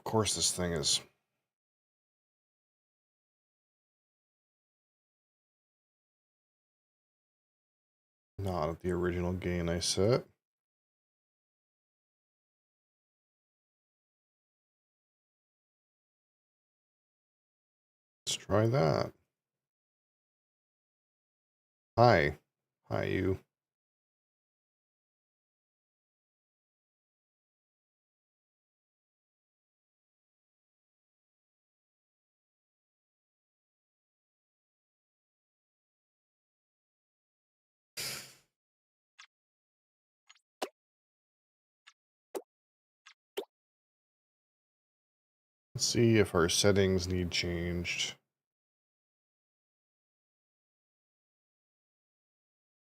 course this thing is not at the original gain I set. Let's try that. Hi. Hi, you. Let's see if our settings need changed.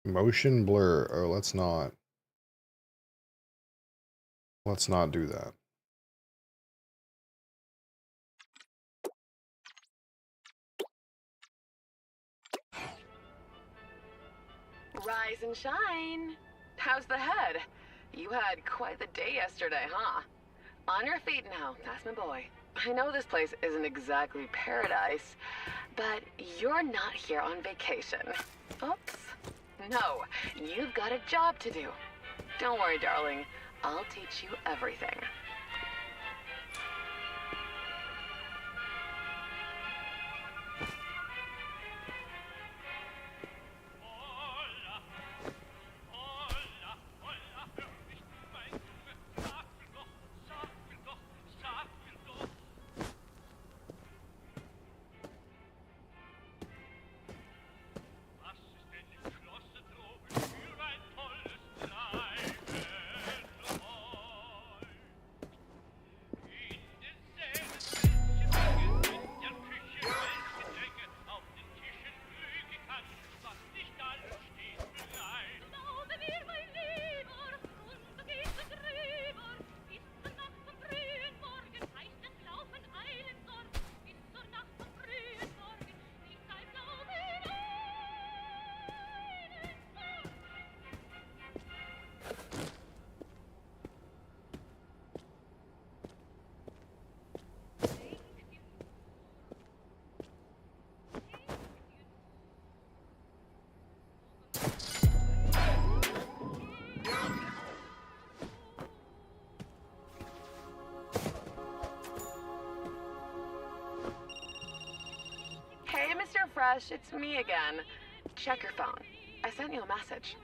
Motion blur. Oh, let's not. Let's not do that. Rise and shine. How's the head? You had quite the day yesterday, huh? On your feet now, that's my boy. I know this place isn't exactly paradise, but you're not here on vacation. Oops. No, you've got a job to do. Don't worry, darling. I'll teach you everything. Hey, Mr. Fresh, it's me again. Check your phone. I sent you a message.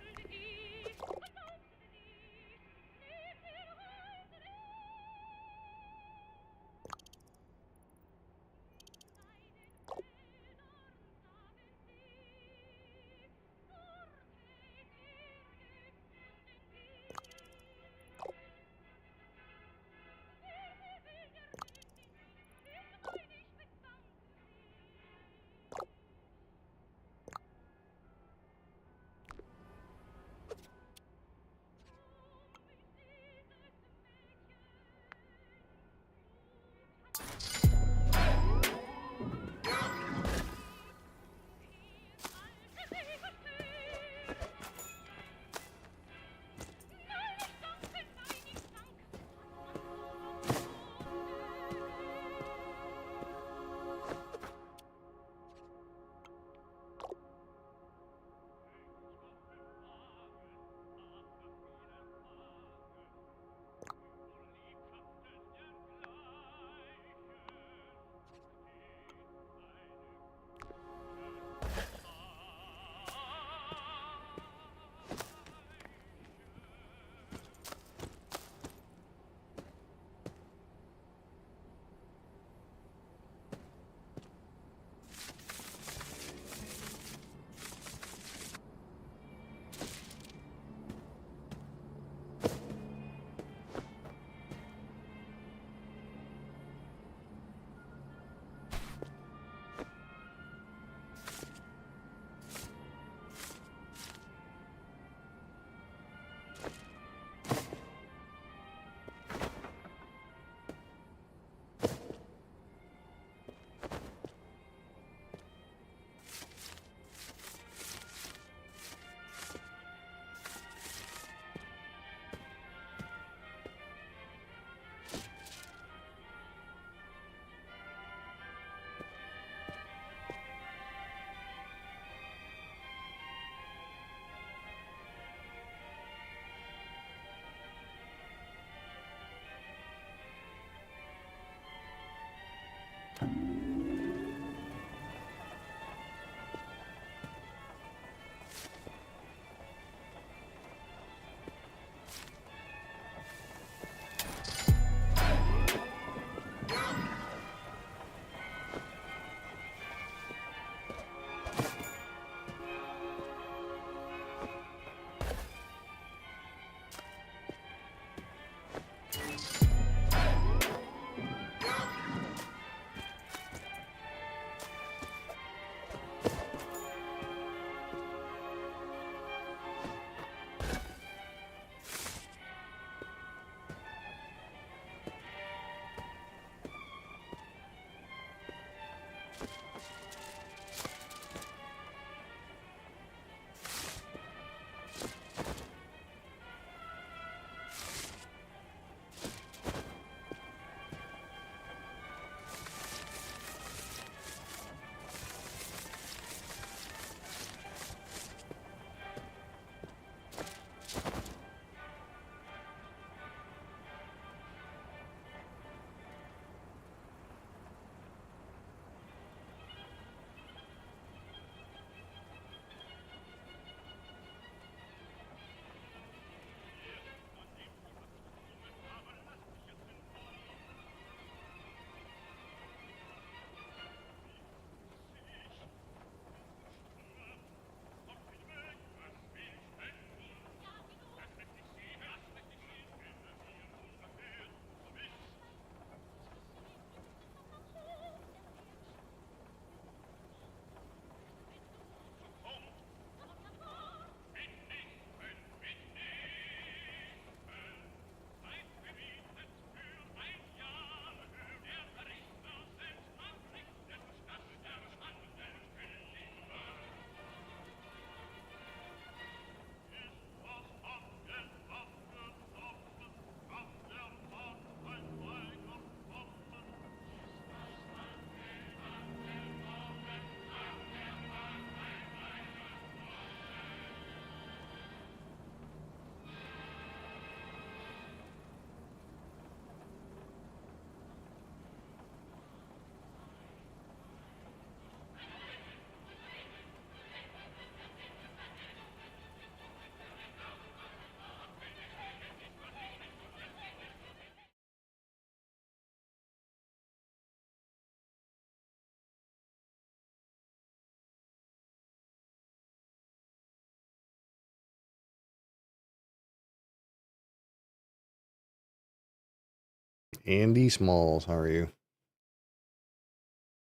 Andy Smalls, how are you?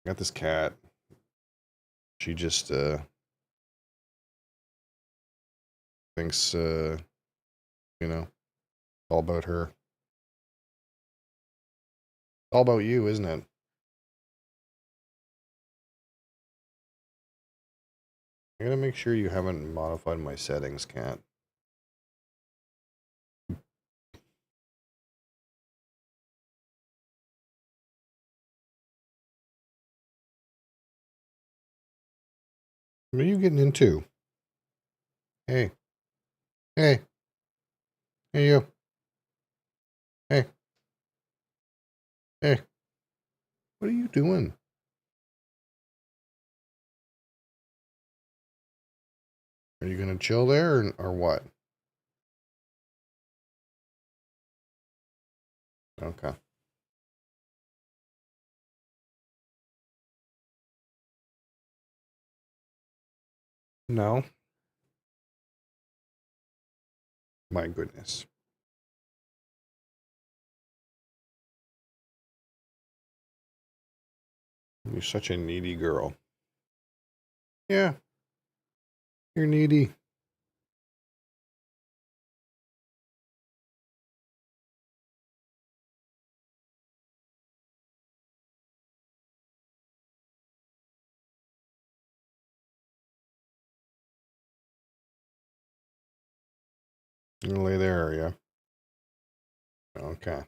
I got this cat. She just thinks you know, all about her. All about you, isn't it? I gotta make sure you haven't modified my settings, cat. What are you getting into? Hey. Hey. Hey, you. Hey. Hey. What are you doing? Are you gonna chill there or what? Okay. No. My goodness. You're such a needy girl. Yeah. You're needy. You're gonna lay there, are you? Okay.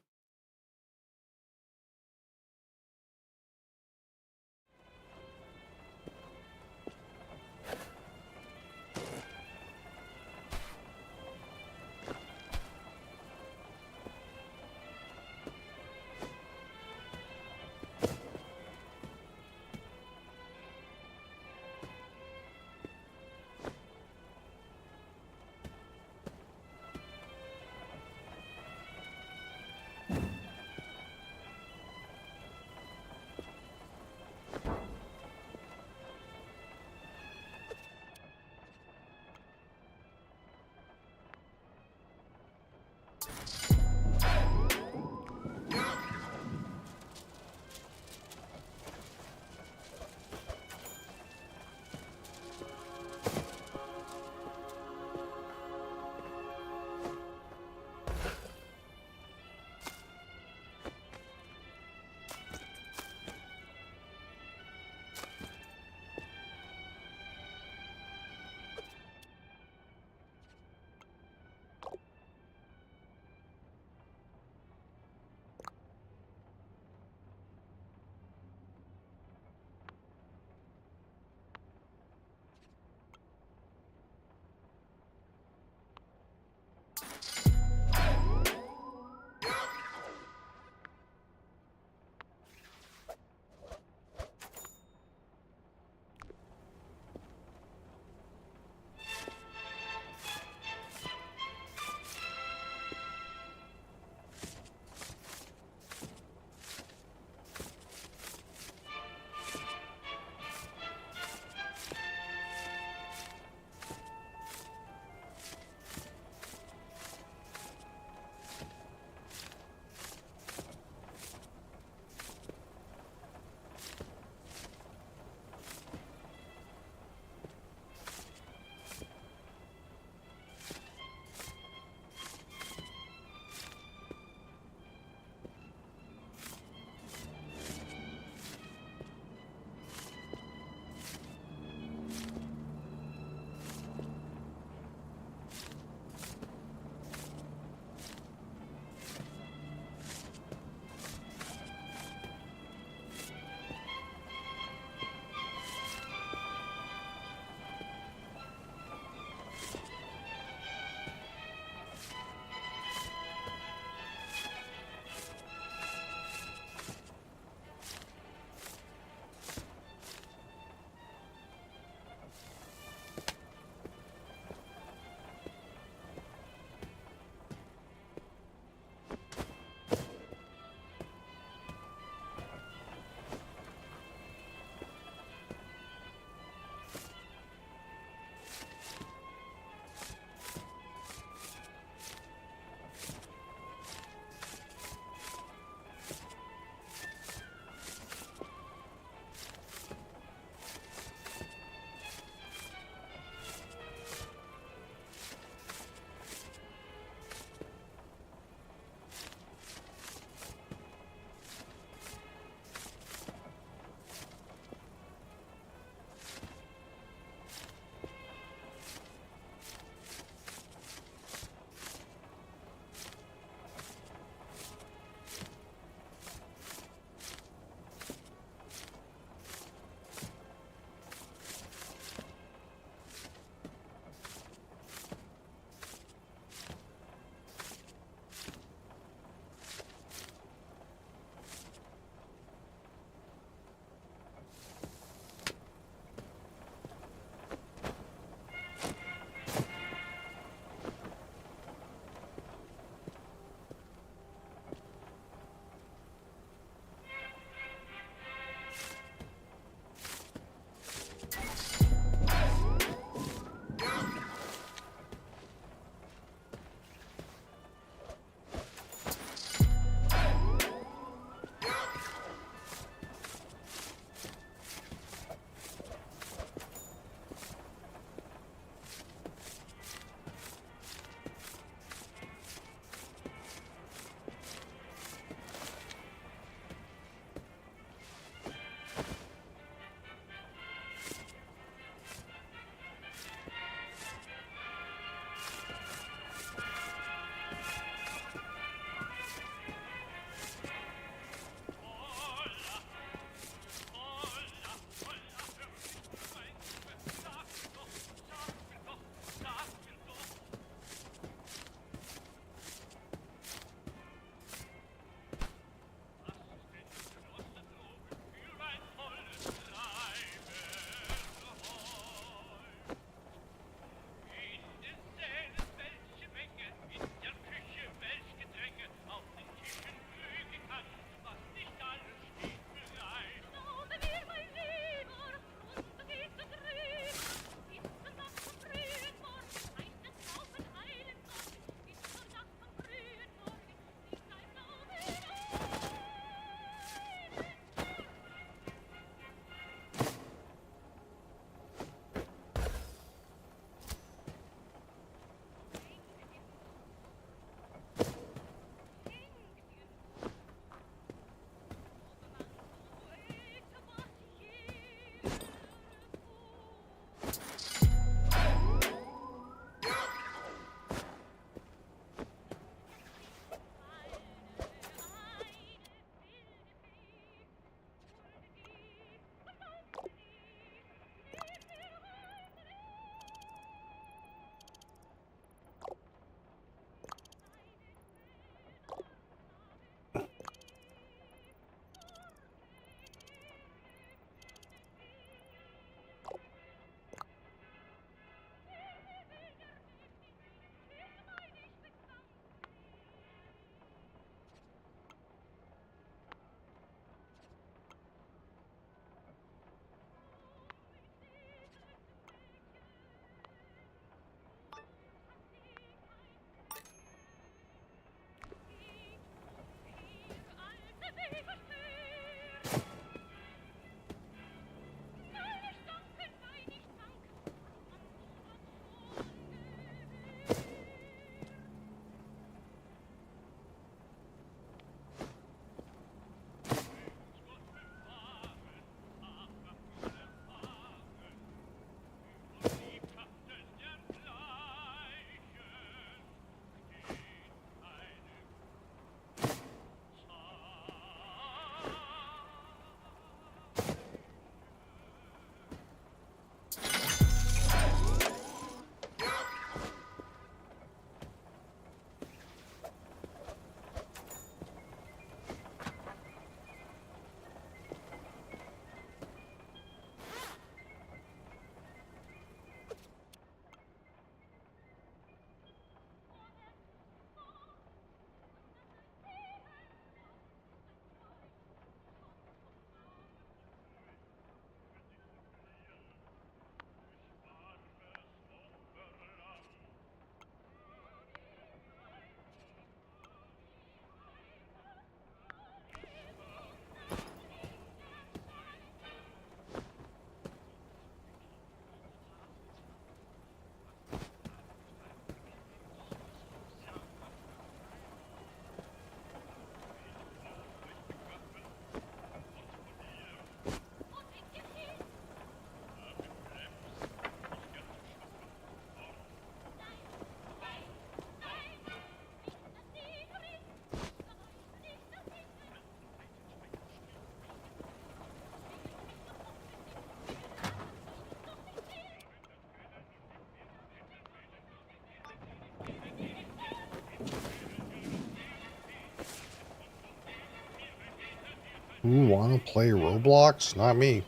Who wanna play Roblox? Not me.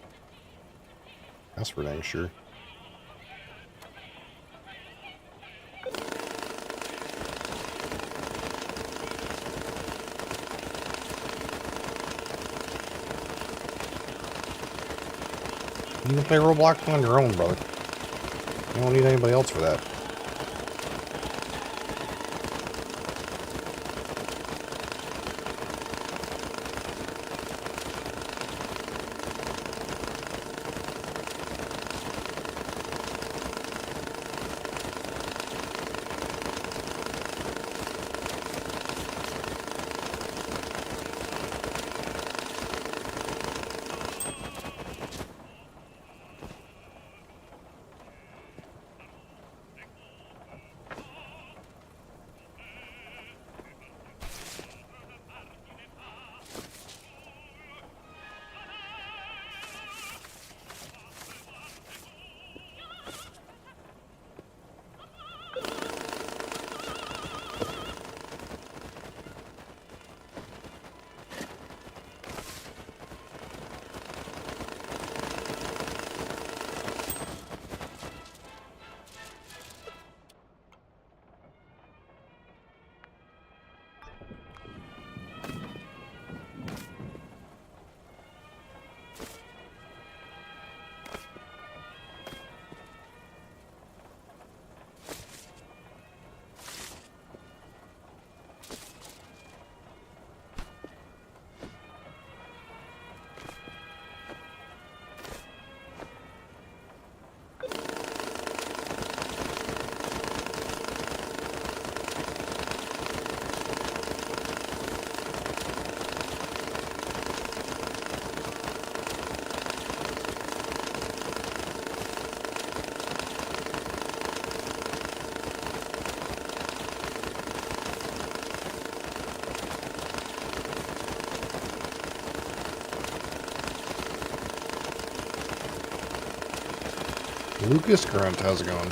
That's for dang sure. You can play Roblox on your own, brother. You don't need anybody else for that. Lucas Grunt, how's it going?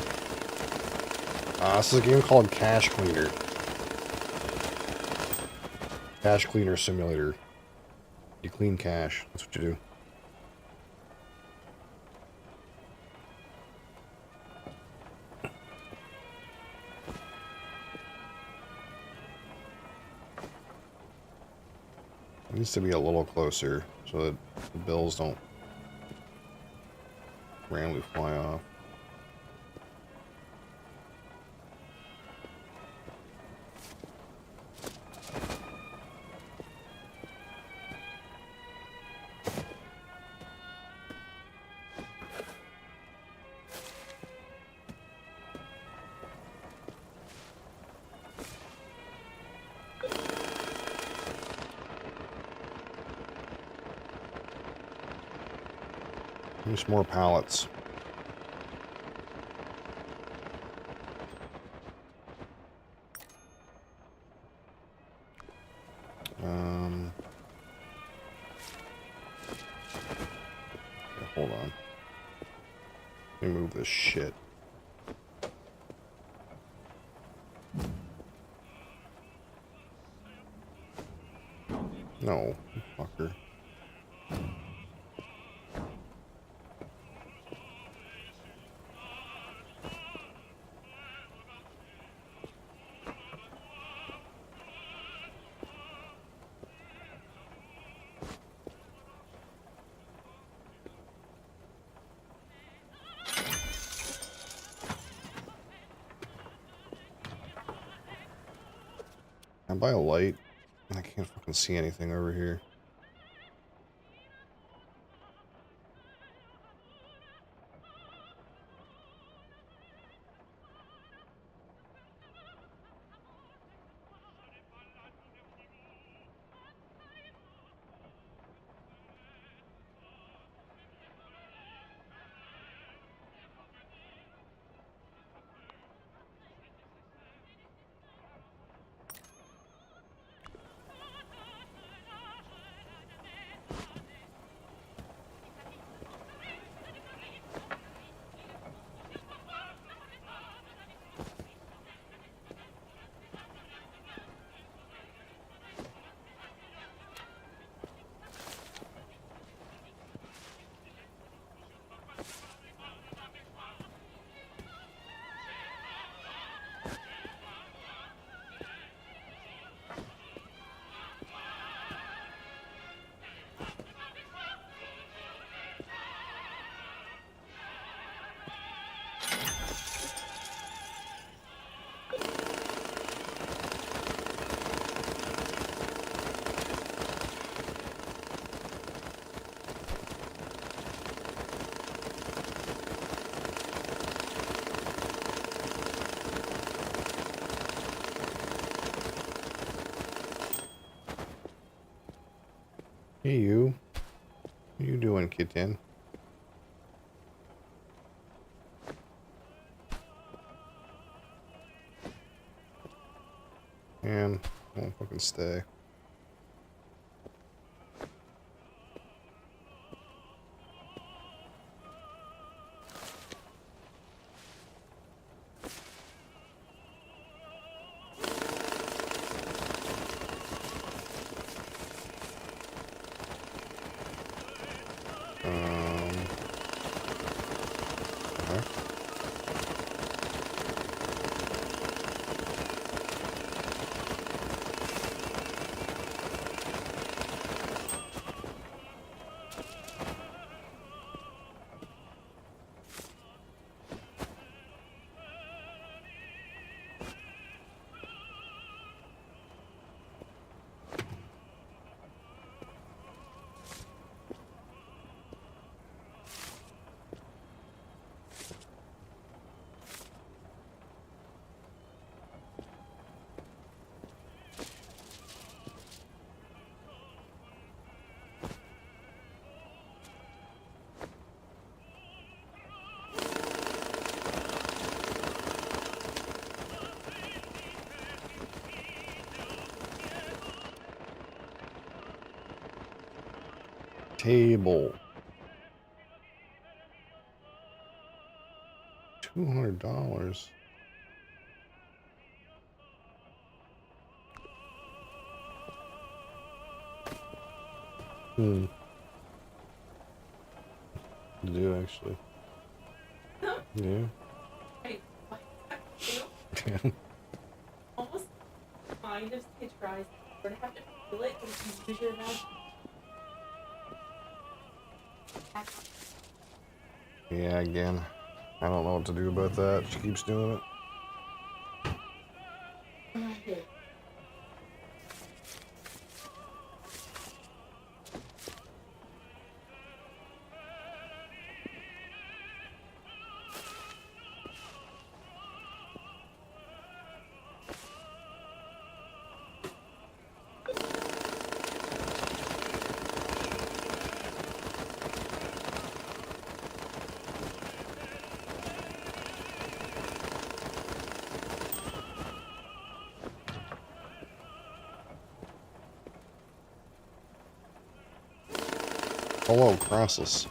This is a game called Cash Cleaner. Cash Cleaner Simulator. You clean cash. That's what you do. It needs to be a little closer so that the bills don't randomly fly off. Use more pallets. Okay, hold on. Let me move this shit. No, fucker. Can I buy a light? I can't fucking see anything over here. Hey, you. What you doing, kitten? Man, I won't fucking stay. Okay. Table. $200. Hmm. To do actually. Yeah. Wait, what? You Yeah. almost kind of say tries. You're gonna have to feel it and use your mouth. Yeah, again. I don't know what to do about that. She keeps doing it. Hello, Crosses.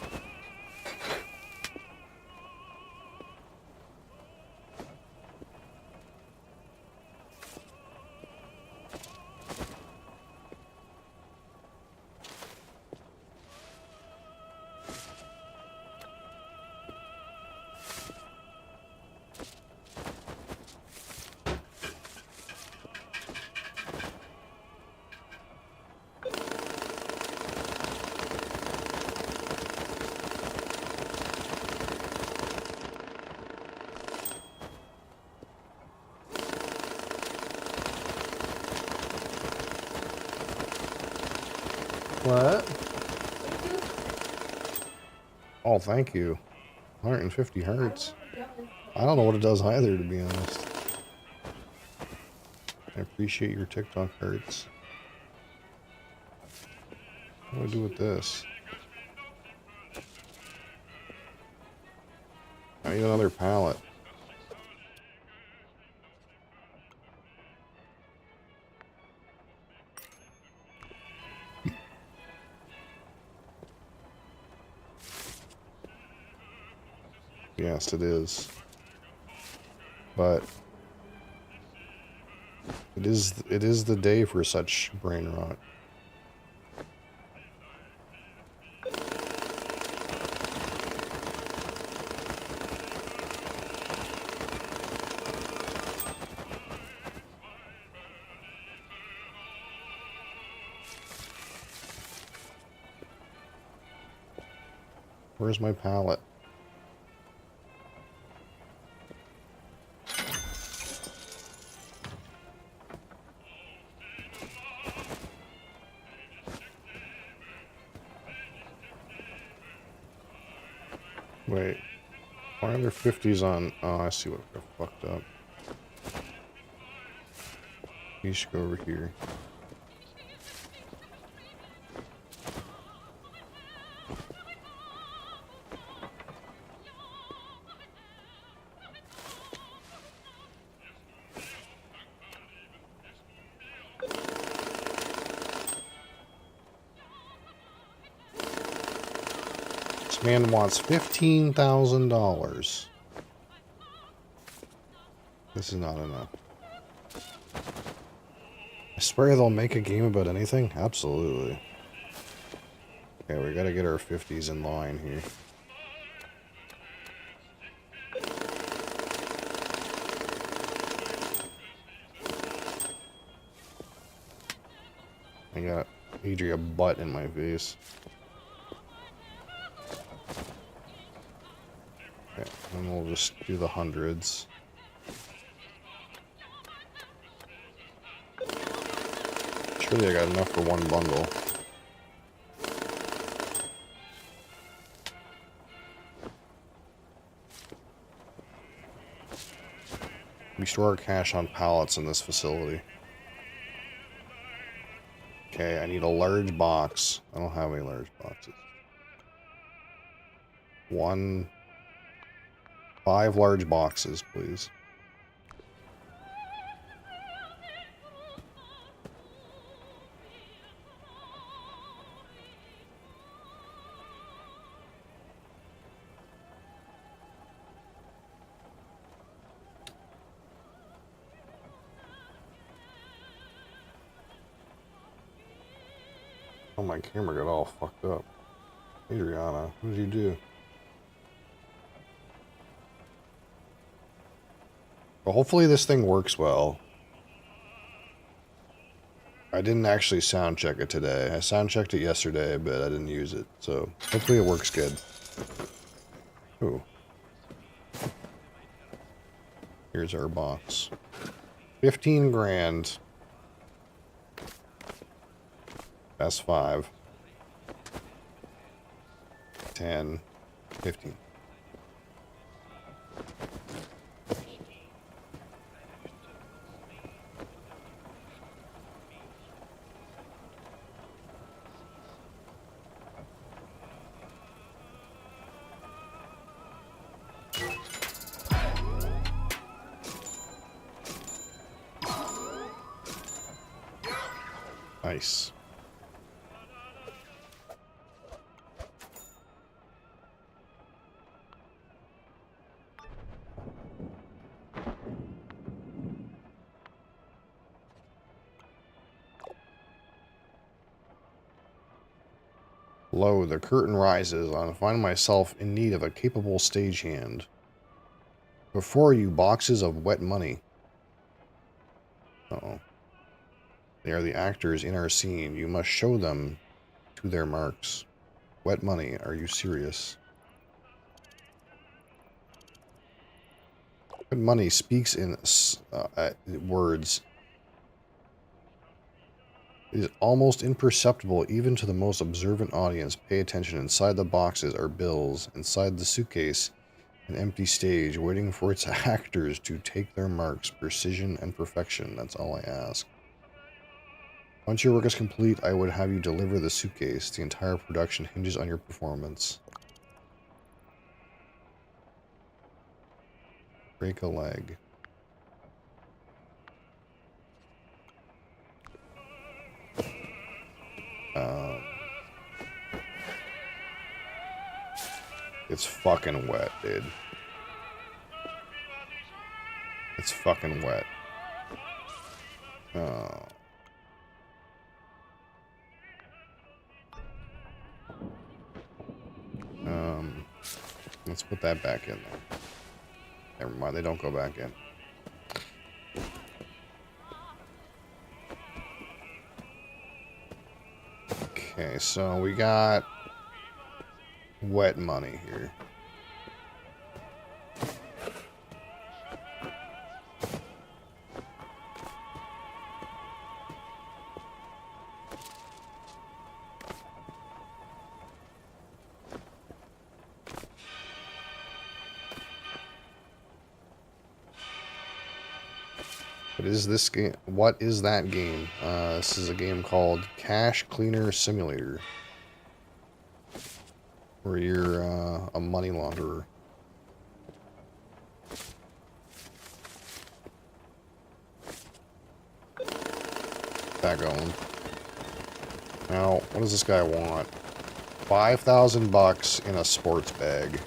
What? Oh, thank you. 150 hertz. I don't know what it does either, to be honest. I appreciate your TikTok hertz. What do I do with this? I need another pallet. Yes, it is. But it is the day for such brain rot. Where's my pallet? Wait. Why are there 50s on? Oh, I see what got fucked up. You should go over here. Man wants $15,000. This is not enough. I swear they'll make a game about anything? Absolutely. Okay, we gotta get our 50s in line here. I got Adria butt in my face. Okay, and we'll just do the hundreds. Surely I got enough for one bundle. We store our cash on pallets in this facility. Okay, I need a large box. I don't have any large boxes. 5 large boxes, please. Oh, my camera got all fucked up. Adriana, what did you do? Well, hopefully this thing works well. I didn't actually sound check it today. I sound checked it yesterday, but I didn't use it. So hopefully it works good. Ooh. Here's our box. 15 grand. That's 5. 10. 15. Nice. Lo, the curtain rises. I find myself in need of a capable stagehand. Before you, boxes of wet money. Uh-oh. They are the actors in our scene. You must show them to their marks. Wet money, are you serious? Wet money speaks in words. It is almost imperceptible even to the most observant audience. Pay attention. Inside the boxes are bills. Inside the suitcase, an empty stage waiting for its actors to take their marks. Precision and perfection. That's all I ask. Once your work is complete, I would have you deliver the suitcase. The entire production hinges on your performance. Break a leg. It's fucking wet, dude. It's fucking wet. Oh. Let's put that back in there. Never mind, they don't go back in. Okay, so we got wet money here. What is this game? What is that game? This is a game called Cash Cleaner Simulator, where you're a money launderer. That going. Now, what does this guy want? $5,000 in a sports bag.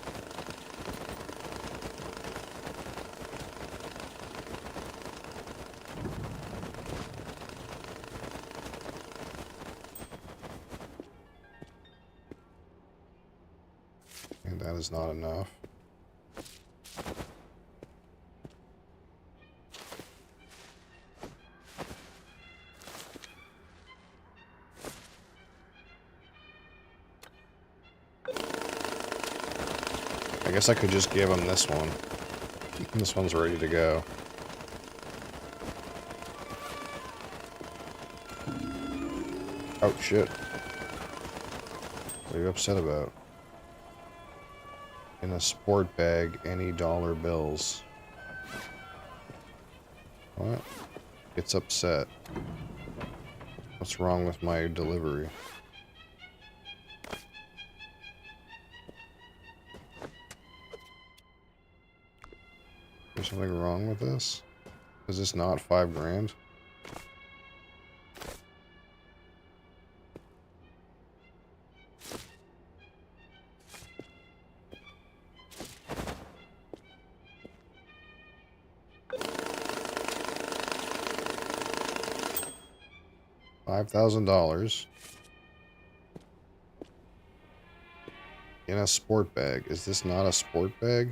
And that is not enough. I guess I could just give him this one. This one's ready to go. Oh, shit. What are you upset about? In a sport bag, any dollar bills. What? Gets upset. What's wrong with my delivery? There's something wrong with this? Is this not $5,000? $5,000 in a sport bag. Is this not a sport bag?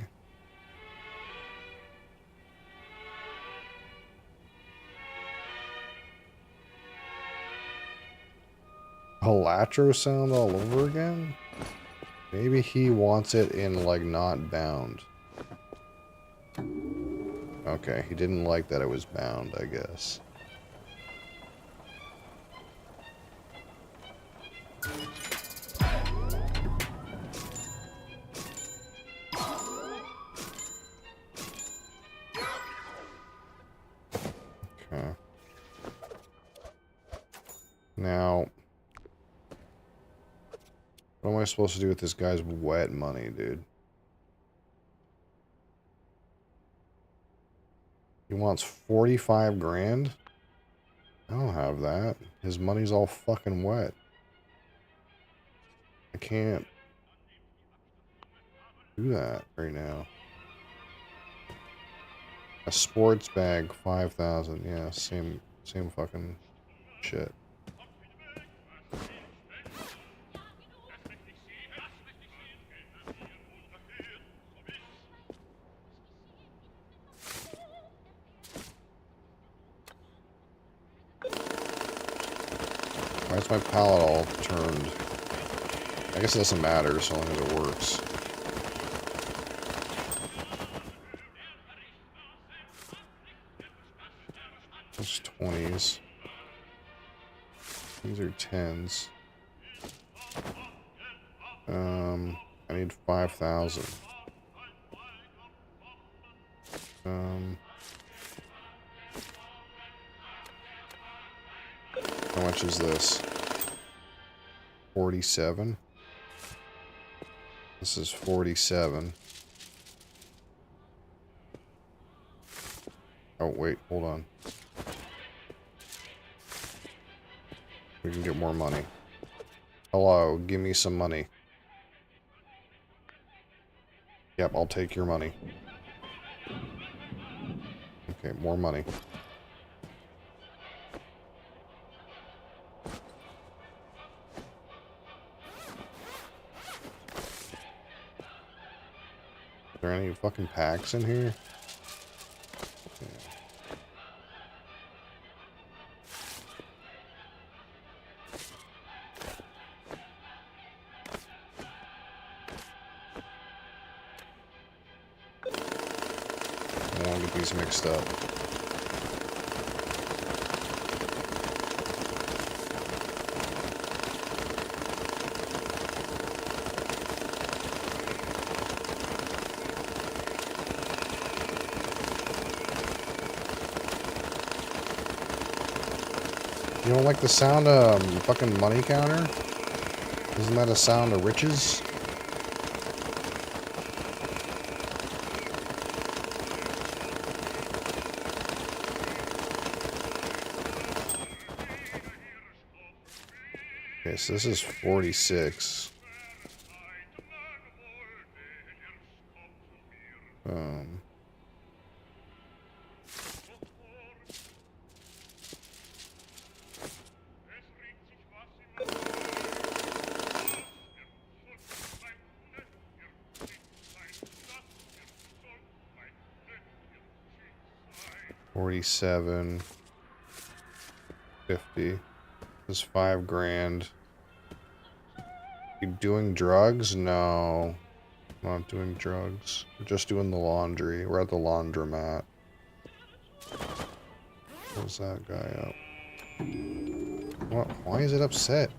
Palatro sound all over again? Maybe he wants it in, like, not bound. Okay, he didn't like that it was bound, I guess. Okay. Now, what am I supposed to do with this guy's wet money, dude? He wants 45 grand? I don't have that. His money's all fucking wet. I can't do that right now. A sports bag, 5,000. Yeah, same fucking shit. Why is my palette all turned? I guess it doesn't matter so long as it works. Those 20s. These are 10s. I need 5,000. How much is this? 47. This is 47. Oh, wait, hold on. We can get more money. Hello, give me some money. Yep, I'll take your money. Okay, more money. Are there any fucking packs in here? I don't want to get these mixed up. You don't like the sound of fucking money counter? Isn't that a sound of riches? Okay, so this is 46. Um, $47, $50. This is $5 grand. You doing drugs? No. I'm not doing drugs. We're just doing the laundry. We're at the laundromat. What's that guy up? What? Why is it upset?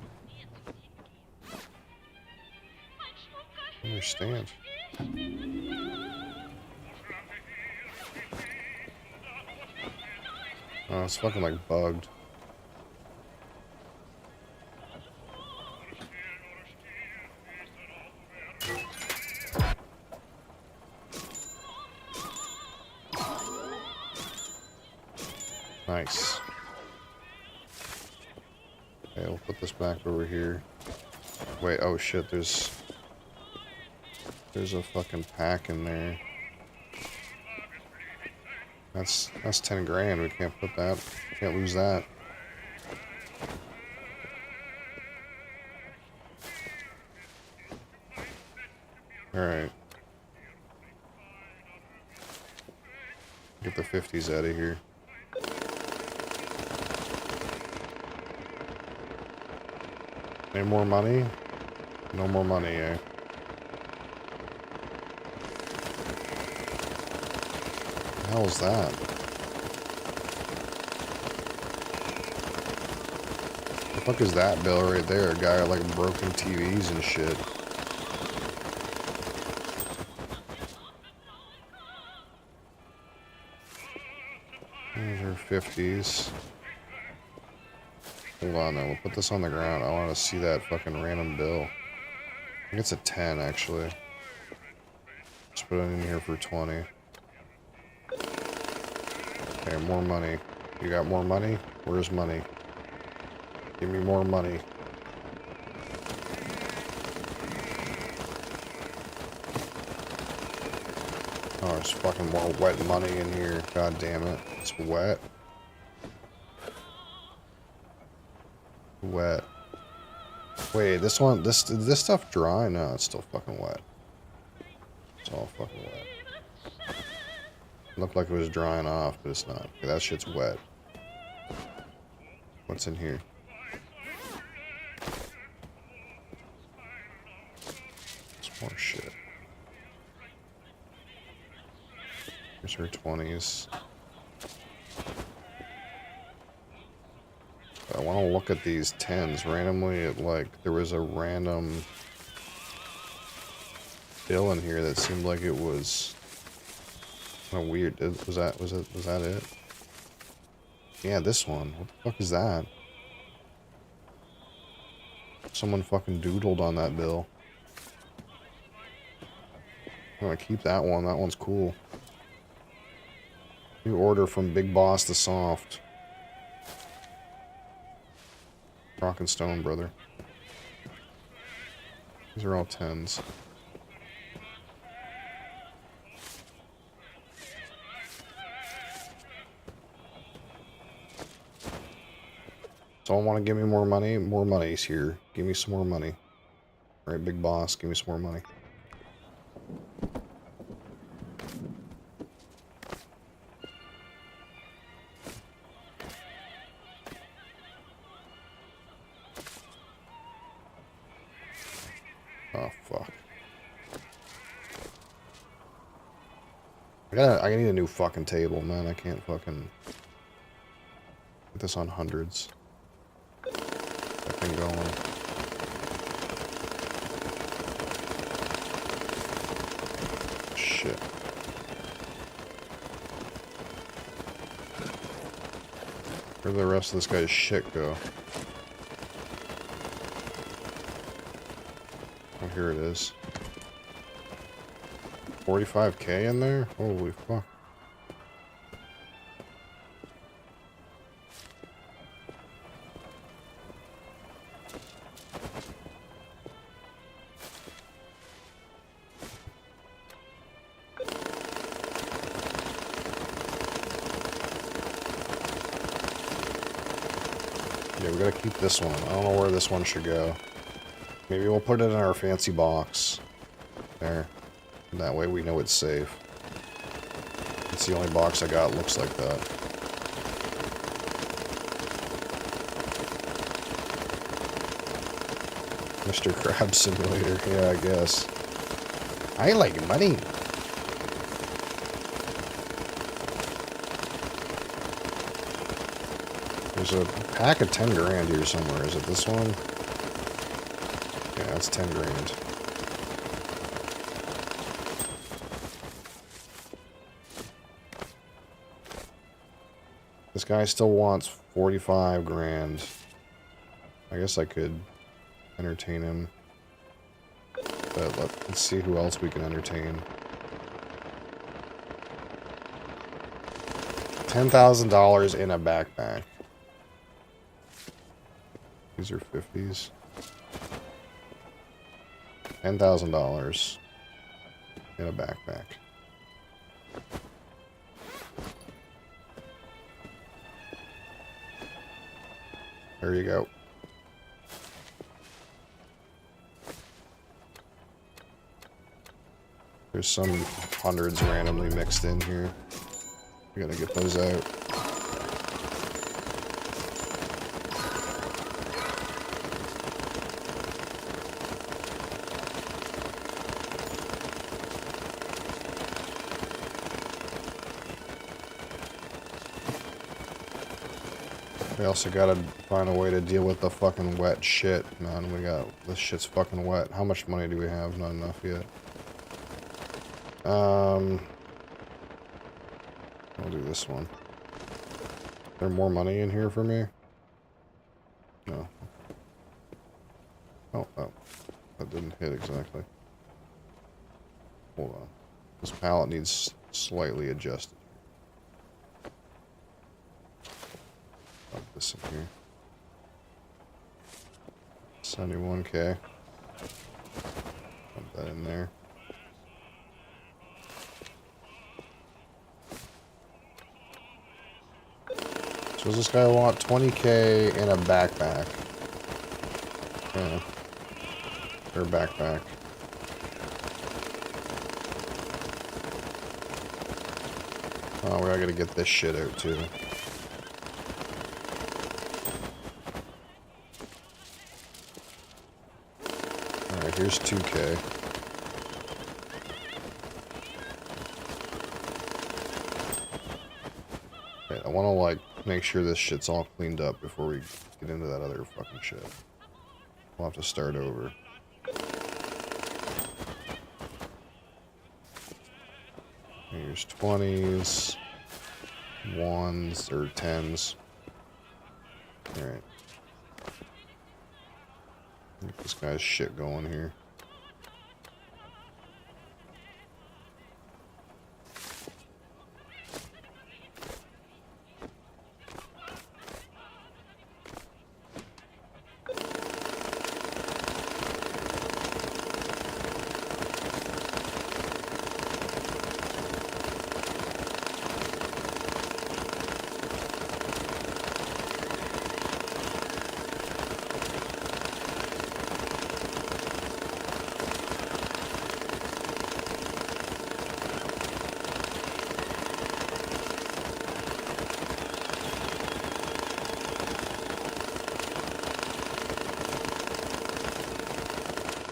I don't understand. Oh, it's fucking like bugged. Nice. Okay, we'll put this back over here. Wait, oh shit, there's a fucking pack in there. That's 10 grand. We can't put that. Can't lose that. Alright. Get the 50s out of here. Any more money? No more money, eh? What the hell is that? The fuck is that bill right there? A guy with like broken TVs and shit. Those are 50s. Hold on though, we'll put this on the ground. I want to see that fucking random bill. I think it's a 10 actually. Let's put it in here for 20. Okay, more money. You got more money? Where's money? Give me more money. Oh, there's fucking more wet money in here. God damn it. It's wet. Wet. Wait, this one, this stuff dry? No, it's still fucking wet. It's all fucking wet. Looked like it was drying off, but it's not. Okay, that shit's wet. What's in here? It's more shit. Here's her 20s. I want to look at these 10s randomly. There was a random bill in here that seemed like it was kind of weird. Was that it? Yeah, this one. What the fuck is that? Someone fucking doodled on that bill. I'm gonna keep that one. That one's cool. New order from Big Boss the Soft. Rock and Stone, brother. These are all 10s. Someone want to give me more money? More money's here. Give me some more money. Alright, Big Boss, give me some more money. Oh, fuck. I need a new fucking table, man. I can't fucking put this on hundreds. That thing going. Shit. Where'd the rest of this guy's shit go? Oh, here it is. 45K in there? Holy fuck. Yeah, we gotta keep this one. I don't know where this one should go. Maybe we'll put it in our fancy box. There. And that way we know it's safe. It's the only box I got looks like that. Mr. Crab Simulator. Yeah, I guess. I like money. There's a pack of 10 grand here somewhere. Is it this one? Yeah, that's 10 grand. This guy still wants 45 grand. I guess I could entertain him. But let's see who else we can entertain. $10,000 in a backpack. These are 50s. $10,000 in a backpack. There you go. There's some hundreds randomly mixed in here. We gotta get those out. We also gotta find a way to deal with the fucking wet shit, man. This shit's fucking wet. How much money do we have? Not enough yet. I'll do this one. Is there more money in here for me? No. Oh, that didn't hit exactly. Hold on. This pallet needs slightly adjusted. Put this in here. 71K. Put that in there. So does this guy want 20K in a backpack? Yeah. Or backpack. Oh, we gotta get this shit out too. Alright, here's 2K. Okay, I wanna like make sure this shit's all cleaned up before we get into that other fucking shit. We'll have to start over. Here's 20s, 1s, or 10s. Alright. Get this guy's shit going here.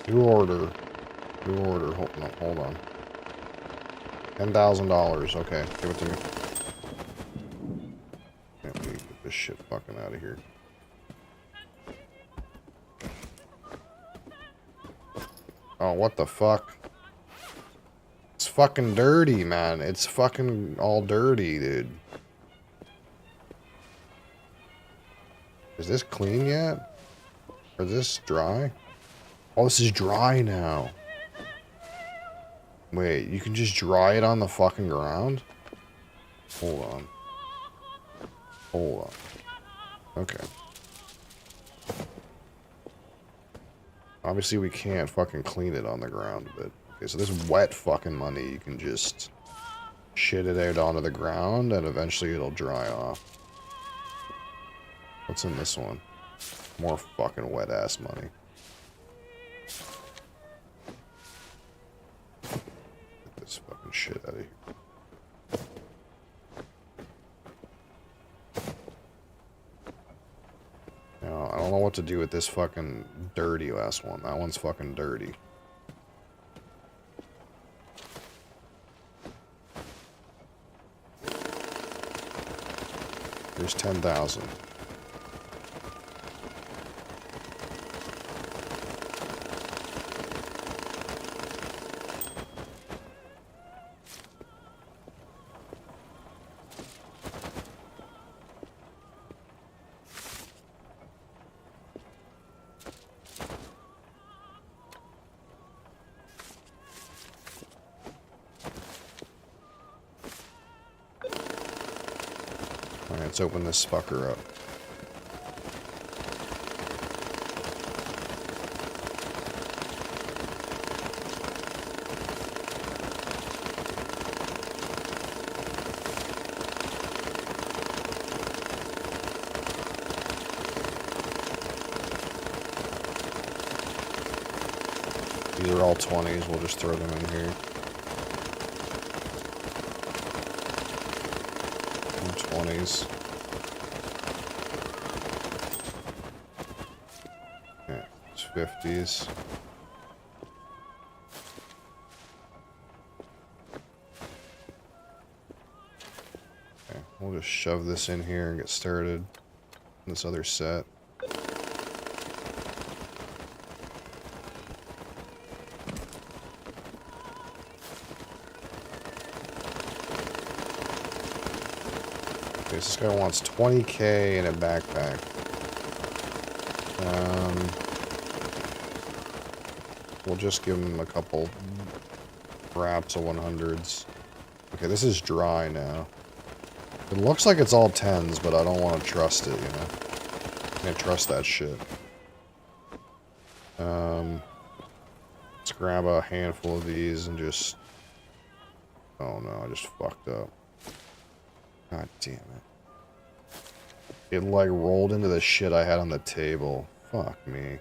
New order. New order. Hold on. $10,000. Okay, give it to me. Can't wait to get this shit fucking out of here. Oh, what the fuck? It's fucking dirty, man. It's fucking all dirty, dude. Is this clean yet? Or is this dry? Oh, this is dry now. Wait, you can just dry it on the fucking ground? Hold on. Hold on. Okay. Obviously we can't fucking clean it on the ground, but... Okay, so this wet fucking money, you can just shit it out onto the ground and eventually it'll dry off. What's in this one? More fucking wet ass money. Get this fucking shit out of here. Now, I don't know what to do with this fucking dirty last one. That one's fucking dirty. Here's 10,000. Alright, let's open this fucker up. These are all 20s, we'll just throw them in here. 20s. Okay, it's 50s. Okay, we'll just shove this in here and get started on this other set. Okay, so this guy wants 20K in a backpack. We'll just give him a couple wraps of 100s. Okay, this is dry now. It looks like it's all 10s, but I don't want to trust it, you know? Can't trust that shit. Let's grab a handful of these and just... Oh no, I just fucked up. God damn it. It like rolled into the shit I had on the table. Fuck me.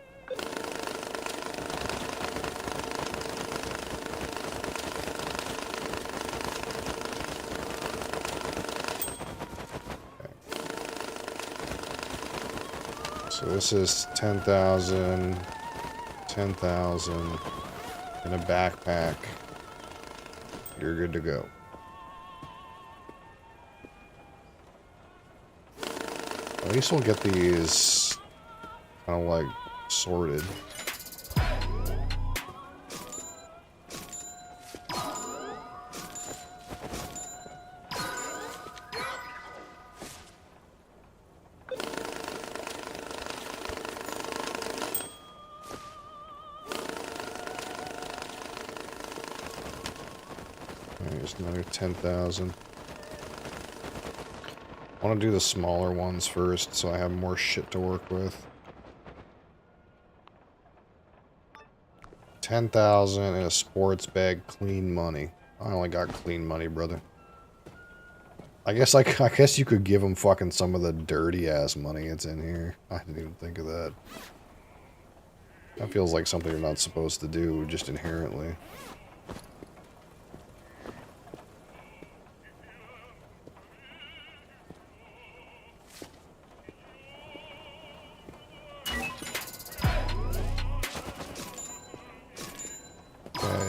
Okay. So this is 10,000, 10,000 in a backpack. You're good to go. At least we'll get these kind of like sorted. There's another 10,000. I want to do the smaller ones first, so I have more shit to work with. 10,000 in a sports bag, clean money. I only got clean money, brother. I guess you could give him fucking some of the dirty ass money that's in here. I didn't even think of that. That feels like something you're not supposed to do, just inherently.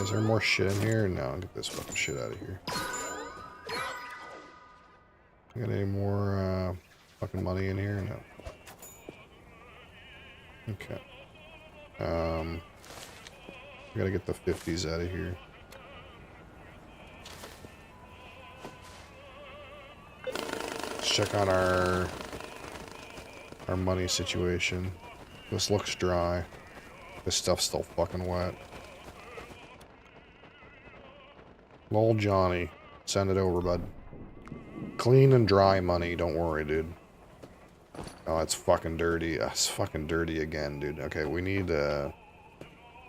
Is there more shit in here? No, get this fucking shit out of here. Got any more fucking money in here? No. Okay. We gotta get the 50s out of here. Let's check on our money situation. This looks dry. This stuff's still fucking wet. Lol Johnny. Send it over, bud. Clean and dry money, don't worry, dude. Oh, it's fucking dirty. It's fucking dirty again, dude. Okay, we need a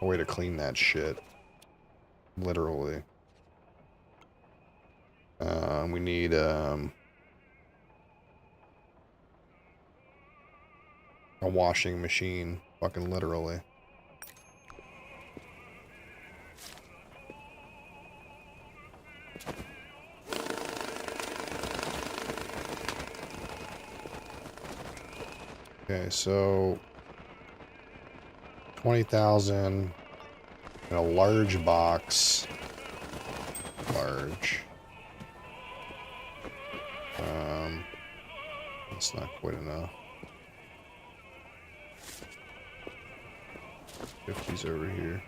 way to clean that shit. Literally. We need, A washing machine, fucking literally. Okay, so 20,000 in a large box. Large. That's not quite enough. 50's over here.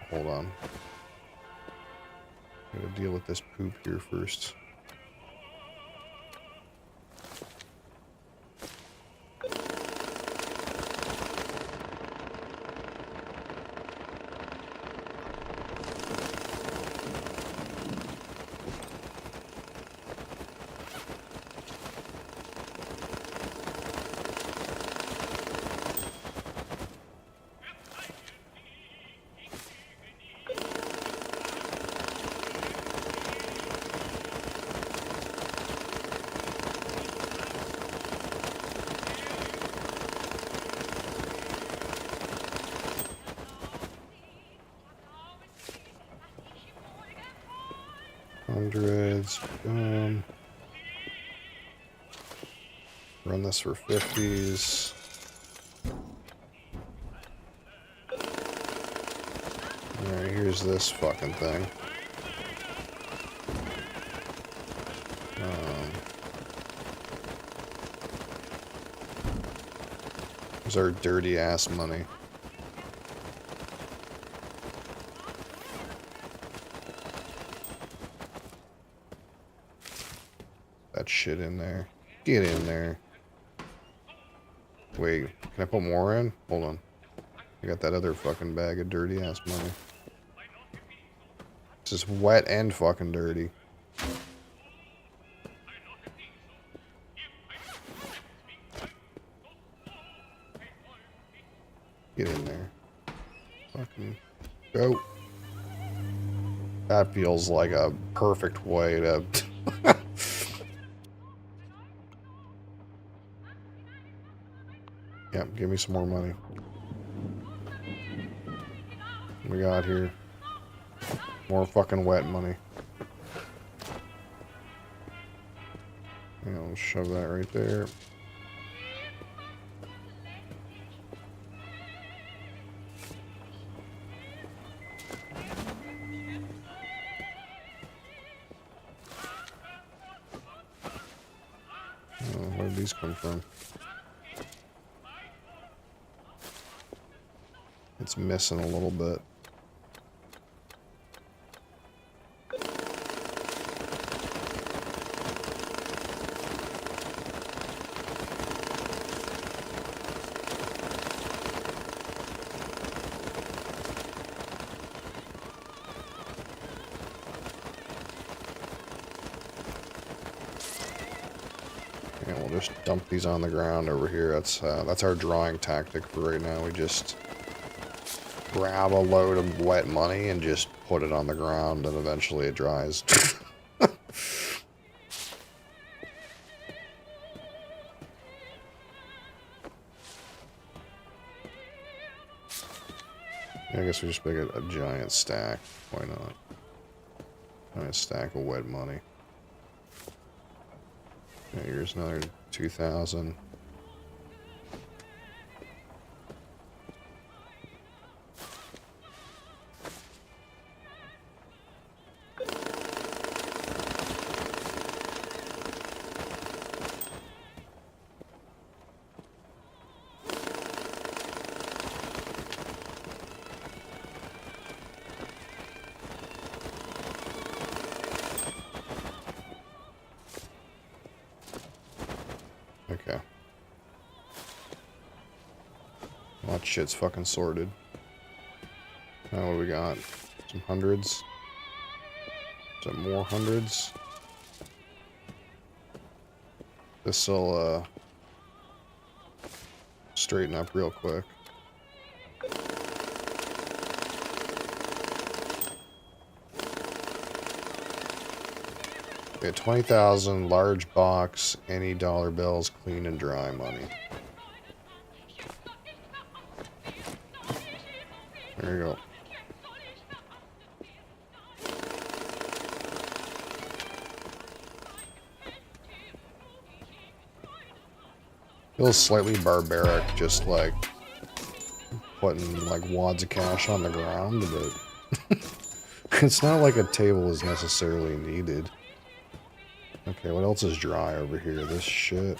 Hold on. Gotta deal with this poop here first. Hundreds. Boom. Run this for 50s. Alright, here's this fucking thing. Here's our dirty ass money. That shit in there. Get in there. Wait, can I put more in? Hold on. I got that other fucking bag of dirty ass money. This is wet and fucking dirty. Get in there. Fucking go. That feels like a perfect way to... Yep, give me some more money. What we got here? More fucking wet money. I'll shove that right there. Oh, where did these come from? It's missing a little bit. And we'll just dump these on the ground over here. That's our drawing tactic for right now. We just grab a load of wet money and just put it on the ground, and eventually it dries. I guess we just make it a giant stack. Why not? Giant stack of wet money. Okay, here's another 2,000. Okay. Well, that shit's fucking sorted. Now what do we got? Some hundreds. Some more hundreds. This'll, straighten up real quick. Okay, 20,000, large box, any dollar bills, clean and dry money. There you go. Feels slightly barbaric, just like putting like wads of cash on the ground, but it's not like a table is necessarily needed. Okay, what else is dry over here? This shit.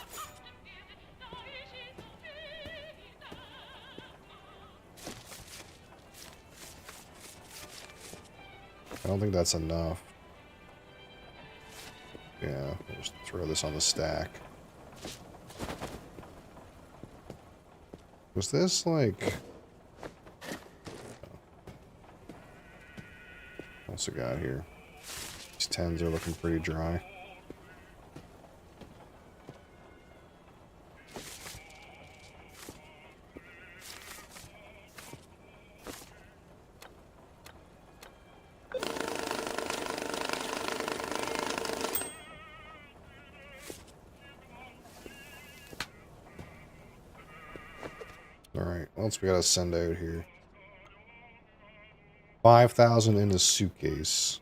I don't think that's enough. Yeah, we'll just throw this on the stack. Was this like... What's it got here? These 10s are looking pretty dry. Alright, what else we gotta send out here? 5,000 in a suitcase.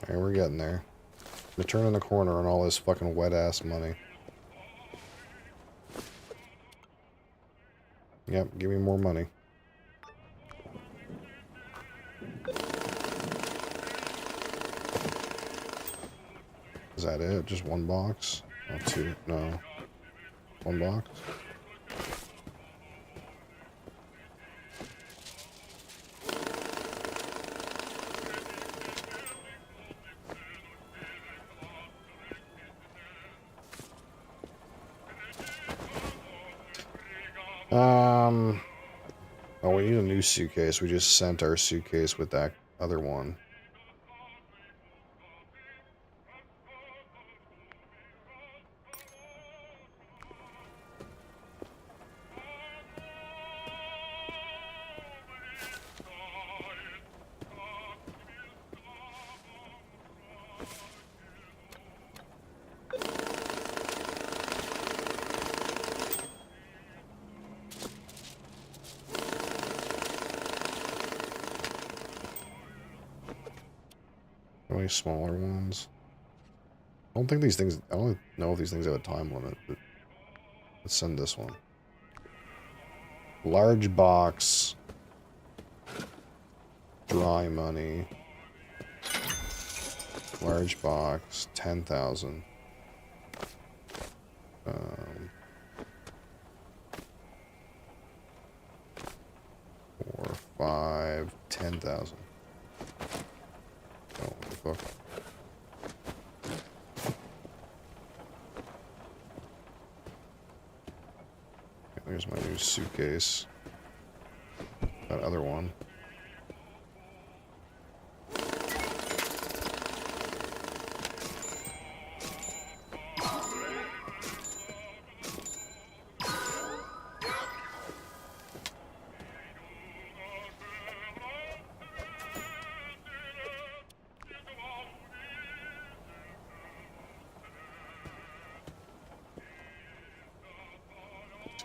Alright, we're getting there. We're turning the corner on all this fucking wet-ass money. Yep, give me more money. Is that it? Just one box? Oh, two. No. One box? Oh, we need a new suitcase. We just sent our suitcase with that other one. Any smaller ones? I don't think these things... I don't know if these things have a time limit, but... Let's send this one. Large box. Dry money. Large box. 10,000. 4, 5, 10,000. Oh, what the fuck? Okay, there's my new suitcase. That other one.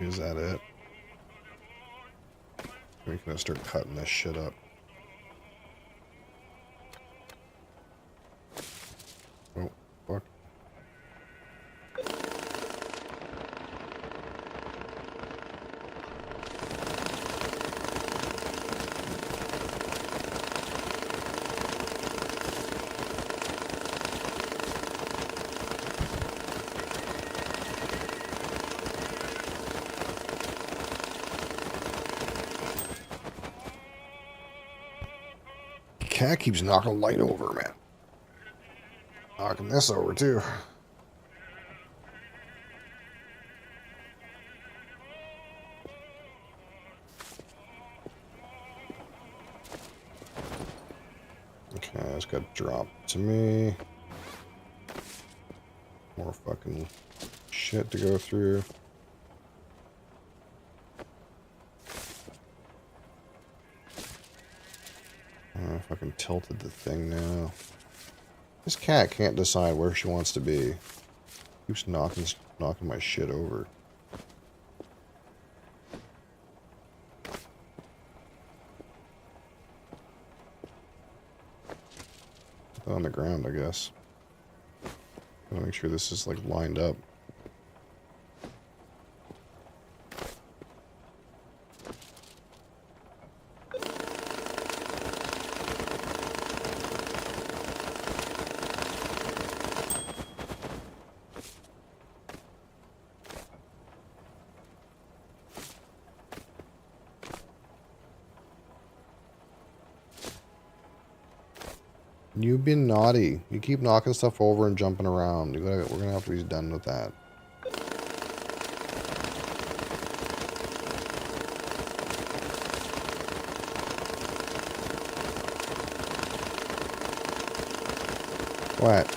Is that it? We're gonna start cutting this shit up. Oh, fuck. cat keeps knocking light over, man. Knocking this over, too. Okay, it's got dropped to me. More fucking shit to go through. I fucking tilted the thing now. This cat can't decide where she wants to be. Keeps knocking my shit over. Put that on the ground, I guess. Gotta make sure this is like lined up. You've been naughty. You keep knocking stuff over and jumping around. We're gonna have to be done with that. What?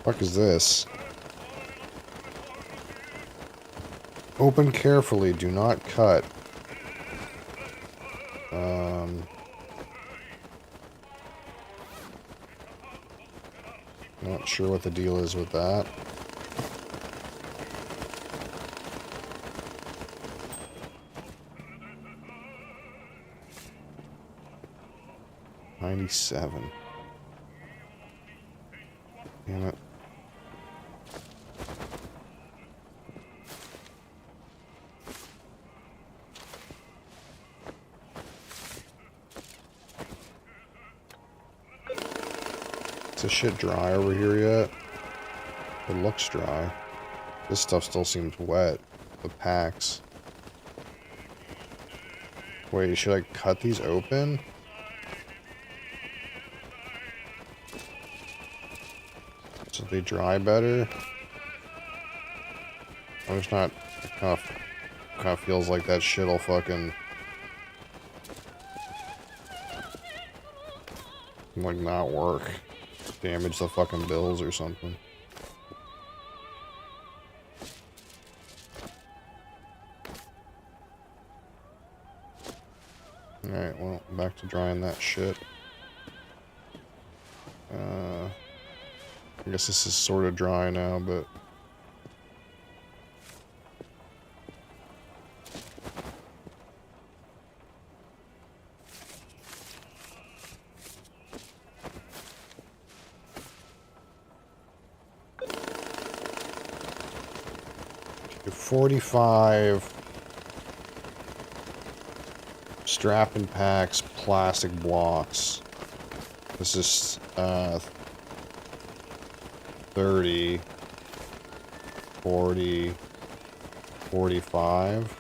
Fuck is this? Open carefully. Do not cut. Not sure what the deal is with that. $97. Damn it. Is this shit dry over here yet? It looks dry. This stuff still seems wet. The packs. Wait, should I cut these open? So they dry better? I'm just not... It kind of feels like that shit'll fucking... like not work. Damage the fucking bills or something. Alright, well, back to drying that shit. I guess this is sort of dry now, but... Okay, 45 strapping packs, plastic blocks. This is 30, 40, 45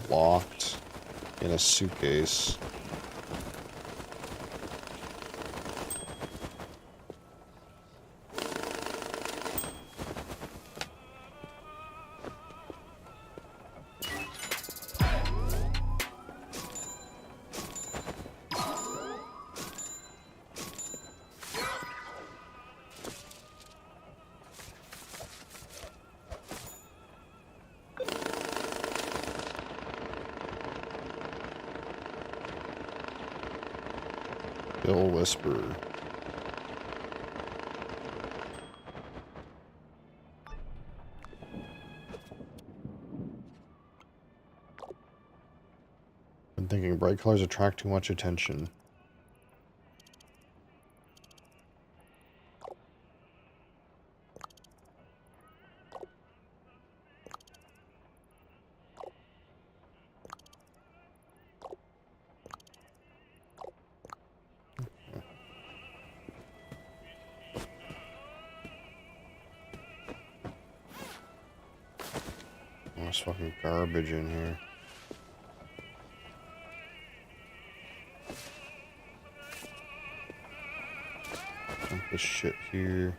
locked in a suitcase. Bill Whisperer. Been thinking bright colors attract too much attention. There's fucking garbage in here. Dump this shit here.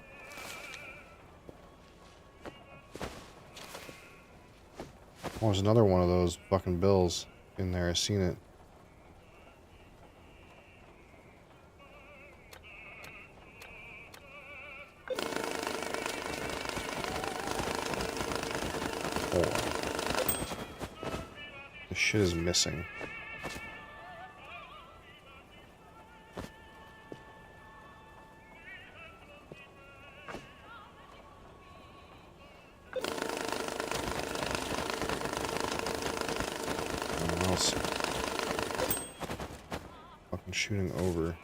Oh, there's another one of those fucking bills in there. I seen it. Hold on. This shit is missing. Someone else fucking shooting over.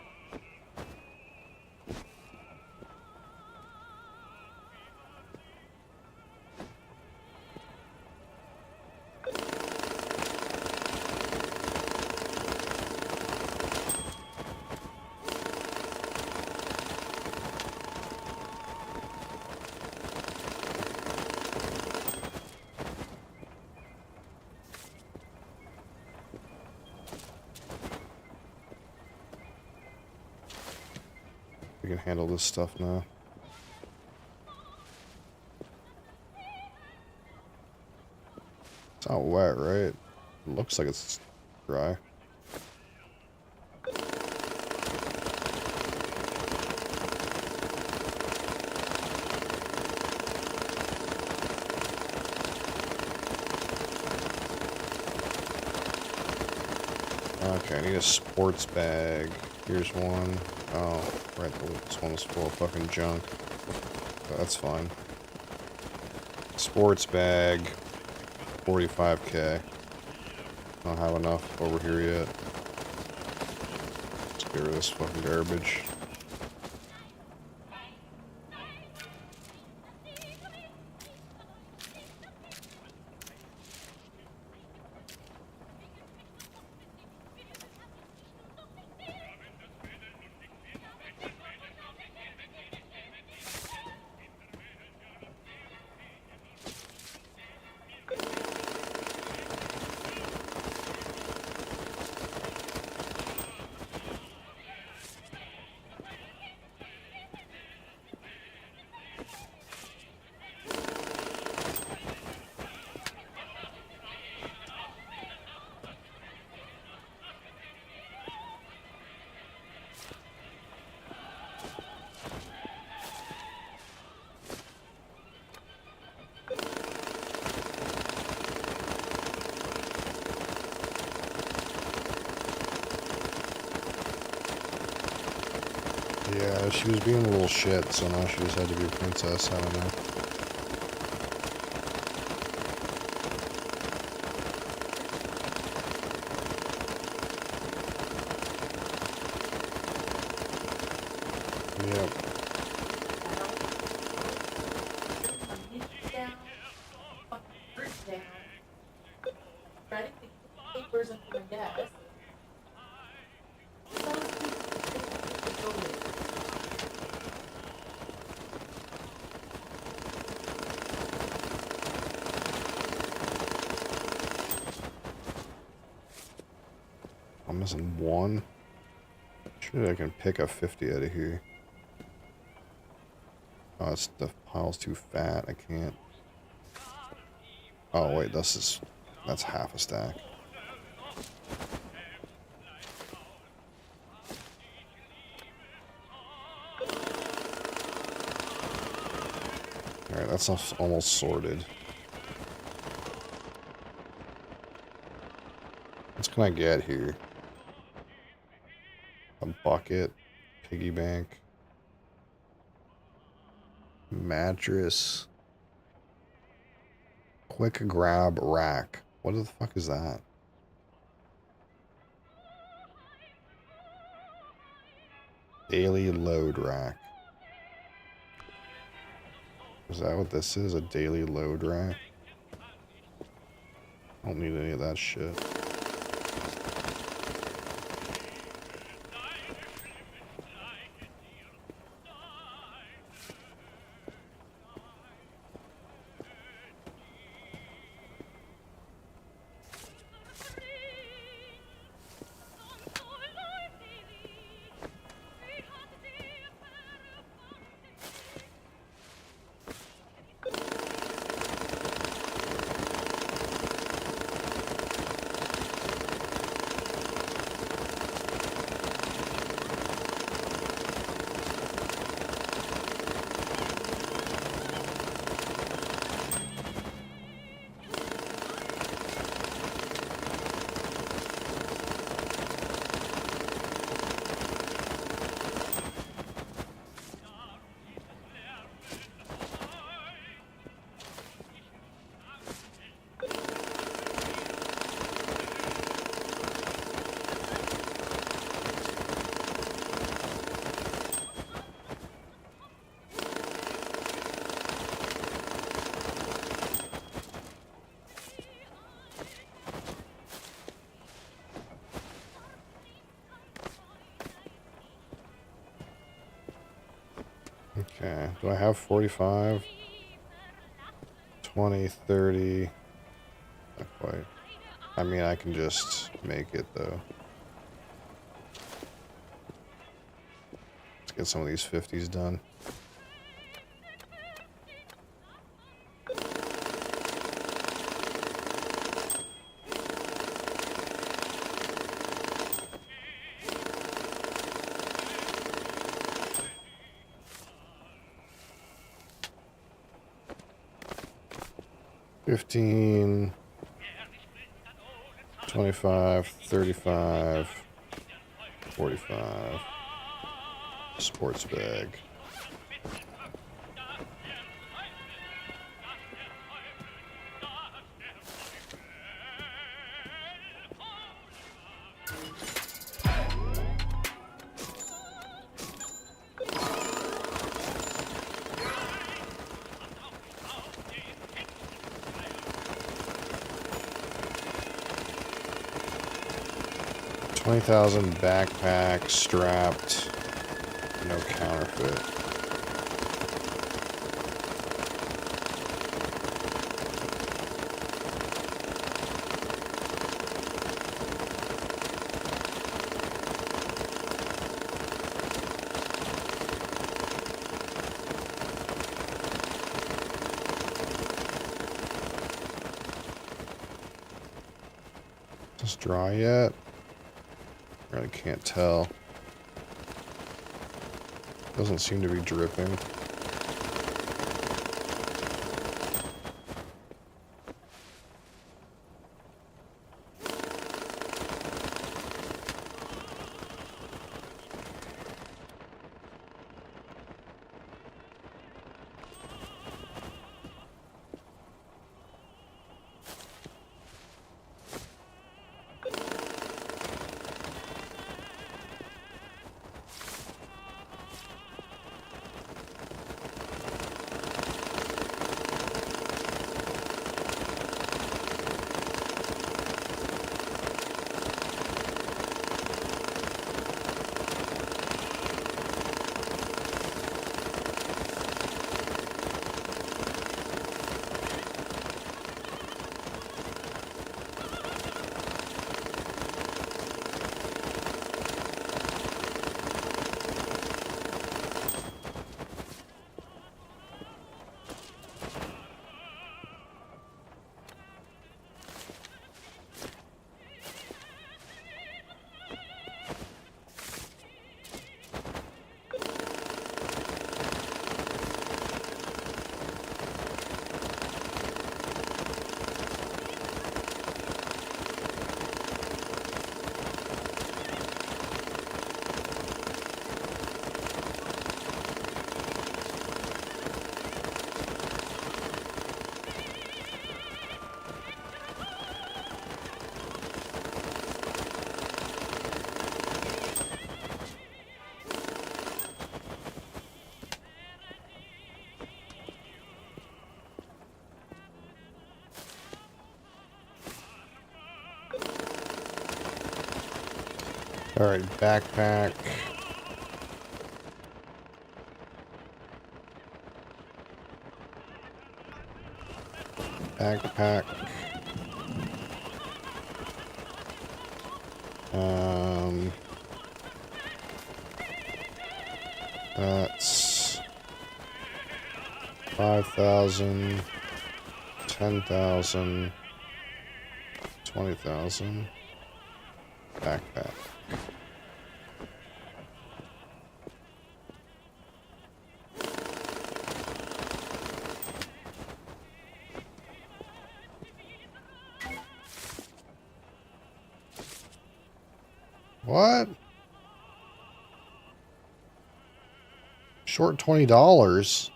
We can handle this stuff now. It's not wet, right? It looks like it's dry. Okay, I need a sports bag. Here's one. Oh, right, this one was full of fucking junk. But that's fine. Sports bag. 45k. I don't have enough over here yet. Let's get rid of this fucking garbage. Yeah, she was being a little shit, so now she just had to be a princess. I don't know. Yep. Papers under my desk. I'm missing one. Sure, I can pick a 50 out of here. Oh, the pile's too fat. I can't. Oh wait, that's half a stack. Alright, that's almost sorted. What can I get here? A bucket. bucket, piggy bank, mattress, quick grab rack. What the fuck is that? Daily load rack. Is that what this is? A daily load rack? I don't need any of that shit. Okay, do I have 45? 20, 30. Not quite. I mean, I can just make it, though. Let's get some of these 50s done. $15, $25, $35, $45. Sports bag. $20,000 backpack strapped. No counterfeit. Is this dry yet? I really can't tell. Doesn't seem to be dripping. Alright, backpack. Backpack. That's 5,000, 10,000, 20,000. Backpack. What? Short $20?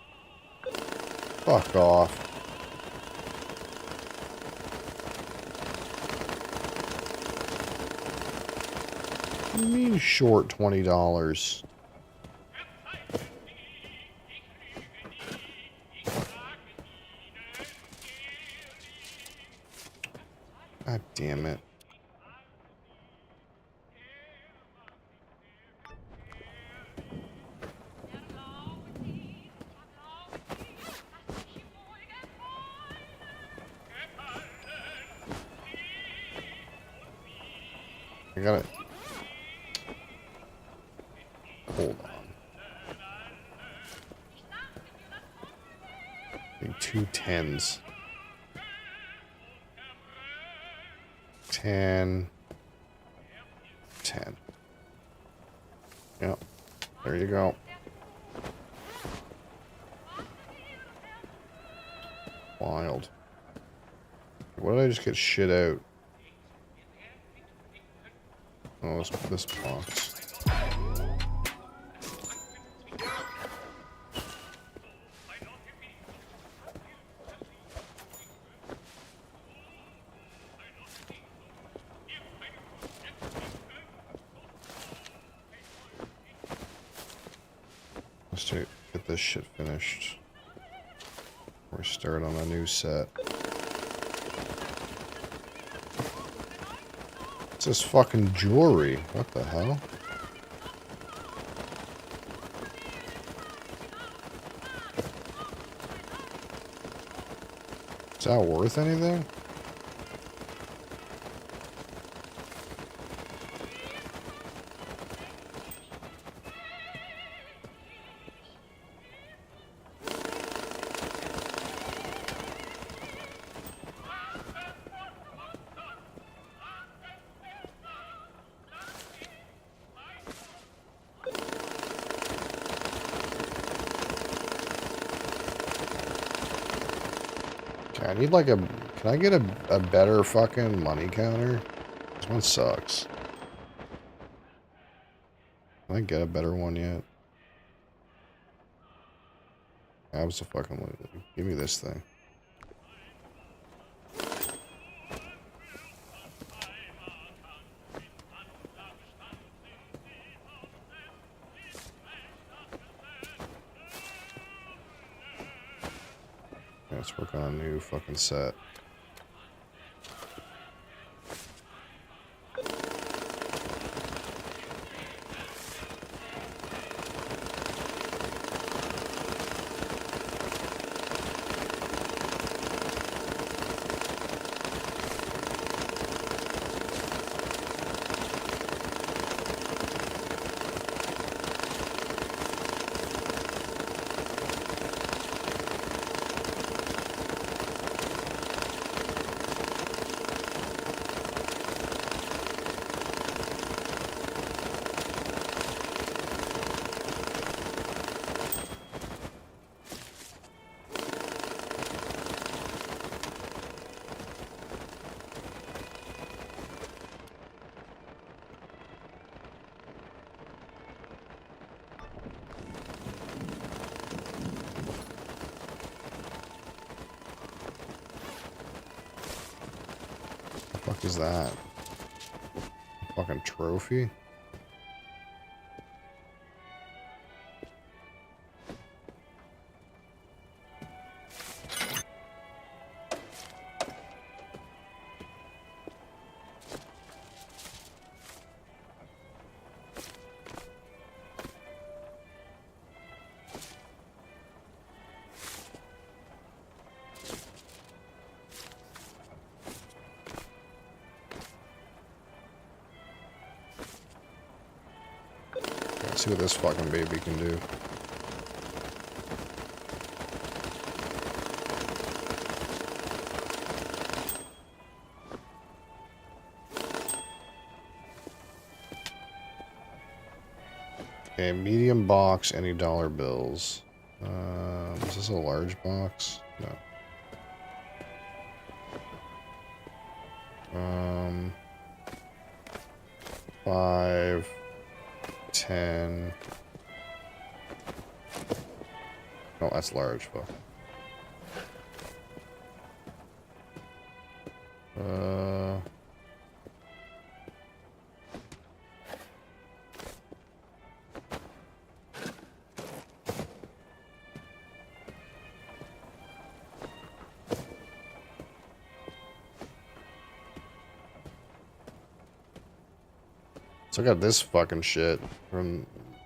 Fuck off. What do you mean short $20? God damn it. I gotta... Hold on. Need 2 10s. 10. 10. Yep. There you go. Wild. What did I just get shit out? Oh, this box. Let's get this shit finished. Or start on a new set. It's this fucking jewelry. What the hell? Is that worth anything? I need like a... Can I get a better fucking money counter? This one sucks. Can I get a better one yet? Abso-fucking-lutely. Give me this thing. Let's work on a new fucking set. What the fuck is that? A fucking trophy? Let's see what this fucking baby can do. Okay, medium box, any dollar bills. Is this a large box? No. 5, 10. Oh, that's large. Fuck. So I got this fucking shit from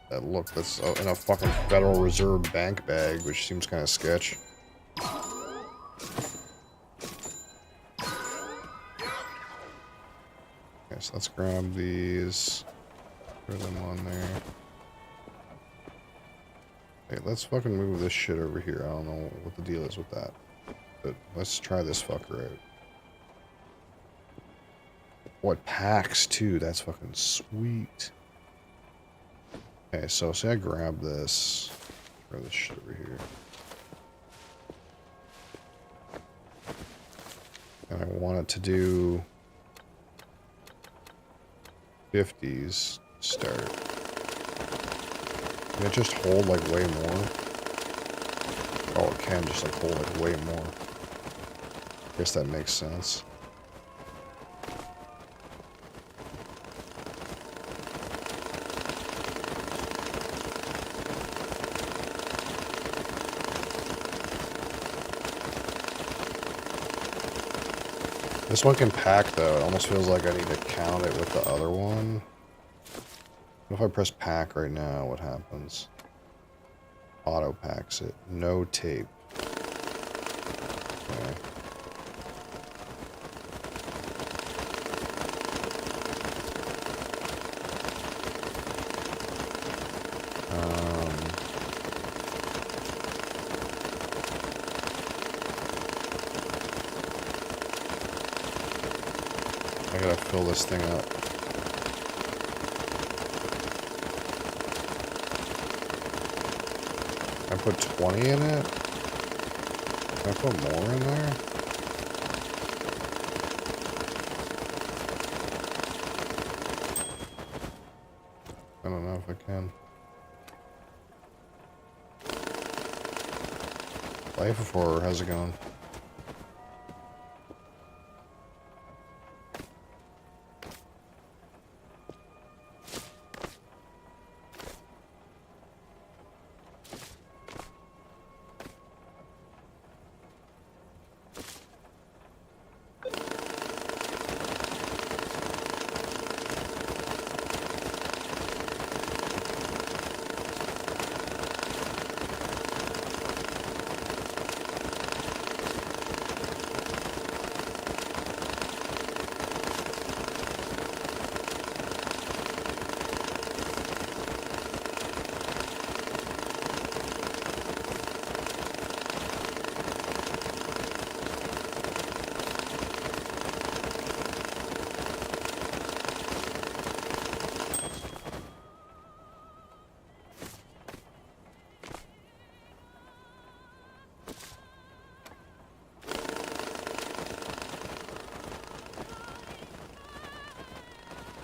that look that's in a fucking Federal Reserve bank bag, which seems kind of sketch. Okay, so let's grab these, throw them on there. Okay, let's fucking move this shit over here. I don't know what the deal is with that, but let's try this fucker out. What packs too? That's fucking sweet. Okay, so say I grab this, throw this shit over here, and I want it to do 50s start. Can it just hold like way more? Oh, it can just like hold like way more. Guess that makes sense. This one can pack though. It almost feels like I need to count it with the other one. What if I press pack right now? What happens? Auto packs it. No tape. Okay. I gotta fill this thing up. I put 20 in it? Can I put more in there? I don't know if I can. Life of Horror, how's it going?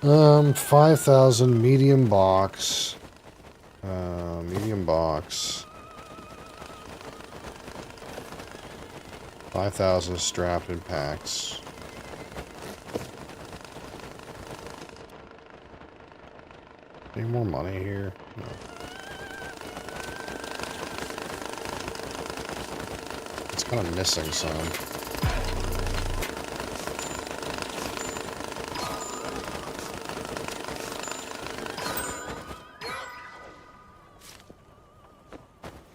Um, 5,000 medium box. Medium box. 5,000 strapped in packs. Any more money here? No. It's kind of missing some.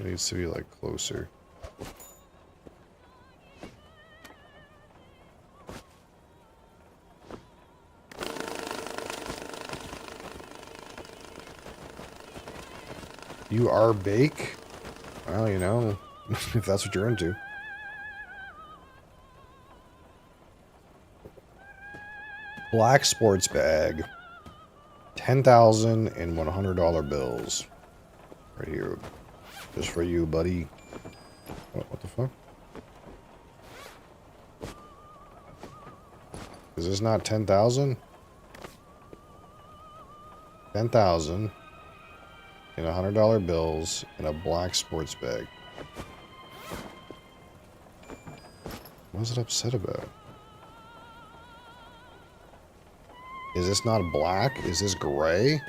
It needs to be like closer. You are bake? Well, you know, if that's what you're into. Black sports bag. $10,000 and $100 bills. Right here. Just for you, buddy. What the fuck? Is this not 10,000? 10,000 and $100 bills in a black sports bag. What is it upset about? Is this not black? Is this gray?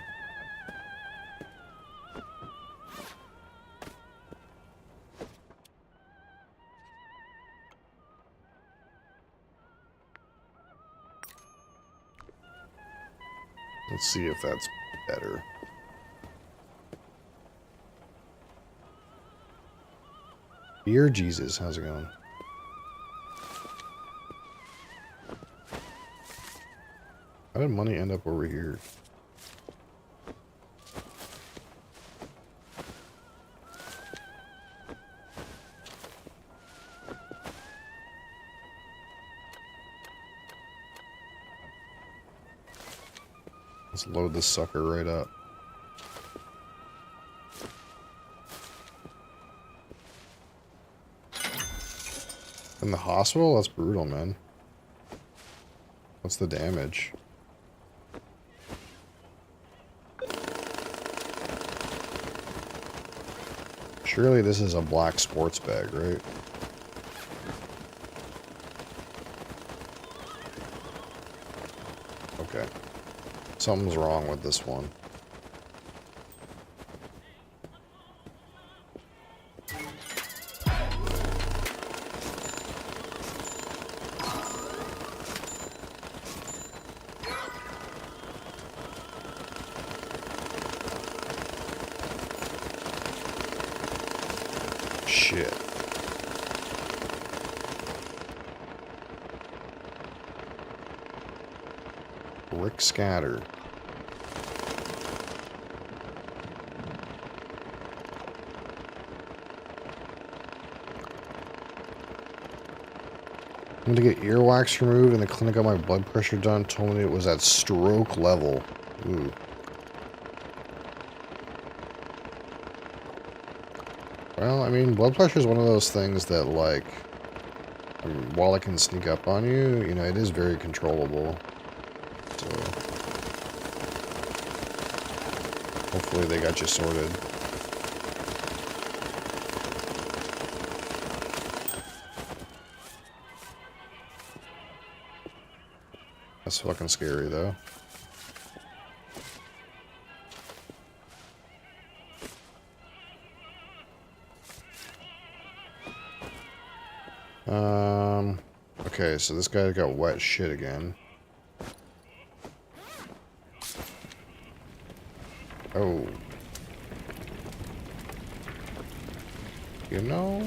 Let's see if that's better. Dear Jesus, how's it going? How did money end up over here? Let's load this sucker right up. In the hospital? That's brutal, man. What's the damage? Surely this is a black sports bag, right? Okay. Something's wrong with this one. Shit. Rick Scatter. I'm going to get earwax removed, and the clinic got my blood pressure done. Told me it was at stroke level. Ooh. Well, I mean, blood pressure is one of those things that, like, while it can sneak up on you, you know, it is very controllable. So, hopefully they got you sorted. That's fucking scary, though. Okay, so this guy got wet shit again. Oh. You know...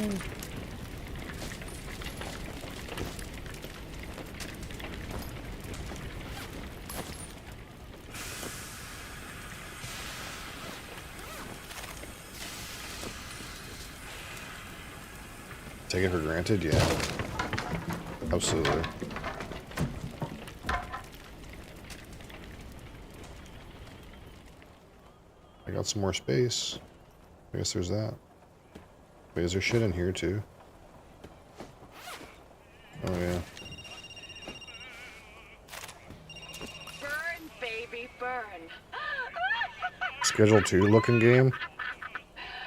Take it for granted? Yeah. Absolutely. I got some more space. I guess there's that. Wait, is there shit in here too? Oh yeah. Burn, baby, burn. Schedule 2 looking game?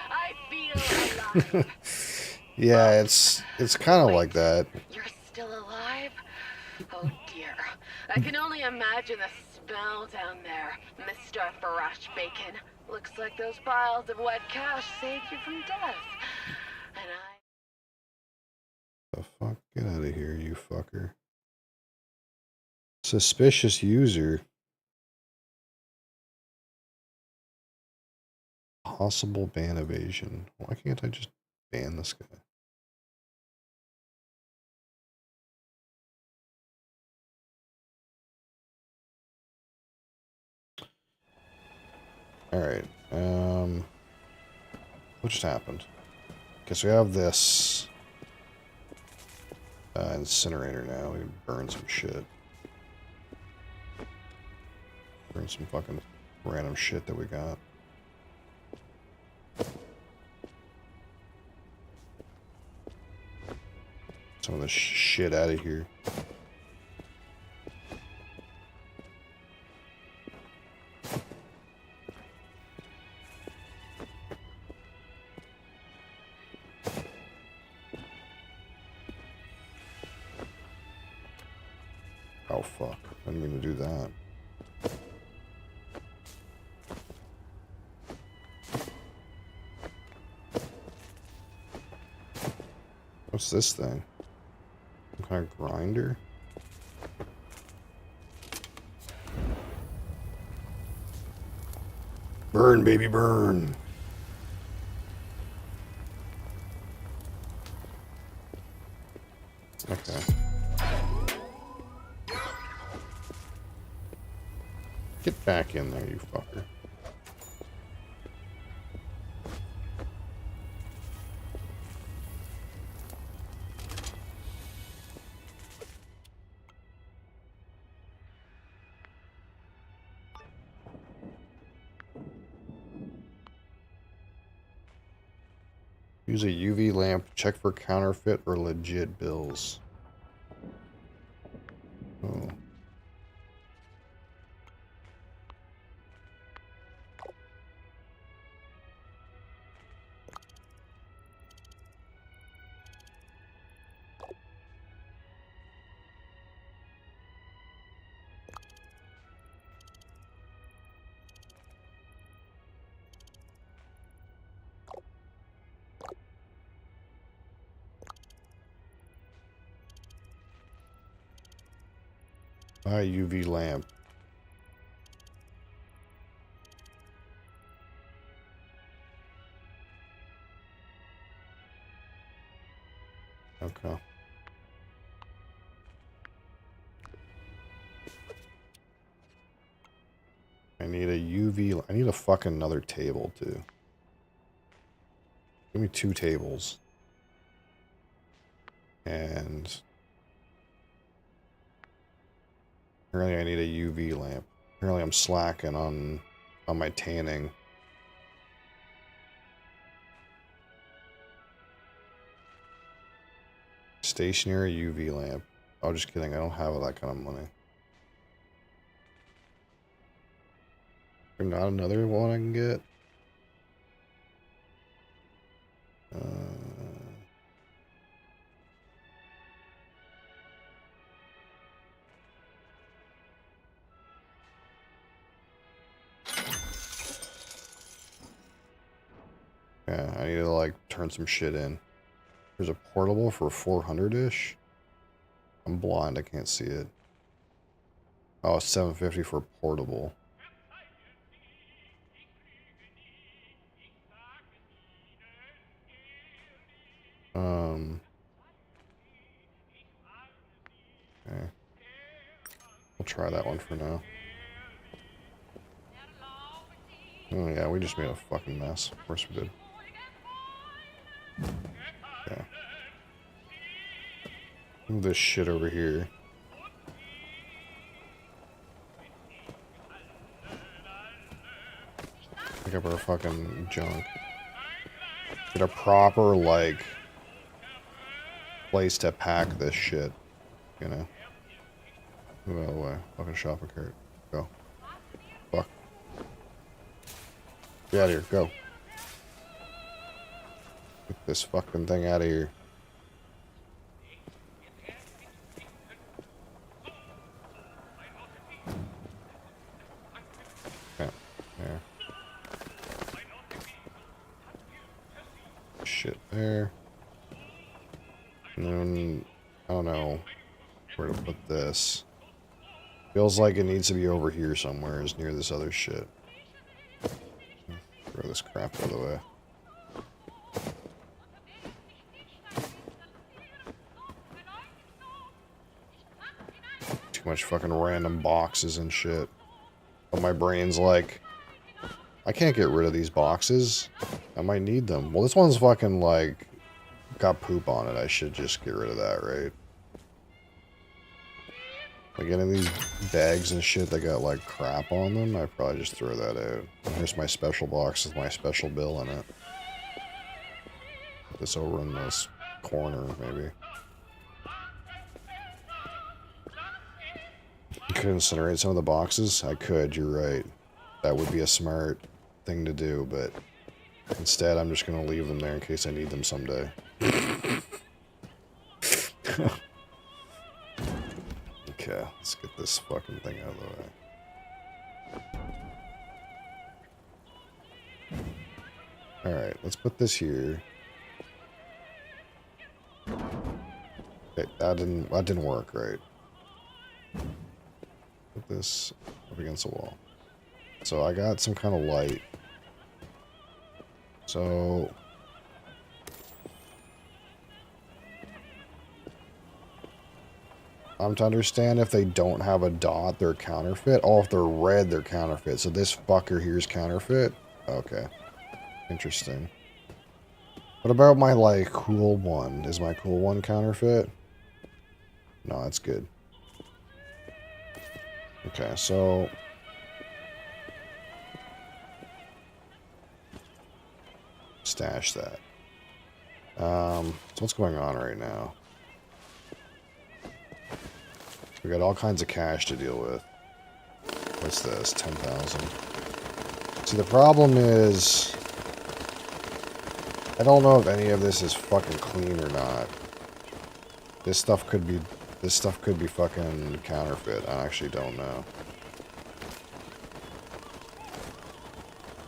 I feel alive. Yeah, it's kind of like that. You're still alive? Oh dear. I can only imagine the smell down there, Mr. Fresh Bacon. Looks like those piles of wet cash saved you from death. And The fuck? Get out of here, you fucker. Suspicious user. Possible ban evasion. Why can't I just ban this guy? Alright. What just happened? Okay, so we have this incinerator now. We can burn some shit. Burn some fucking random shit that we got. Some of this shit out of here. Oh fuck, I didn't mean to do that. What's this thing? Some kind of grinder? Burn, baby, burn! Okay. Get back in there, you fucker. Use a UV lamp. Check for counterfeit or legit bills. Oh. Buy UV lamp. Okay. I need a UV. I need a fucking another table too. Give me 2 tables. And apparently I need a UV lamp. Apparently I'm slacking on my tanning. Stationary UV lamp. Oh, just kidding. I don't have that kind of money. There's not another one I can get. Yeah, I need to like turn some shit in. There's a portable for 400-ish. I'm blind, I can't see it. Oh, it's 750 for portable. Okay. We'll try that one for now. Oh yeah, we just made a fucking mess. Of course we did. Okay. Move this shit over here. Pick up our fucking junk. Get a proper, like, place to pack this shit. You know? Move out of the way. Fucking shopping cart. Go. Fuck. Get out of here. Go. Get this fucking thing out of here. Okay. There. Shit there. And then, I don't know where to put this. Feels like it needs to be over here somewhere, is near this other shit. Throw this crap out of the way. Too much fucking random boxes and shit. But my brain's like, I can't get rid of these boxes. I might need them. Well, this one's fucking, like, got poop on it. I should just get rid of that, right? Like, any of these bags and shit that got, like, crap on them, I probably just throw that out. And here's my special box with my special bill in it. Put this over in this corner, maybe. I could incinerate some of the boxes. I could, you're right. That would be a smart thing to do, but instead I'm just going to leave them there in case I need them someday. Okay, let's get this fucking thing out of the way. Alright, let's put this here. Okay, that didn't work, right? Put this up against the wall. So I got some kind of light. So I'm to understand if they don't have a dot, they're counterfeit. Oh, if they're red, they're counterfeit. So this fucker here is counterfeit? Okay. Interesting. What about my, like, cool one? Is my cool one counterfeit? No, that's good. Okay, so stash that. So what's going on right now? We got all kinds of cash to deal with. What's this? 10,000. See, the problem is I don't know if any of this is fucking clean or not. This stuff could be fucking counterfeit. I actually don't know.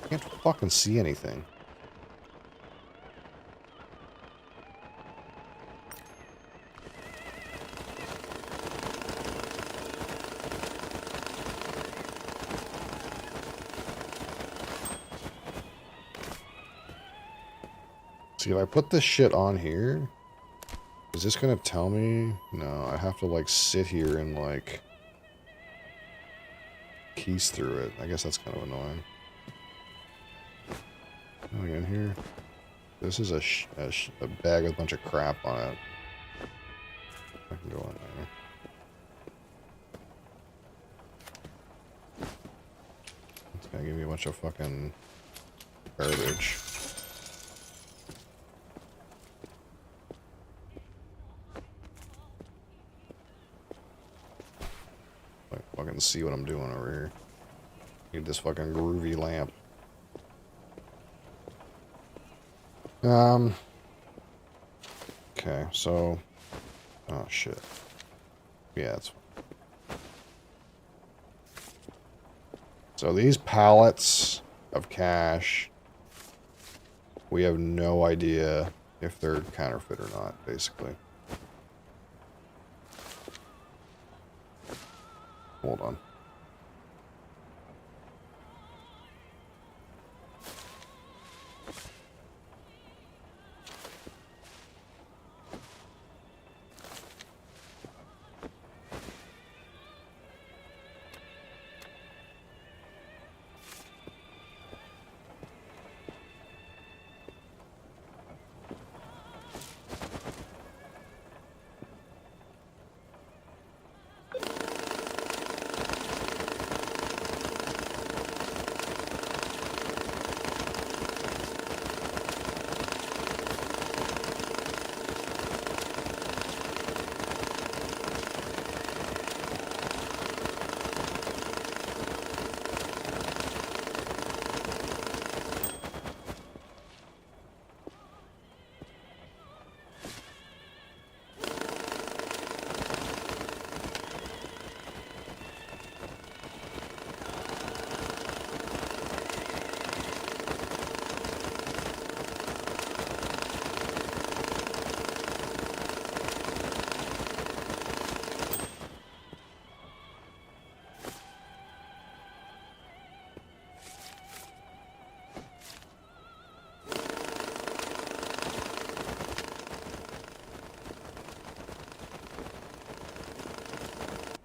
I can't fucking see anything. See, if I put this shit on here, is this gonna tell me? No, I have to, like, sit here and, like, piece through it. I guess that's kind of annoying. Going in here. This is a bag with a bunch of crap on it. I can go in there. It's gonna give me a bunch of fucking garbage. Fucking see what I'm doing over here. Need this fucking groovy lamp. Okay, so oh shit. Yeah, it's so these pallets of cash, we have no idea if they're counterfeit or not, basically. Hold on.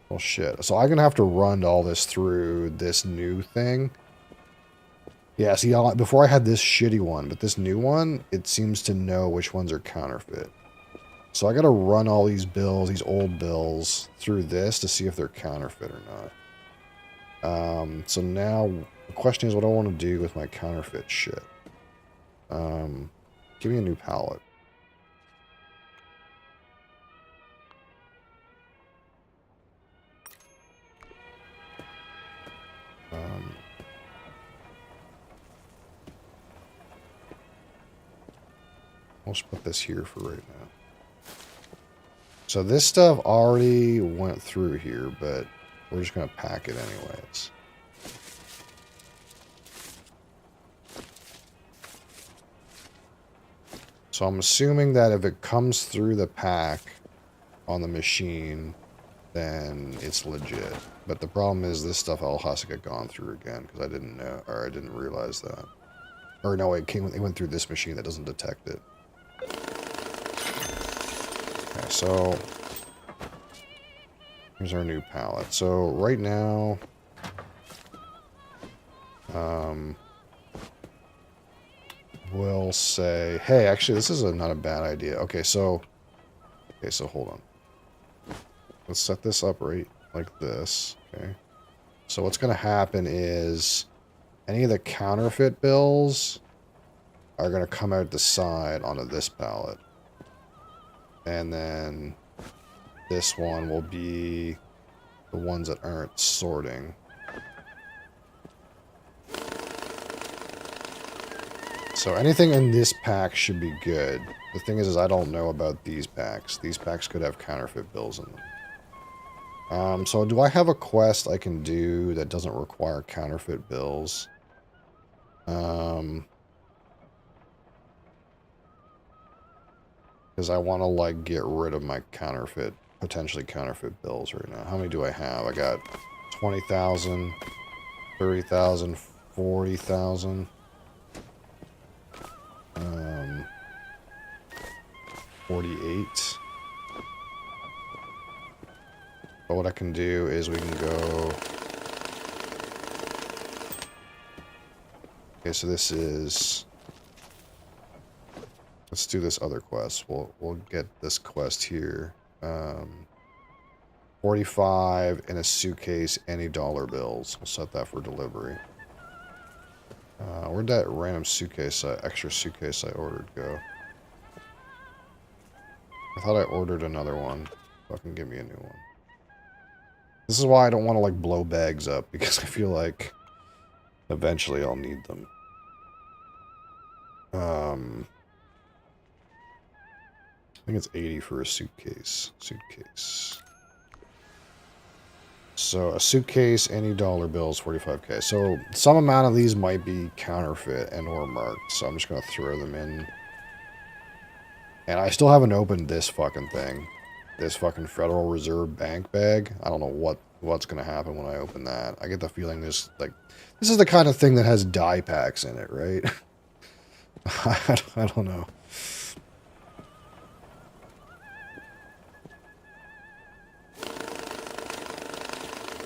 Well, shit. So I'm gonna have to run all this through this new thing. Yeah, see, before I had this shitty one, but this new one, it seems to know which ones are counterfeit. So I gotta run all these bills, these old bills, through this to see if they're counterfeit or not. So now the question is what I want to do with my counterfeit shit. Give me a new palette. I'll just put this here for right now. So this stuff already went through here, but we're just going to pack it anyways. So I'm assuming that if it comes through the pack on the machine, then it's legit. But the problem is this stuff all has to get gone through again because I didn't know, or I didn't realize that. Or no, it went through this machine that doesn't detect it. Okay, so here's our new palette. So right now, we'll say, hey, actually, this is not a bad idea. Okay, so hold on. Let's set this up right like this. Okay. So what's going to happen is any of the counterfeit bills are going to come out the side onto this palette. And then this one will be the ones that aren't sorting. So anything in this pack should be good. The thing is I don't know about these packs. These packs could have counterfeit bills in them. So do I have a quest I can do that doesn't require counterfeit bills? Because I want to, like, get rid of my potentially counterfeit bills right now. How many do I have? I got 20,000, 30,000, 40,000. 48. But what I can do is we can go... Okay, so this is... Let's do this other quest. We'll get this quest here. 45 in a suitcase, any dollar bills. We'll set that for delivery. Where'd that random suitcase, extra suitcase I ordered go? I thought I ordered another one. Fucking give me a new one. This is why I don't want to, like, blow bags up, because I feel like eventually I'll need them. I think it's 80 for a suitcase. So a suitcase, any dollar bills, 45k. So some amount of these might be counterfeit and or marked. So I'm just going to throw them in. And I still haven't opened this fucking thing. This fucking Federal Reserve Bank bag. I don't know what's going to happen when I open that. I get the feeling this is the kind of thing that has dye packs in it, right? I don't know.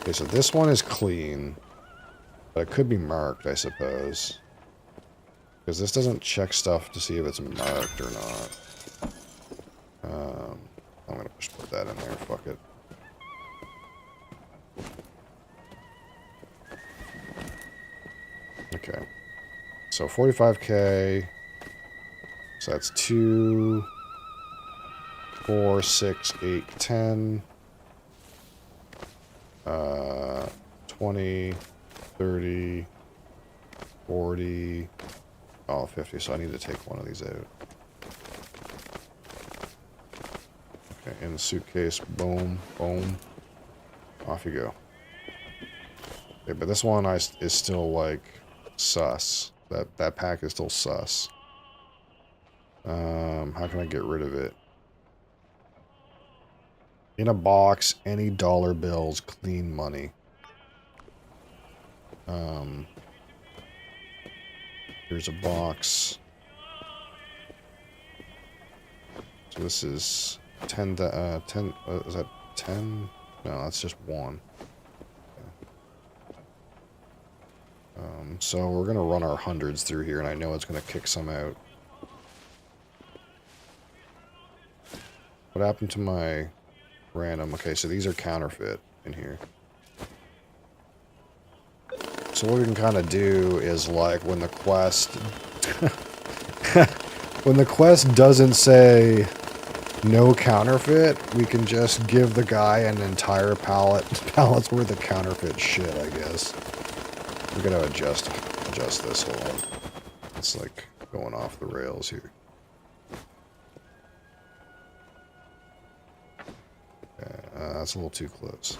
Okay, so this one is clean. But it could be marked, I suppose. Because this doesn't check stuff to see if it's marked or not. I'm going to just put that in there. Fuck it. Okay. So 45k. So that's 2, 4, 6, 8, 10. 20, 30, 40, 50. So I need to take one of these out. Okay, in the suitcase. Boom, boom. Off you go. Okay, but this one is still, like, sus. That pack is still sus. How can I get rid of it? In a box, any dollar bills, clean money. Here's a box. So this is 10, is that 10? No, that's just 1. So we're going to run our hundreds through here, and I know it's going to kick some out. What happened to my random? Okay, so these are counterfeit in here. So what we can kind of do is, like, when the quest... when the quest doesn't say no counterfeit, we can just give the guy an entire pallet's worth of counterfeit shit, I guess. We're going to adjust this. Hold on. It's, like, going off the rails here. That's a little too close.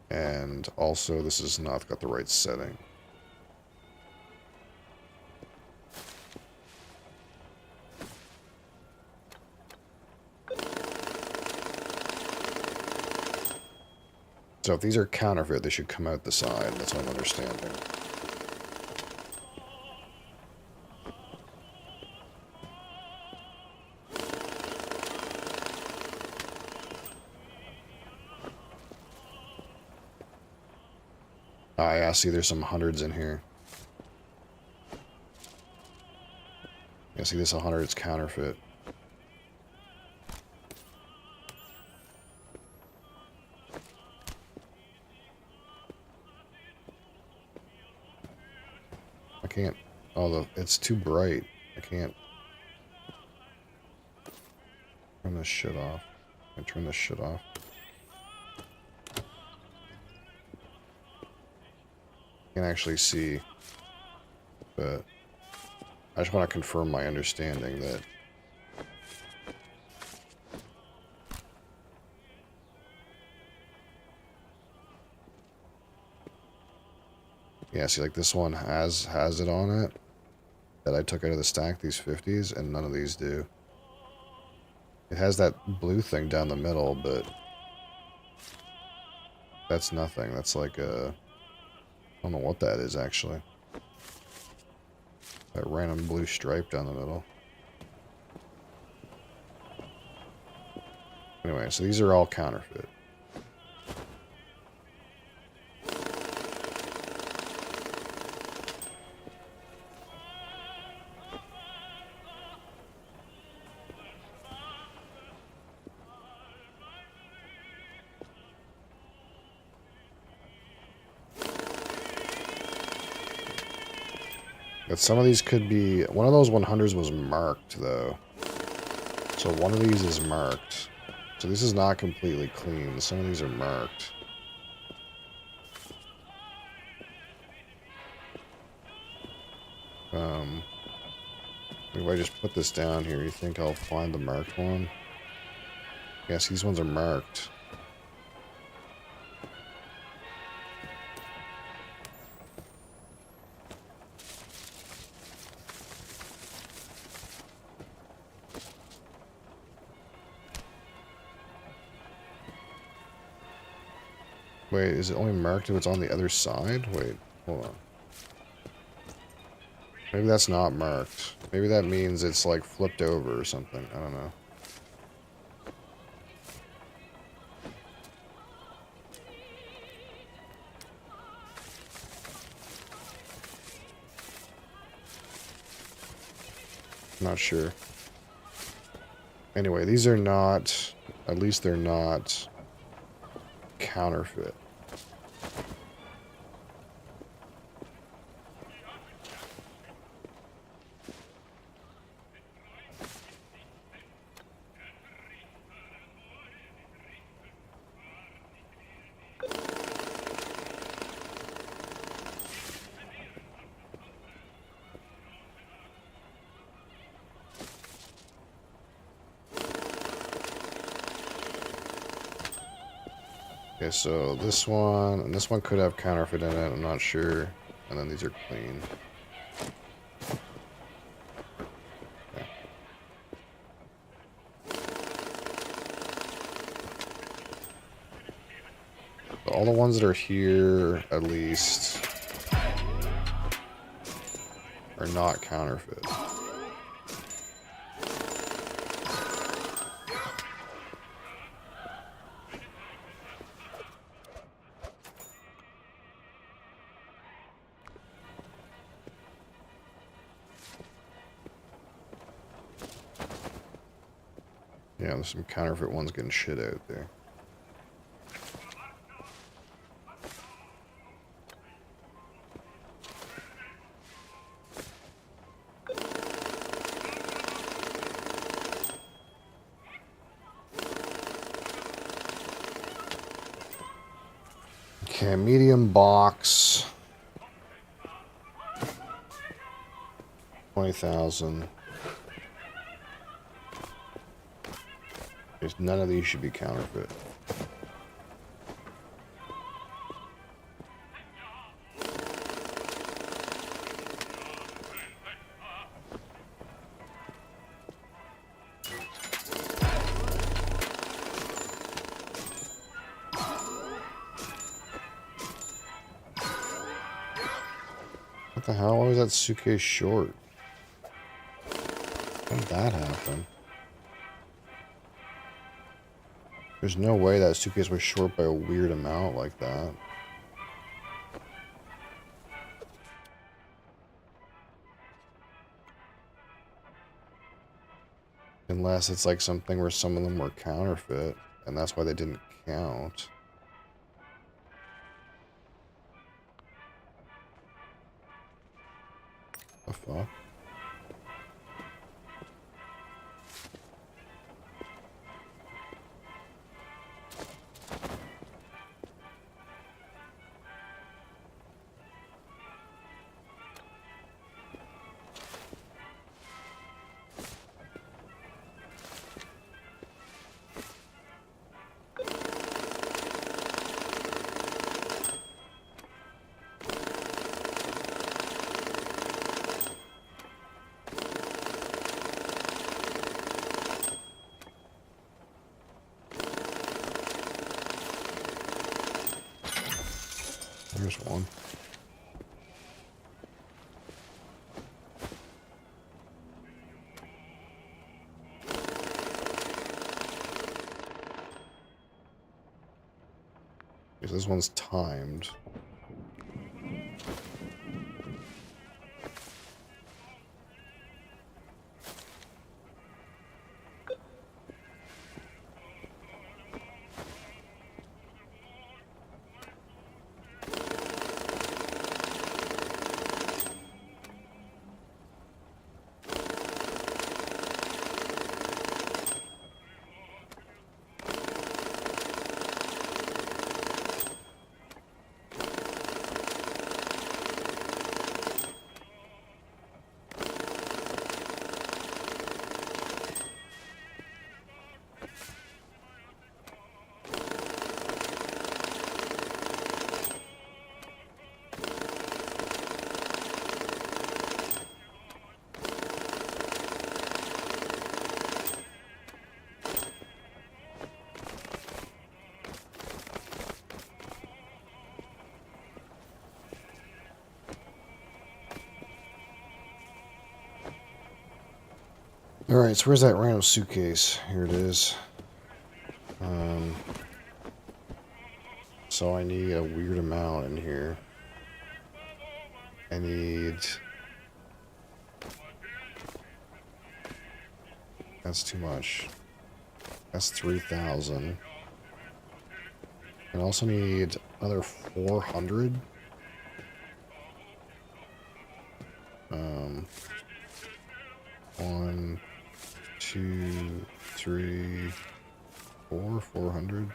And also, this is not got the right setting. So if these are counterfeit, they should come out the side. That's what I'm understanding. Ah, yeah, see, there's some hundreds in here. Yeah, see, this 100 is counterfeit. I can't... Oh, it's too bright. I can't... Turn this shit off. I turn this shit off. I can actually see, but I just want to confirm my understanding that yeah, see, like this one has it on it that I took out of the stack, these 50s, and none of these do. It has that blue thing down the middle, but that's nothing. That's like a... I don't know what that is, actually. That random blue stripe down the middle. Anyway, so these are all counterfeit. But some of these could be... One of those 100s was marked, though. So one of these is marked. So this is not completely clean. Some of these are marked. If I just put this down here, you think I'll find the marked one? Yes, these ones are marked. Wait, is it only marked if it's on the other side? Wait, hold on. Maybe that's not marked. Maybe that means it's like flipped over or something. I don't know. I'm not sure. Anyway, these are not... At least they're not counterfeit. Okay, so this one, and this one could have counterfeit in it, I'm not sure. And then these are clean. Okay. So all the ones that are here, at least, are not counterfeit. Yeah, there's some counterfeit ones getting shit out there. Okay, medium box. 20,000. None of these should be counterfeit. What the hell? Why was that suitcase short? How did that happen? There's no way that suitcase was short by a weird amount like that. Unless it's like something where some of them were counterfeit, and that's why they didn't count. The fuck? There's one. Because this one's timed. Alright, so where's that random suitcase? Here it is. So I need a weird amount in here. I need... That's too much. That's 3,000. I also need another 400. 1, 2, 3, 4, 400.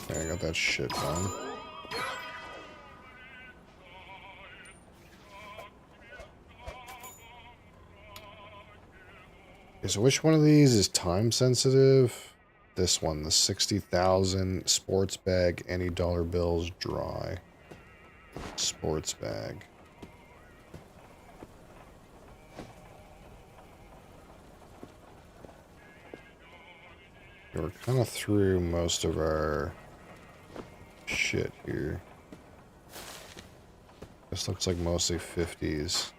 Okay, I got that shit done. Okay, so which one of these is time sensitive? This one, the 60,000 sports bag, any dollar bills dry. Sports bag. We're kind of through most of our shit here. This looks like mostly 50s.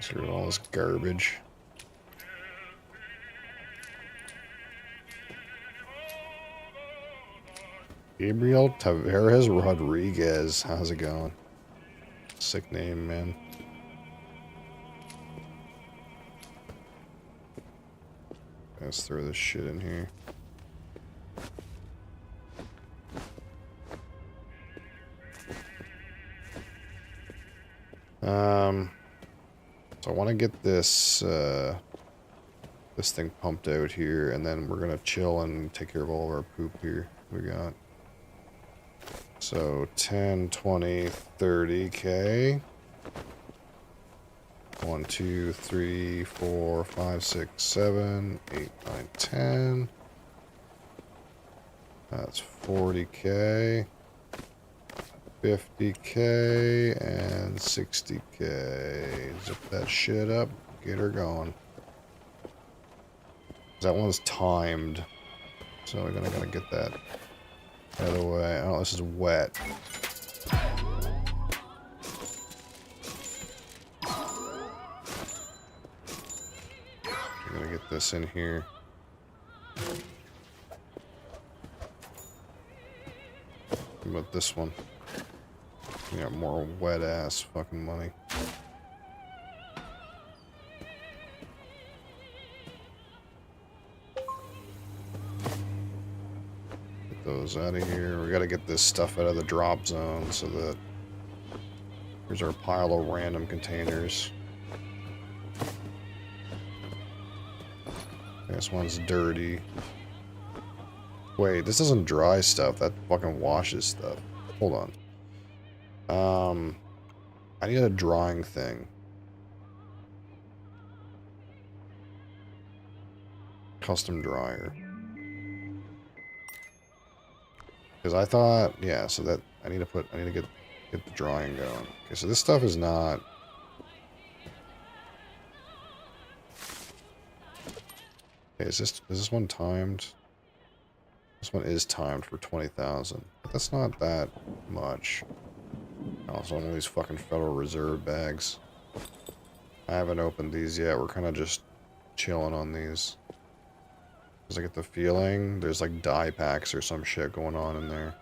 Screw all this garbage. Gabriel Tavares Rodriguez. How's it going? Sick name, man. Let's throw this shit in here. So I want to get this this thing pumped out here, and then we're gonna chill and take care of all of our poop here. We got so 10, 20, 30K. 1, 2, 3, 4, 5, 6, 7, 8, 9, 10. That's 40K. 50K and 60K. Zip that shit up. Get her going. That one's timed. So we're gonna get that out of the way. Oh, this is wet. I'm gonna get this in here. What about this one? You got more wet ass fucking money. Get those out of here. We gotta get this stuff out of the drop zone so that here's our pile of random containers. This one's dirty. Wait, this doesn't dry stuff. That fucking washes stuff. Hold on. I need a drying thing. Custom dryer. Because I thought, yeah, so that I need to get the drying going. Okay, so this stuff is not. Okay, is this one timed? This one is timed for 20,000. But that's not that much. Also, one of these fucking Federal Reserve bags. I haven't opened these yet. We're kind of just chilling on these. Because I get the feeling there's like dye packs or some shit going on in there.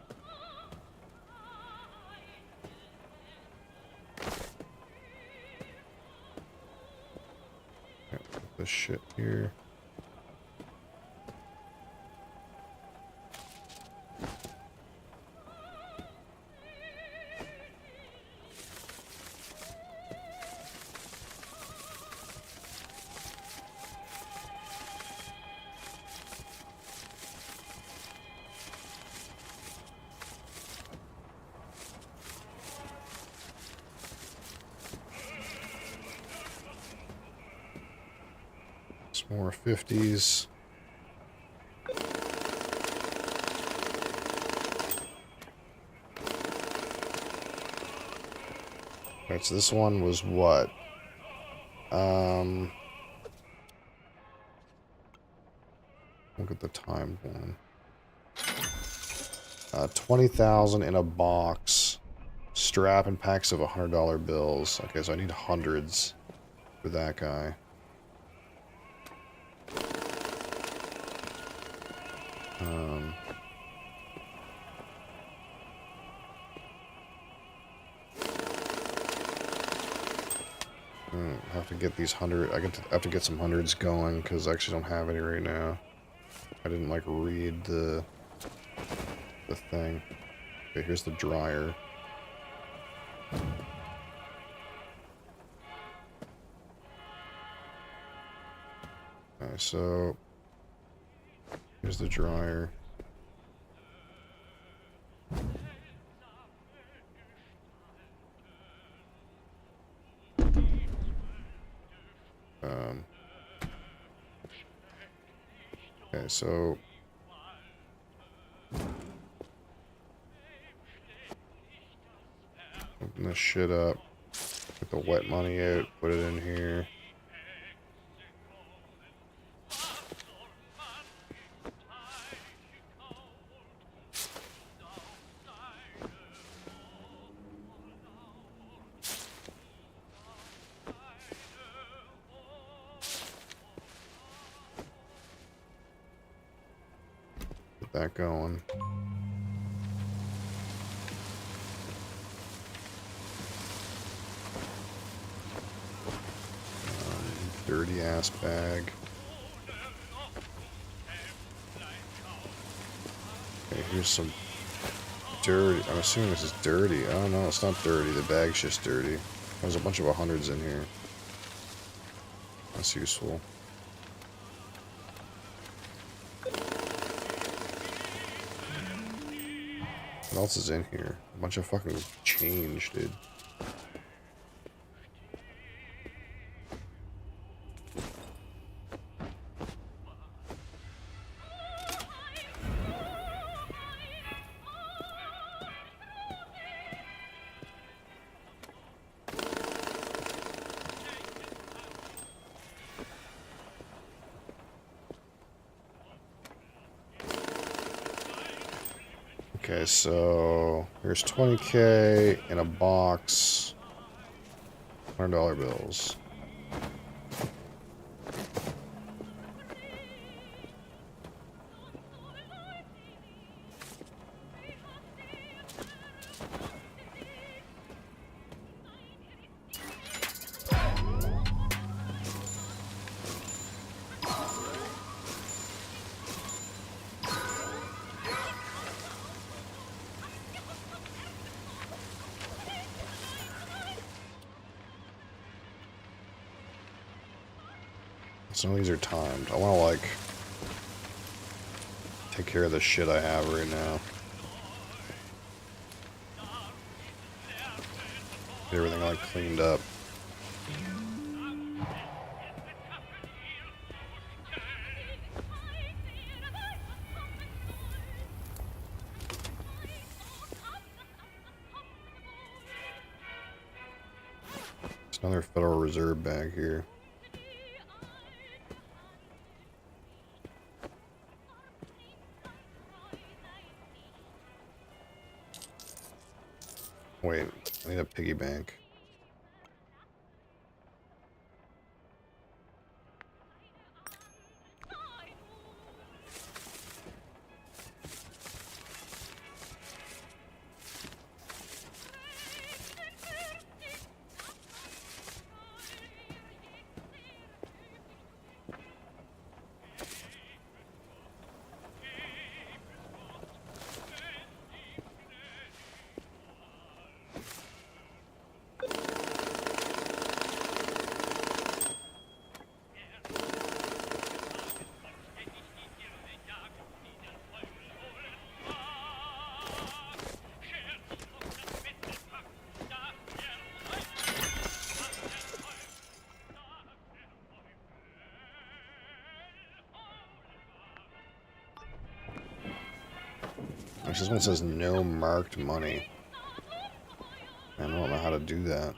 Okay, put this shit here. More 50s. Alright, so this one was what? Look at the timed one. 20,000 in a box. Strap and packs of $100 bills. Okay, so I need hundreds for that guy. I have to get these have to get some hundreds going because I actually don't have any right now. I didn't like read the thing. Okay, here's the dryer. Okay, so here's the dryer. Okay, so open this shit up, get the wet money out, put it in here. that going. Dirty ass bag. Okay, here's some dirty. I'm assuming this is dirty. Oh no, it's not dirty. The bag's just dirty. There's a bunch of 100s in here. That's useful. What else is in here? A bunch of fucking change, dude. Okay, so here's 20K in a box. $100 bills. Some of these are timed. I want to, like, take care of the shit I have right now. Get everything, like, cleaned up. There's another Federal Reserve bag here. Wait, I need a piggy bank. This one says no marked money. I don't know how to do that.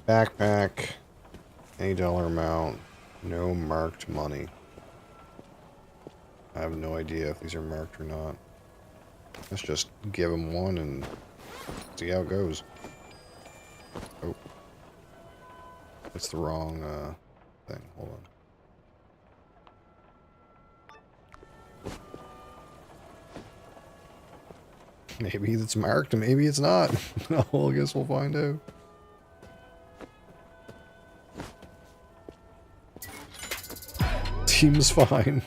Backpack, any dollar amount, no marked money. I have no idea if these are marked or not. Let's just give them one and see how it goes. Oh. It's the wrong thing. Hold on. Maybe it's marked and maybe it's not. Well, I guess we'll find out. Seems fine.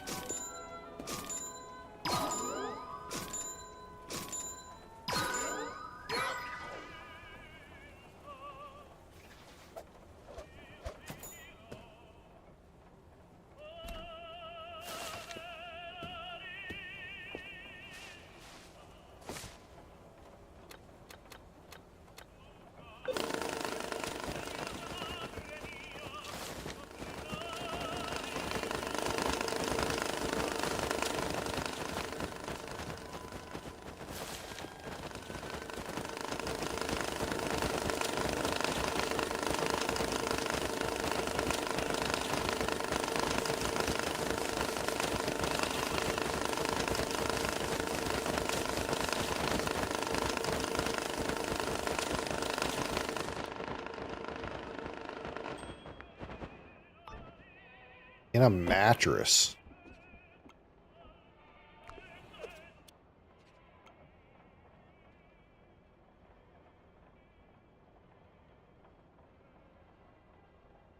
In a mattress.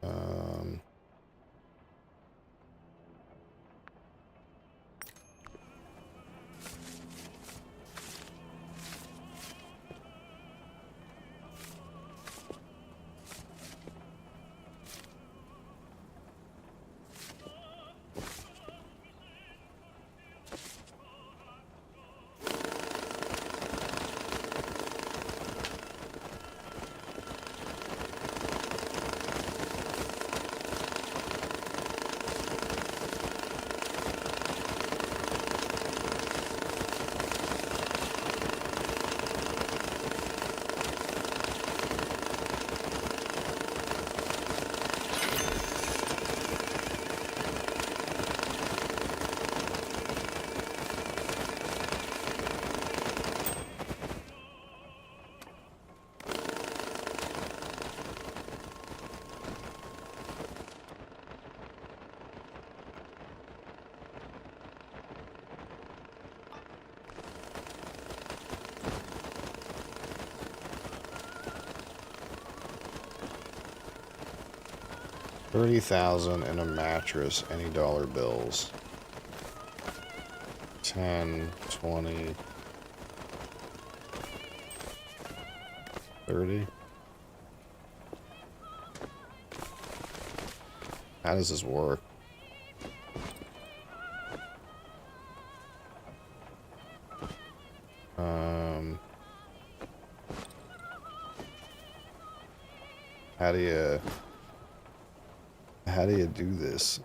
Um, $30,000 in a mattress. Any dollar bills. 10, 20, 30. How does this work? How do you do this?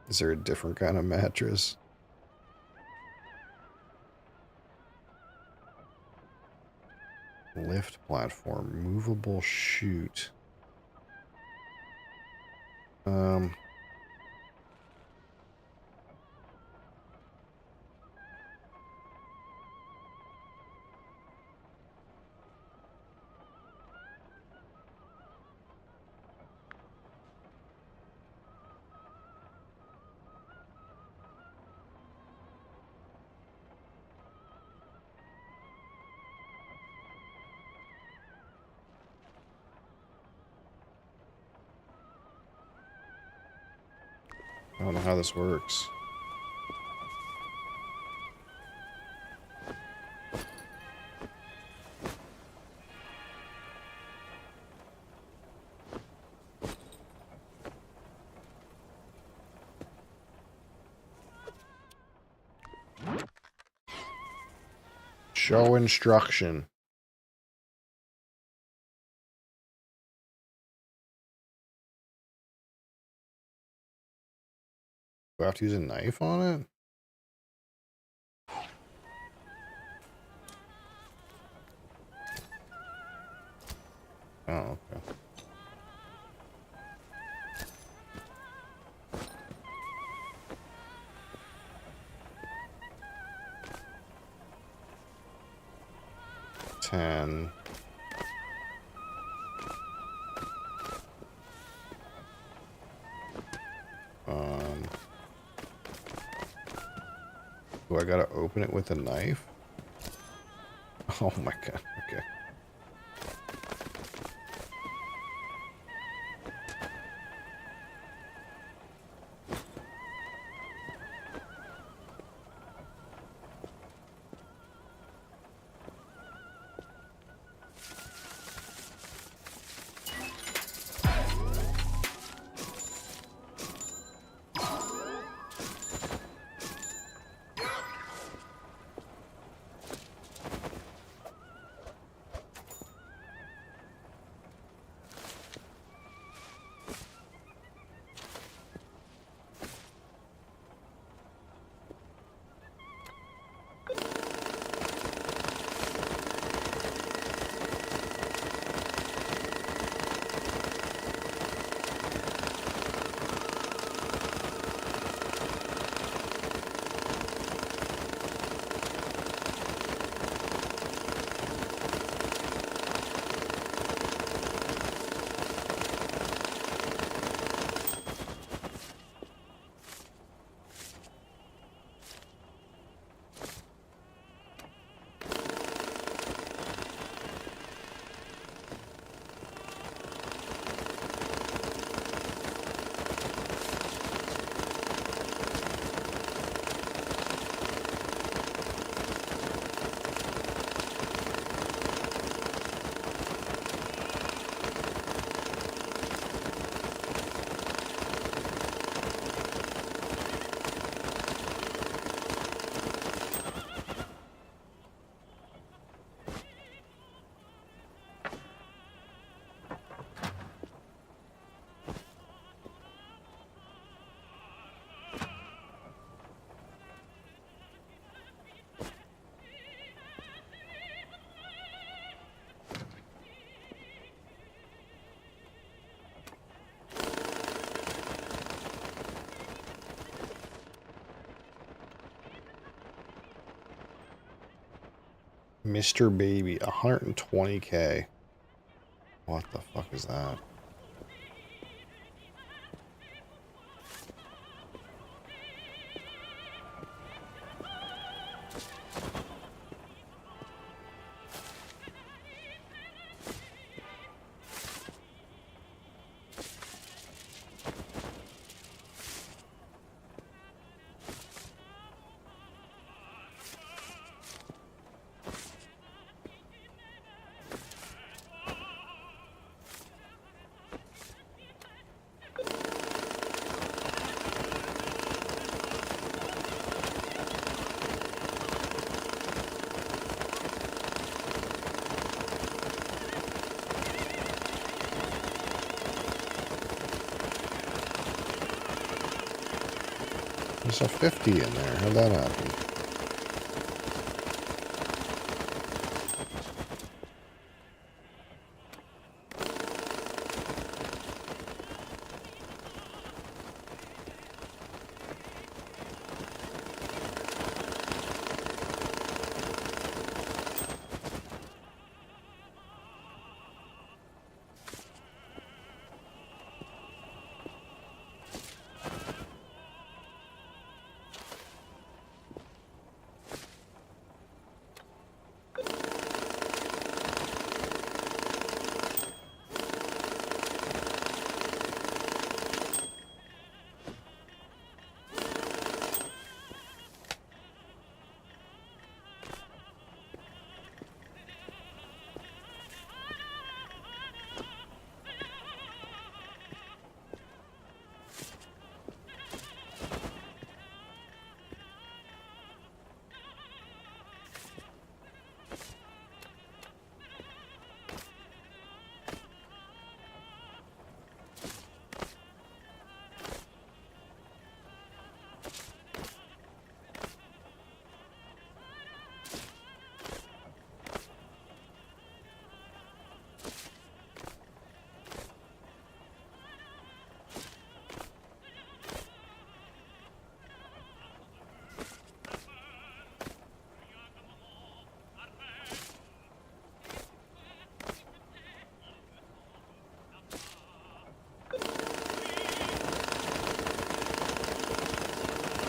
Is there a different kind of mattress? Lift platform, movable chute. I don't know how this works. Show instruction. Do I have to use a knife on it? Oh, okay. Ten. Do I gotta open it with a knife? Oh my god, okay. Mr. Baby, 120K. What the fuck is that? There's a 50 in there. How'd that happen?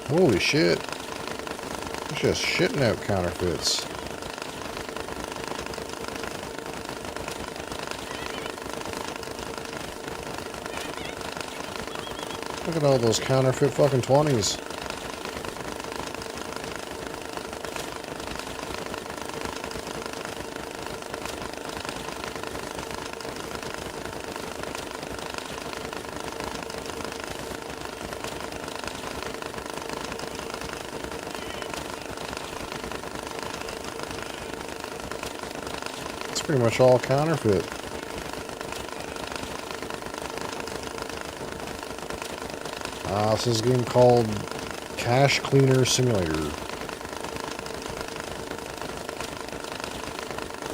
Holy shit. It's just shitting out counterfeits. Look at all those counterfeit fucking 20s. Pretty much all counterfeit. This is a game called Cash Cleaner Simulator.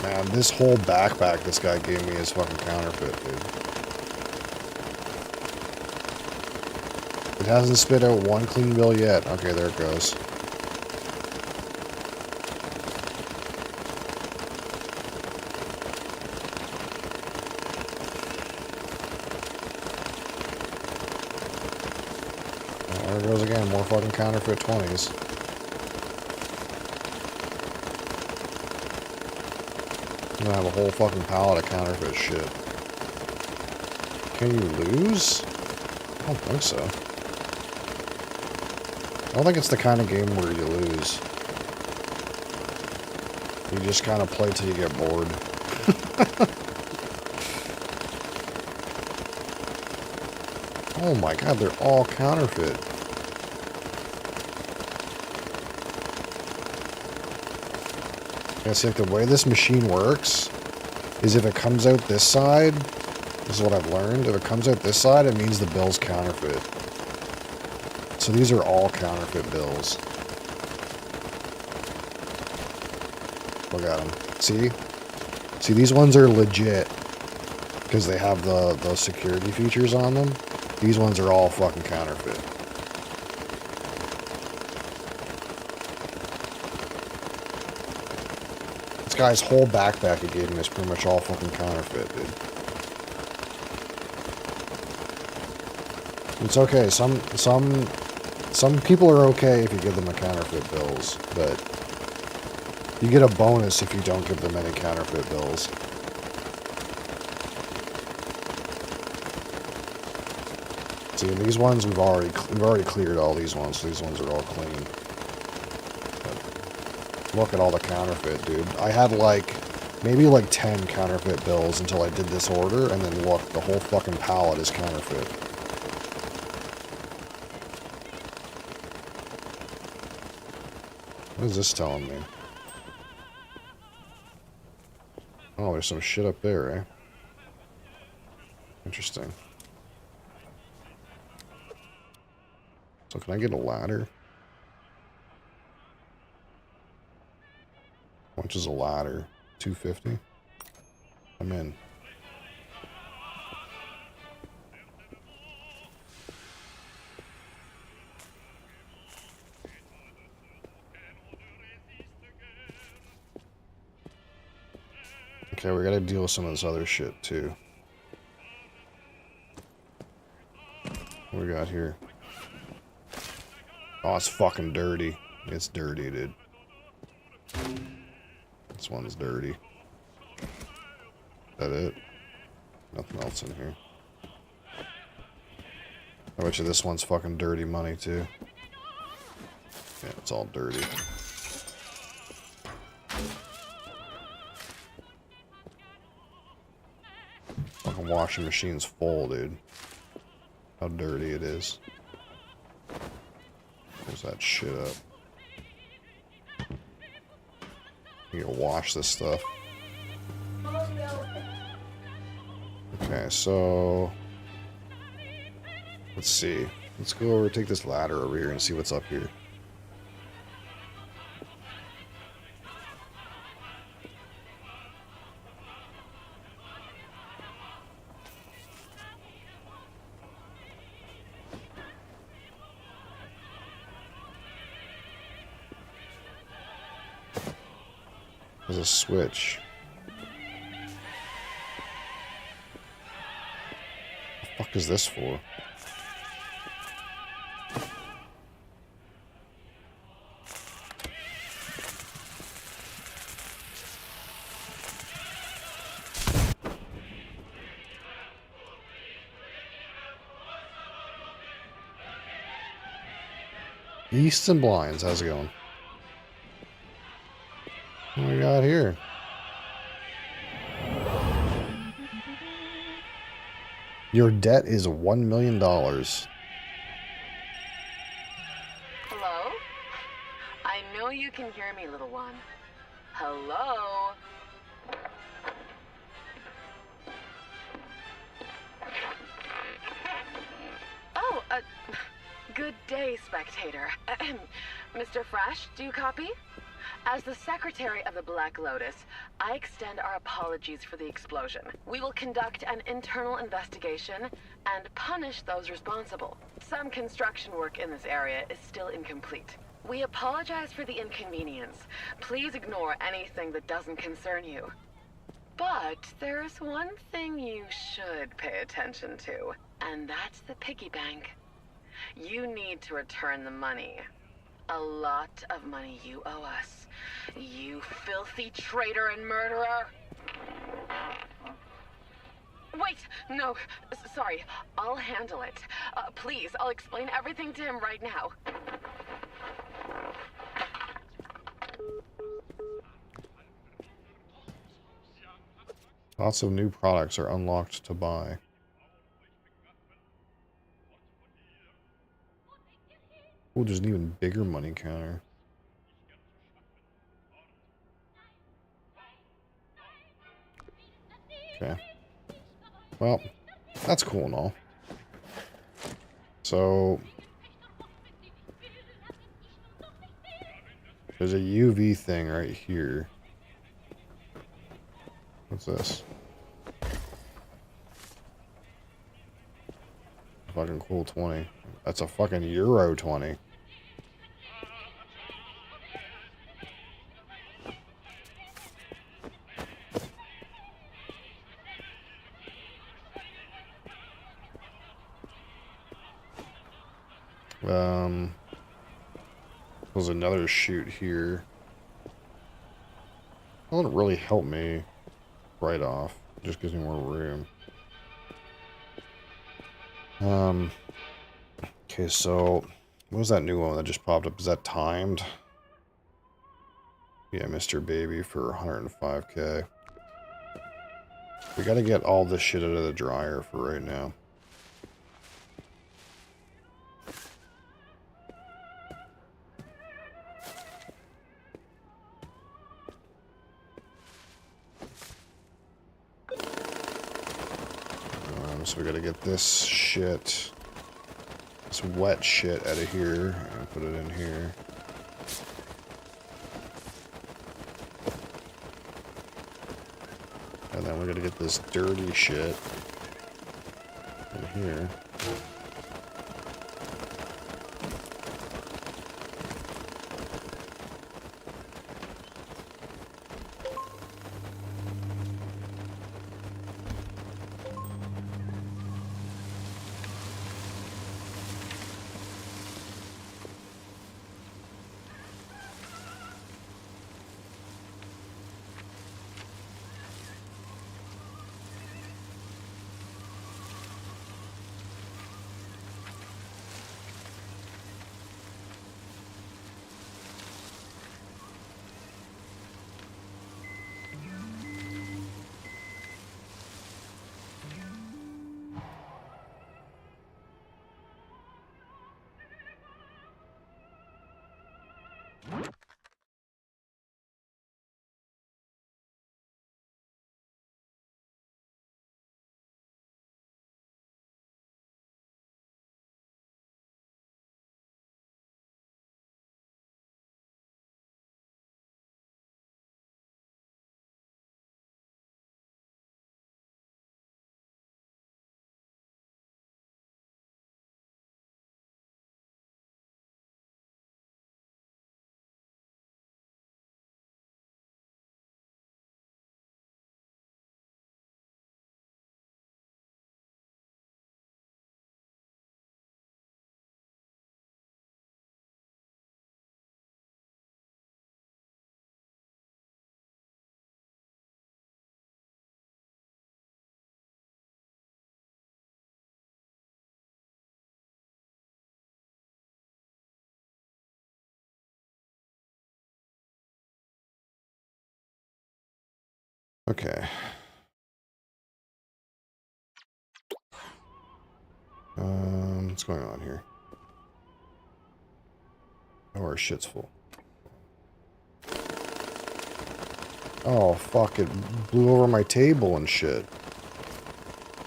Man, this whole backpack this guy gave me is fucking counterfeit, dude. It hasn't spit out one clean bill yet. Okay, there it goes. There it goes again, more fucking counterfeit 20s. I'm gonna have a whole fucking pallet of counterfeit shit. Can you lose? I don't think so. I don't think it's the kind of game where you lose. You just kind of play till you get bored. Oh my god, they're all counterfeit. Yeah, see, like the way this machine works is if it comes out this side, this is what I've learned, if it comes out this side, it means the bill's counterfeit. So these are all counterfeit bills. Look at them. See? See, these ones are legit because they have those security features on them. These ones are all fucking counterfeit. It's guy's whole backpack he gave me is pretty much all fucking counterfeit, dude. It's okay. Some people are okay if you give them a counterfeit bills, but you get a bonus if you don't give them any counterfeit bills. See, these ones we've already cleared all these ones. So these ones are all clean. But look at all the counterfeit, dude. I had like maybe like 10 counterfeit bills until I did this order, and then look, the whole fucking pallet is counterfeit. What is this telling me? Oh, there's some shit up there, eh? Interesting. So can I get a ladder? How much is a ladder? $250? I'm in. Okay, we gotta deal with some of this other shit too. What we got here? Oh, it's fucking dirty. It's dirty, dude. This one's dirty. Is that it? Nothing else in here. I bet you this one's fucking dirty money too. Yeah, it's all dirty. Fucking washing machine's full, dude. How dirty it is. Close that shit up. You gotta wash this stuff. Okay, so let's see. Let's go over, take this ladder over here and see what's up here. There's a switch. What the fuck is this for? East and Blinds, how's it going? What do we got here? Your debt is $1 million. Hello? I know you can hear me, little one. Hello? Oh, good day, spectator. Mr. Fresh, do you copy? As the Secretary of the Black Lotus, I extend our apologies for the explosion. We will conduct an internal investigation and punish those responsible. Some construction work in this area is still incomplete. We apologize for the inconvenience. Please ignore anything that doesn't concern you. But there's one thing you should pay attention to, and that's the piggy bank. You need to return the money. A lot of money you owe us. You filthy traitor and murderer. Wait, no, sorry. I'll handle it. Please, I'll explain everything to him right now. Lots of new products are unlocked to buy. Oh, there's an even bigger money counter. Okay. Well, that's cool and all. So there's a UV thing right here. What's this? Fucking cool 20. That's a fucking Euro 20. There's another chute here. That wouldn't really help me right off. It just gives me more room. Okay, so what was that new one that just popped up? Is that timed? Yeah, Mr. Baby for 105k. We gotta get all this shit out of the dryer for right now. So we gotta get this shit, this wet shit out of here and put it in here. And then we gotta get this dirty shit in here. Okay. What's going on here? Oh, our shit's full. Oh, fuck, it blew over my table and shit.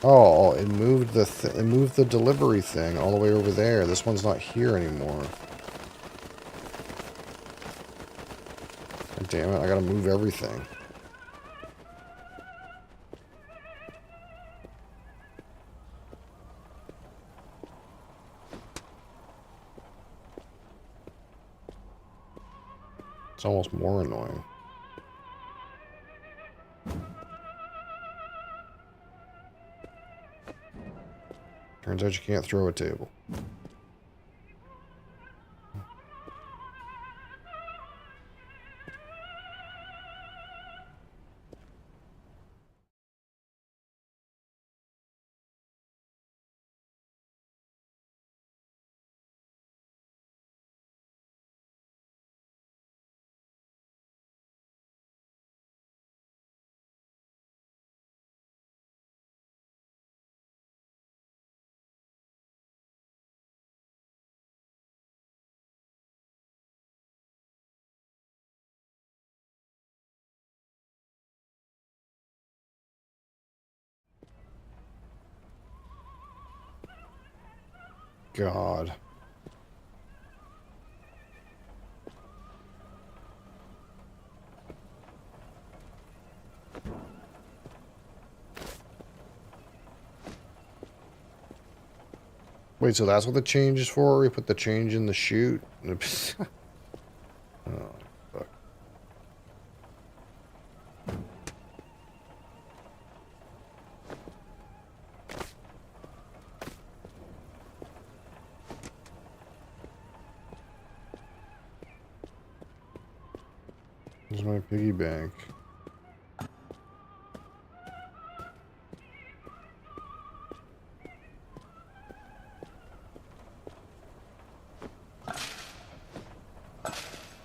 Oh, it moved the delivery thing all the way over there. This one's not here anymore. God damn it, I gotta move everything. It's almost more annoying. Turns out you can't throw a table. God. Wait, so that's what the change is for? We put the change in the chute? Oh, fuck. Where's my piggy bank?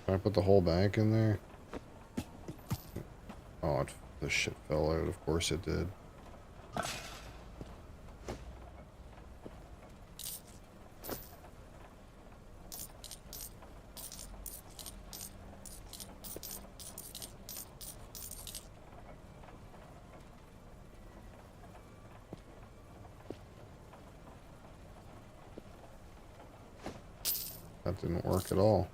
Can I put the whole bank in there? Oh, the shit fell out. Of course it did. That didn't work at all.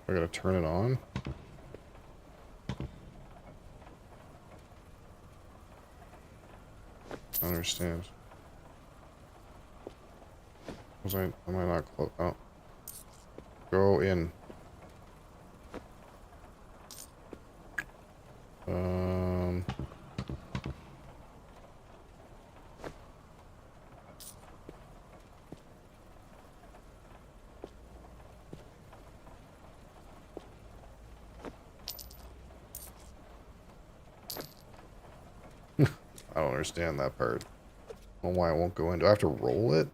I gotta turn it on? I understand. Am I not close? Oh. Go in. Um... I don't understand that part. I don't know why it won't go in. Do I have to roll it?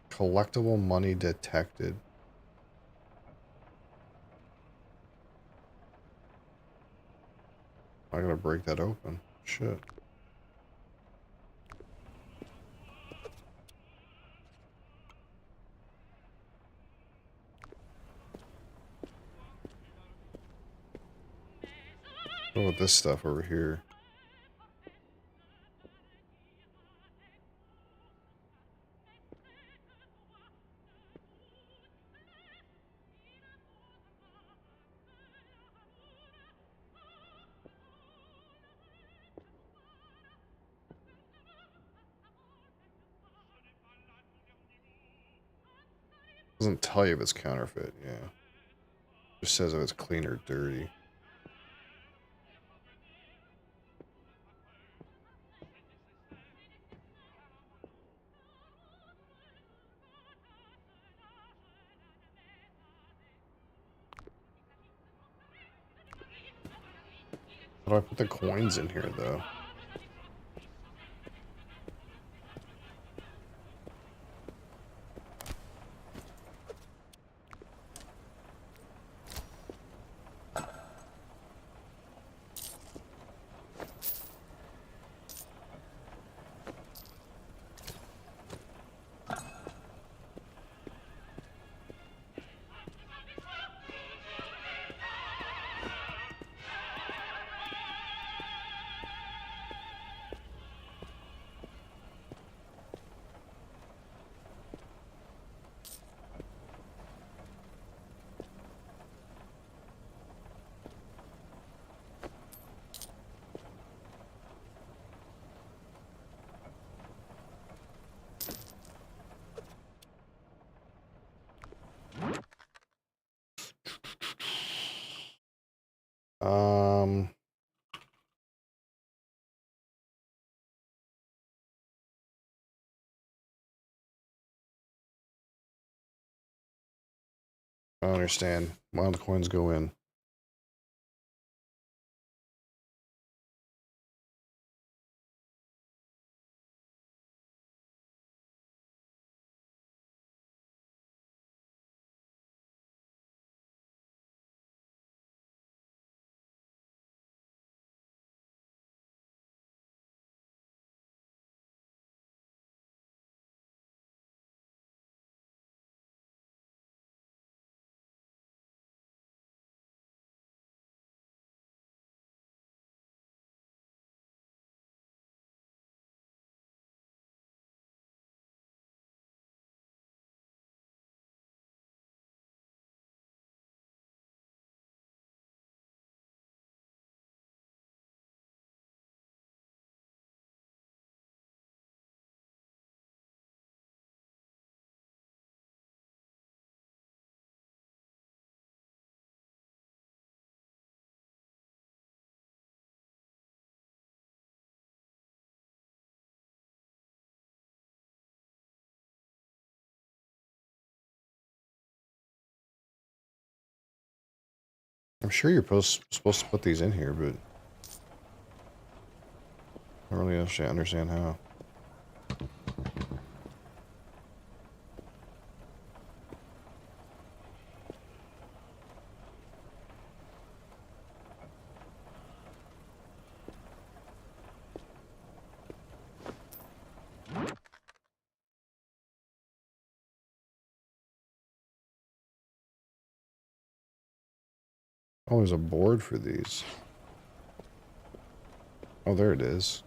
Collectible money detected. I gotta break that open. Shit. What about this stuff over here? Doesn't tell you if it's counterfeit, yeah. Just says if it's clean or dirty. How do I put the coins in here, though? Um... I don't understand. Why don't the coins go in? I'm sure you're supposed to put these in here, but I don't really understand how. Oh, there's a board for these. Oh, there it is.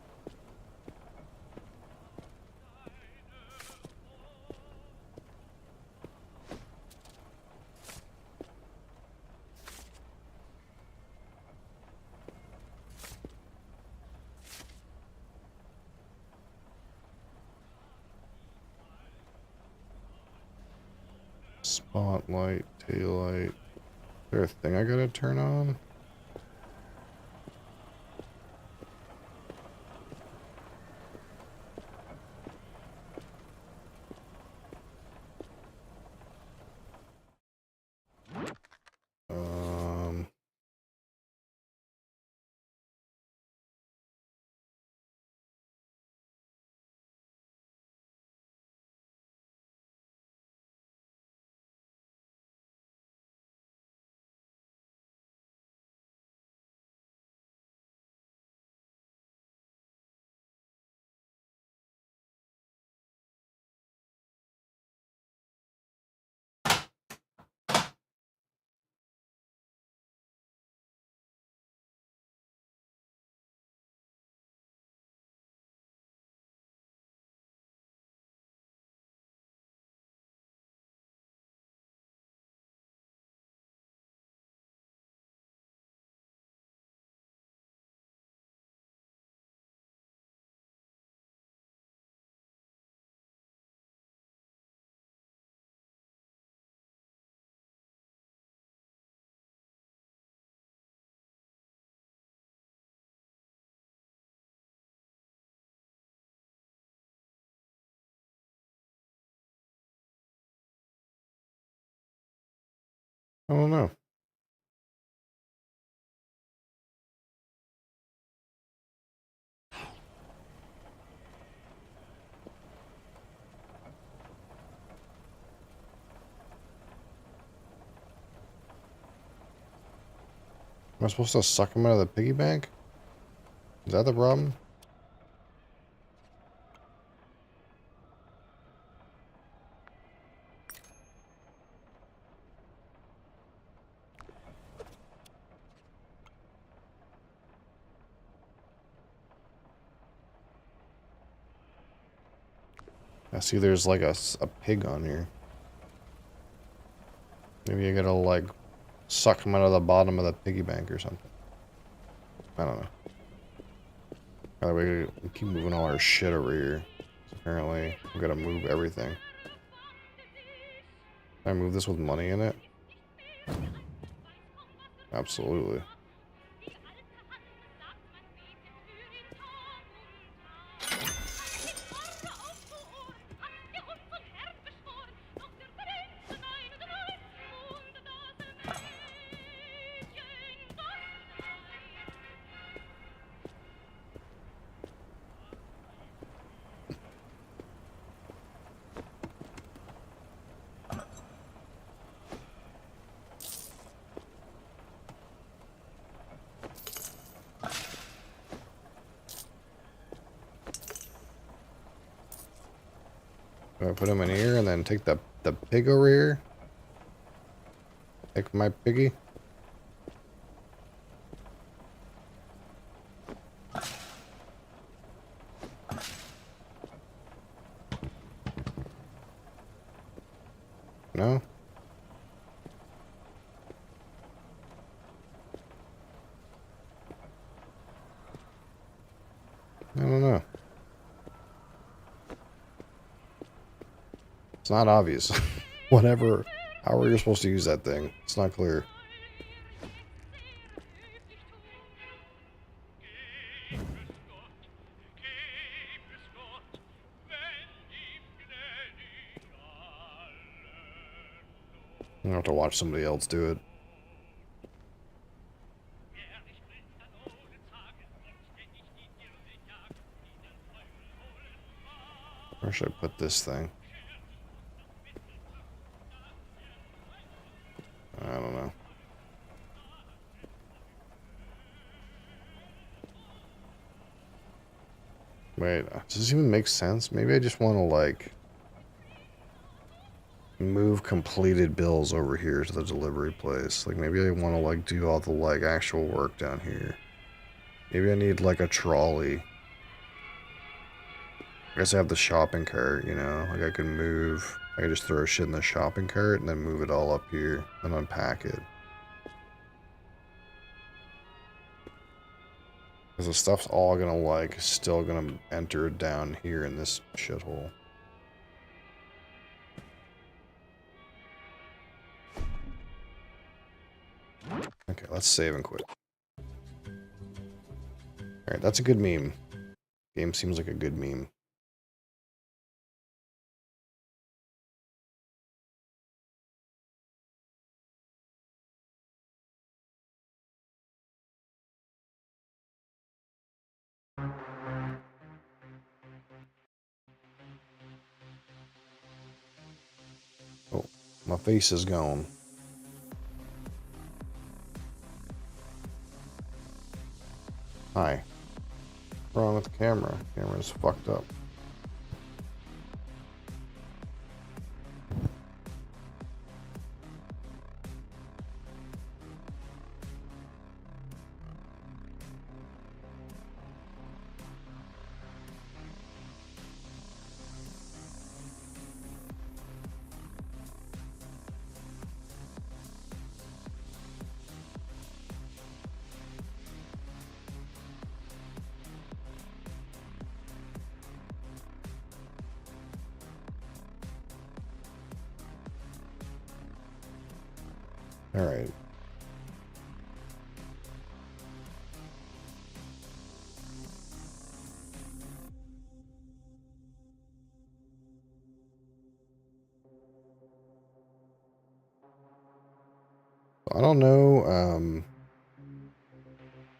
Spotlight, taillight. Is there a thing I gotta turn on? Um, I don't know. Am I supposed to suck them out of the piggy bank? Is that the problem? I see there's like a pig on here. Maybe I gotta like suck them out of the bottom of the piggy bank or something. I don't know. By the way, we keep moving all our shit over here. So apparently, we gotta move everything. Can I move this with money in it? Absolutely. Do I put him in here and then take the pig over here? Take my piggy? No? I don't know. It's not obvious. Whatever, however you're supposed to use that thing. It's not clear. I'm gonna have to watch somebody else do it. Where should I put this thing? I don't know. Wait, does this even make sense? Maybe I just want to, like, move completed bills over here to the delivery place. Like, maybe I want to, like, do all the, like, actual work down here. Maybe I need, like, a trolley. I guess I have the shopping cart, you know? Like, I can move... I can just throw shit in the shopping cart and then move it all up here and unpack it. Because the stuff's all gonna, like, still gonna enter down here in this shithole. Okay, let's save and quit. Alright, that's a good meme. Game seems like a good meme. Oh, my face is gone. Hi. What's wrong with the camera? Camera's fucked up. Alright. I don't know,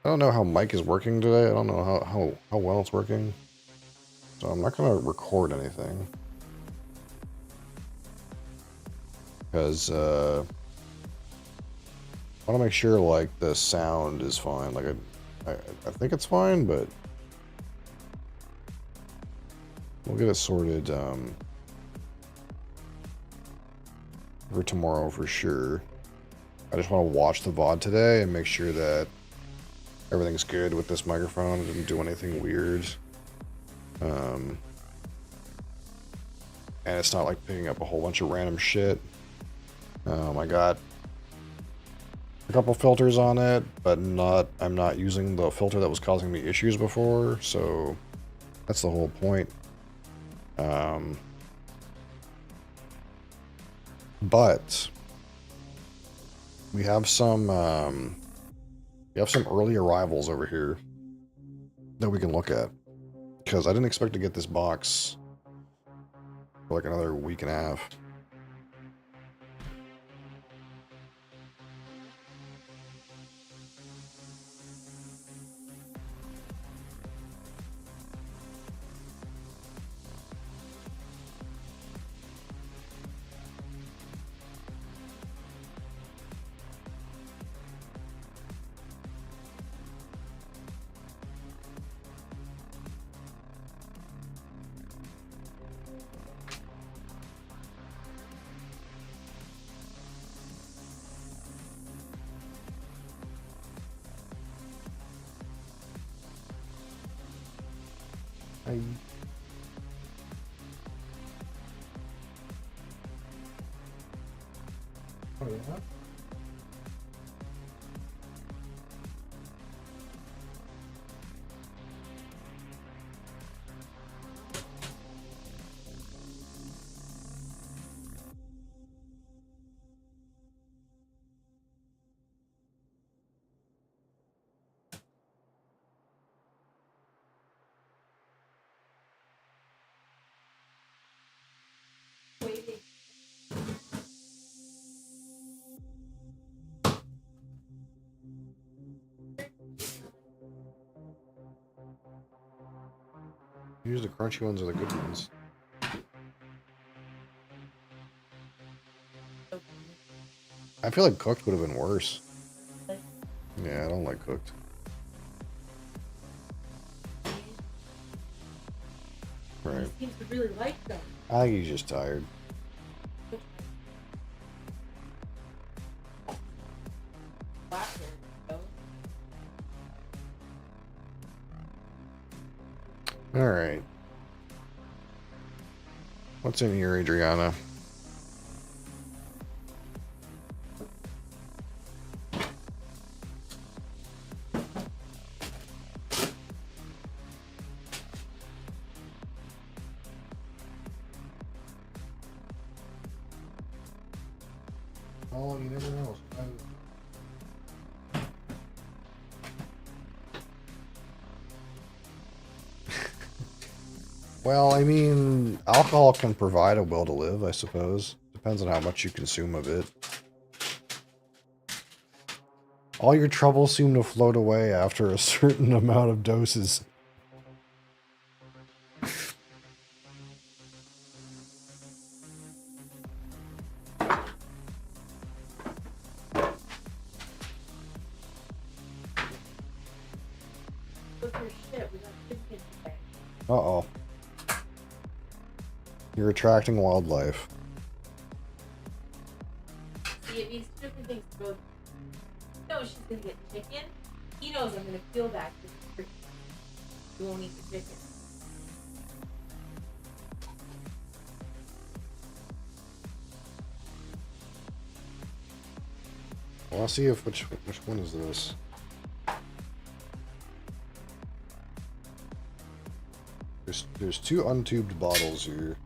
I don't know how Mike is working today. I don't know how well it's working. So I'm not gonna record anything. Because, I want to make sure, like, the sound is fine. Like, I think it's fine, but we'll get it sorted, for tomorrow for sure. I just want to watch the VOD today and make sure that everything's good with this microphone. It didn't do anything weird. And it's not like picking up a whole bunch of random shit. I got a couple filters on it, but I'm not using the filter that was causing me issues before, so that's the whole point. But we have some early arrivals over here that we can look at, because I didn't expect to get this box for like another week and a half. I... Oh, yeah? Waiting. Usually the crunchy ones are the good ones. I feel like cooked would have been worse. Like, Yeah, I don't like cooked. Right. he seems to really like them. I think he's just tired. Blackberry, though. Alright. What's in here, Adriana? Oh, you never know. Well, I mean, alcohol can provide a will to live, I suppose. Depends on how much you consume of it. All your troubles seem to float away after a certain amount of doses. Look your shit. We got chicken today. Uh-oh. You're attracting wildlife. See, it means two different things to both. He knows she's gonna get chicken. He knows I'm gonna feel that. You won't eat the chicken. Well, I'll see if which one is this. There's two untubed bottles here.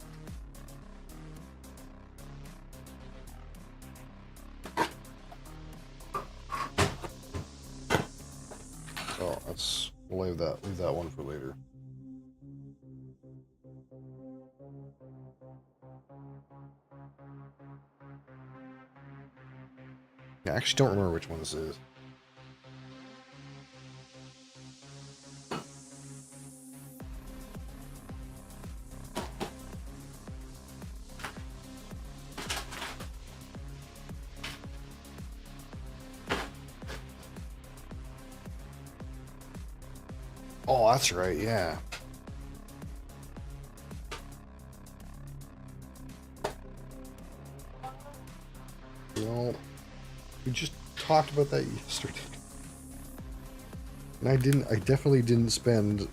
Oh, we'll leave that one for later. I actually don't remember which one this is. Oh, that's right, yeah. You know, we just talked about that yesterday. And I definitely didn't spend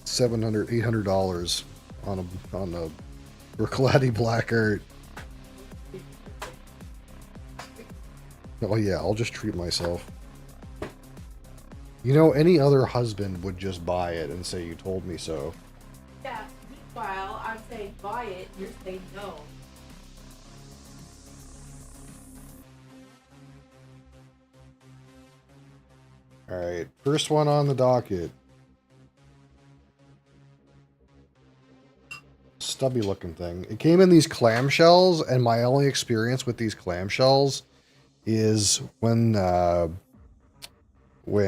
$700, $800 on a Bercolati Black Art. Oh yeah, I'll just treat myself. You know, any other husband would just buy it and say, you told me so. Yeah, meanwhile, I'm saying buy it, you're saying no. Alright, first one on the docket. Stubby looking thing. It came in these clamshells, and my only experience with these clamshells is when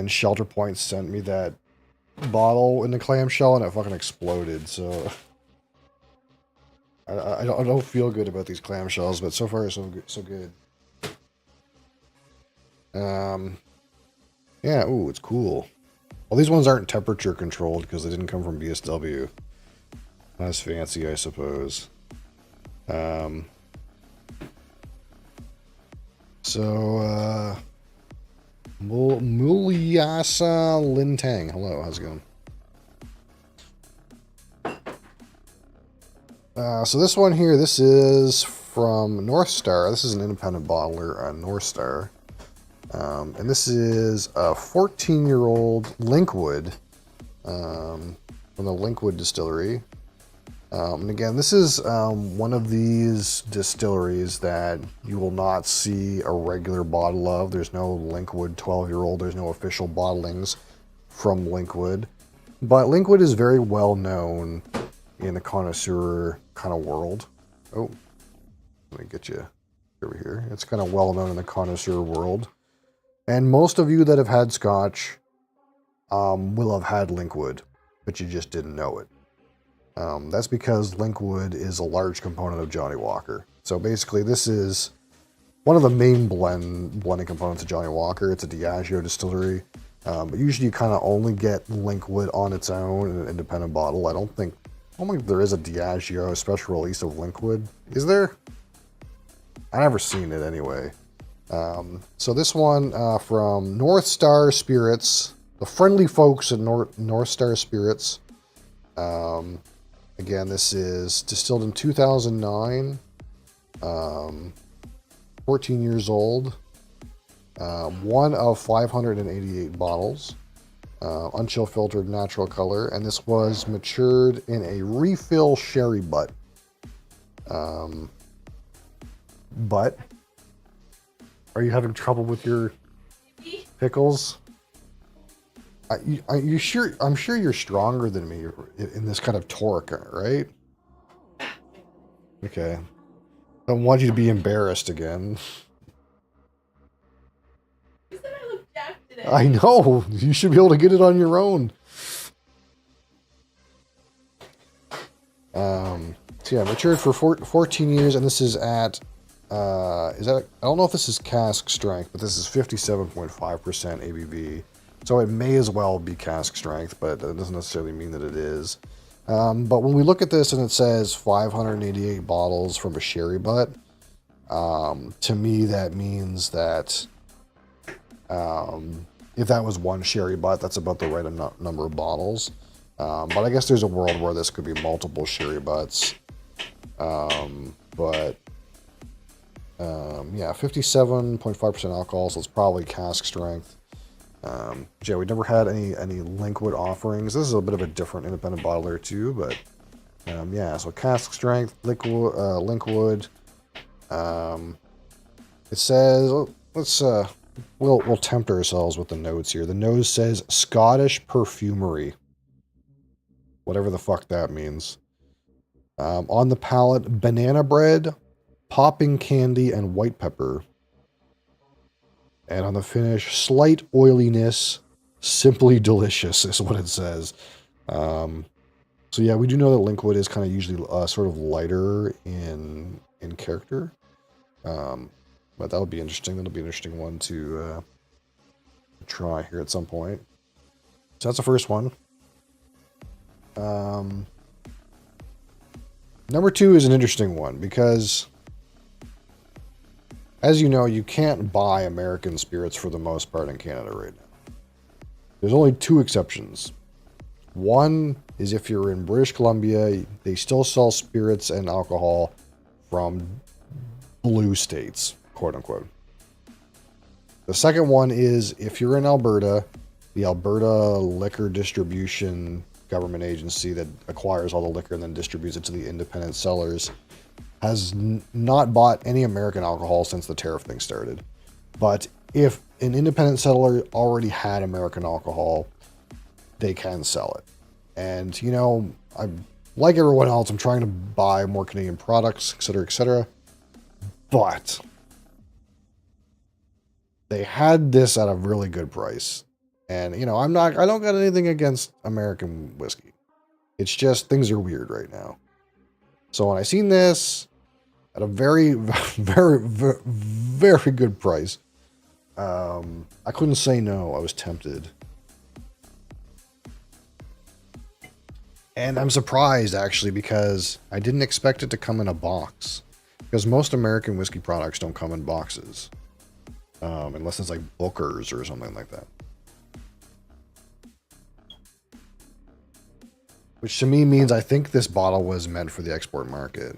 Shelter Point sent me that bottle in the clamshell and it fucking exploded, so I don't feel good about these clamshells, but so far so good. Yeah, ooh, it's cool. Well, these ones aren't temperature controlled because they didn't come from BSW. That's fancy, I suppose. Mulyasa Lintang. Hello, how's it going? So this one here, this is from North Star. This is an independent bottler, North Star. And this is a 14-year-old Linkwood from the Linkwood distillery. And again, this is one of these distilleries that you will not see a regular bottle of. There's no Linkwood 12-year-old. There's no official bottlings from Linkwood. But Linkwood is very well known in the connoisseur kind of world. Oh, let me get you over here. It's kind of well known in the connoisseur world. And most of you that have had Scotch will have had Linkwood, but you just didn't know it. That's because Linkwood is a large component of Johnny Walker. So basically this is one of the main blending components of Johnny Walker. It's a Diageo distillery. But usually you kind of only get Linkwood on its own in an independent bottle. I don't think there is a Diageo special release of Linkwood. Is there? I never seen it anyway. So this one from North Star Spirits, the friendly folks at North Star Spirits. Again, this is distilled in 2009. 14 years old. One of 588 bottles. Unchill filtered natural color. And this was matured in a refill sherry butt. But are you having trouble with your pickles? You sure? I'm sure you're stronger than me in this kind of torque, right? Okay. I don't want you to be embarrassed again. You said I look jacked today. I know. You should be able to get it on your own. So yeah, matured for 14 years, and this is at, I don't know if this is cask strength, but this is 57.5% ABV. So it may as well be cask strength, but that doesn't necessarily mean that it is. But when we look at this and it says 588 bottles from a sherry butt, to me that means that if that was one sherry butt, that's about the right number of bottles. But I guess there's a world where this could be multiple sherry butts. Yeah, 57.5% alcohol, so it's probably cask strength. Yeah, we never had any Linkwood offerings. This is a bit of a different independent bottler too, but yeah, so cask strength, Linkwood. It says, we'll tempt ourselves with the notes here. The nose says Scottish perfumery, whatever the fuck that means. On the palate, banana bread, popping candy, and white pepper. And on the finish, slight oiliness, simply delicious is what it says. So yeah, we do know that Linkwood is kind of usually sort of lighter in character. But that'll be interesting. That'll be an interesting one to try here at some point. So that's the first one. Number two is an interesting one because, as you know, you can't buy American spirits for the most part in Canada right now. There's only two exceptions. One is if you're in British Columbia, they still sell spirits and alcohol from blue states, quote unquote. The second one is if you're in Alberta, the Alberta Liquor Distribution Government Agency that acquires all the liquor and then distributes it to the independent sellers has not bought any American alcohol since the tariff thing started. But if an independent seller already had American alcohol, they can sell it. And, you know, like everyone else, I'm trying to buy more Canadian products, etc., etc. But they had this at a really good price. And, you know, I don't got anything against American whiskey. It's just things are weird right now. So when I seen this at a very, very, very, very good price, I couldn't say no. I was tempted. And I'm surprised, actually, because I didn't expect it to come in a box. Because most American whiskey products don't come in boxes. Unless it's like Booker's or something like that. Which to me means I think this bottle was meant for the export market.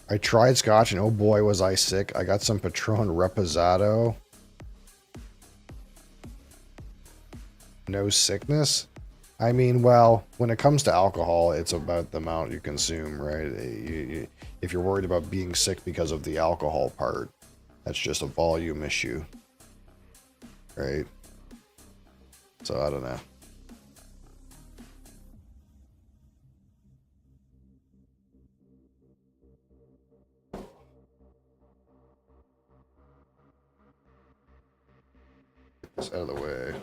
I tried scotch and oh boy was I sick. I got some Patron Reposado. No sickness? I mean, well, when it comes to alcohol, it's about the amount you consume, right? If you're worried about being sick because of the alcohol part, that's just a volume issue. Right? So I don't know. Get this out of the way.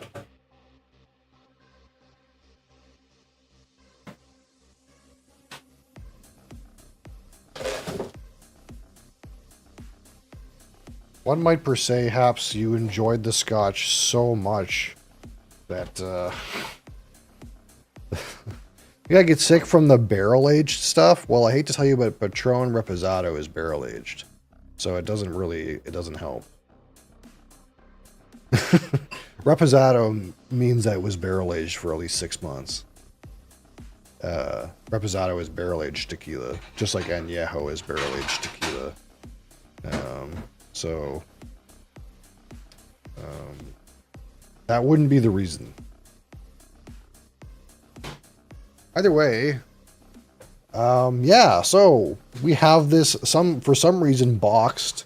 One might perhaps you enjoyed the scotch so much that you gotta get sick from the barrel-aged stuff. Well, I hate to tell you, but Patron Reposado is barrel-aged. So it doesn't help. Reposado means that it was barrel-aged for at least 6 months. Reposado is barrel-aged tequila, just like Añejo is barrel-aged tequila. That wouldn't be the reason. Either way, yeah, so we have this, for some reason, boxed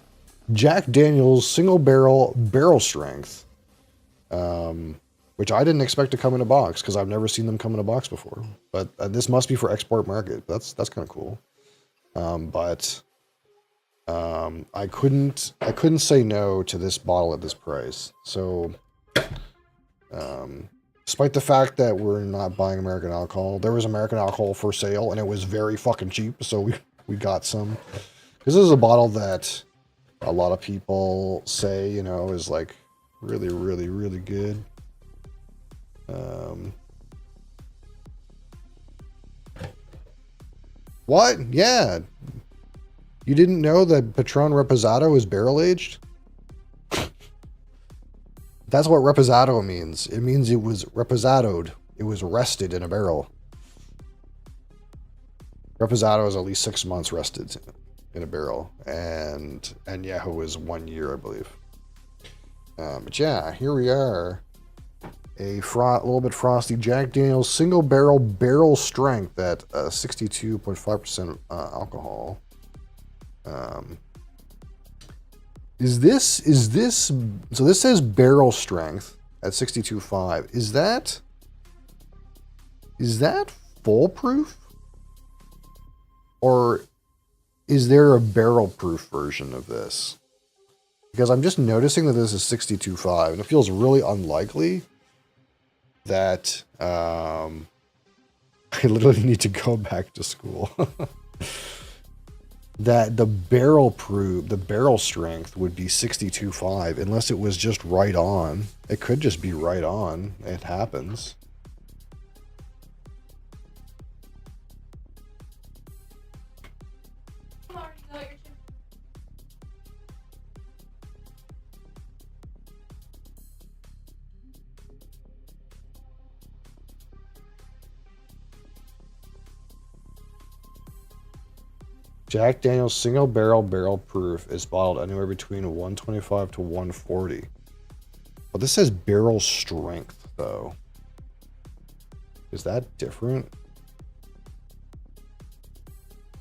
Jack Daniel's single barrel strength, which I didn't expect to come in a box because I've never seen them come in a box before. But this must be for export market. That's kind of cool. I couldn't say no to this bottle at this price. So, despite the fact that we're not buying American alcohol, there was American alcohol for sale, and it was very fucking cheap, so we got some. Because this is a bottle that a lot of people say, you know, is like really, really, really good. What? Yeah. You didn't know that Patron Reposado is barrel-aged? That's what reposado means. It means it was reposadoed. It was rested in a barrel. Reposado is at least 6 months rested in a barrel. And Añejo is 1 year, I believe. But yeah, here we are. A little bit frosty Jack Daniel's single barrel strength at 62.5% alcohol. So this says barrel strength at 62.5. Is that foolproof? Or is there a barrel proof version of this? Because I'm just noticing that this is 62.5 and it feels really unlikely that I literally need to go back to school. That the barrel strength would be 62.5 unless it was just right on. It could just be right on. It happens. Jack Daniel's single barrel proof is bottled anywhere between 125 to 140. But this says barrel strength, though. Is that different?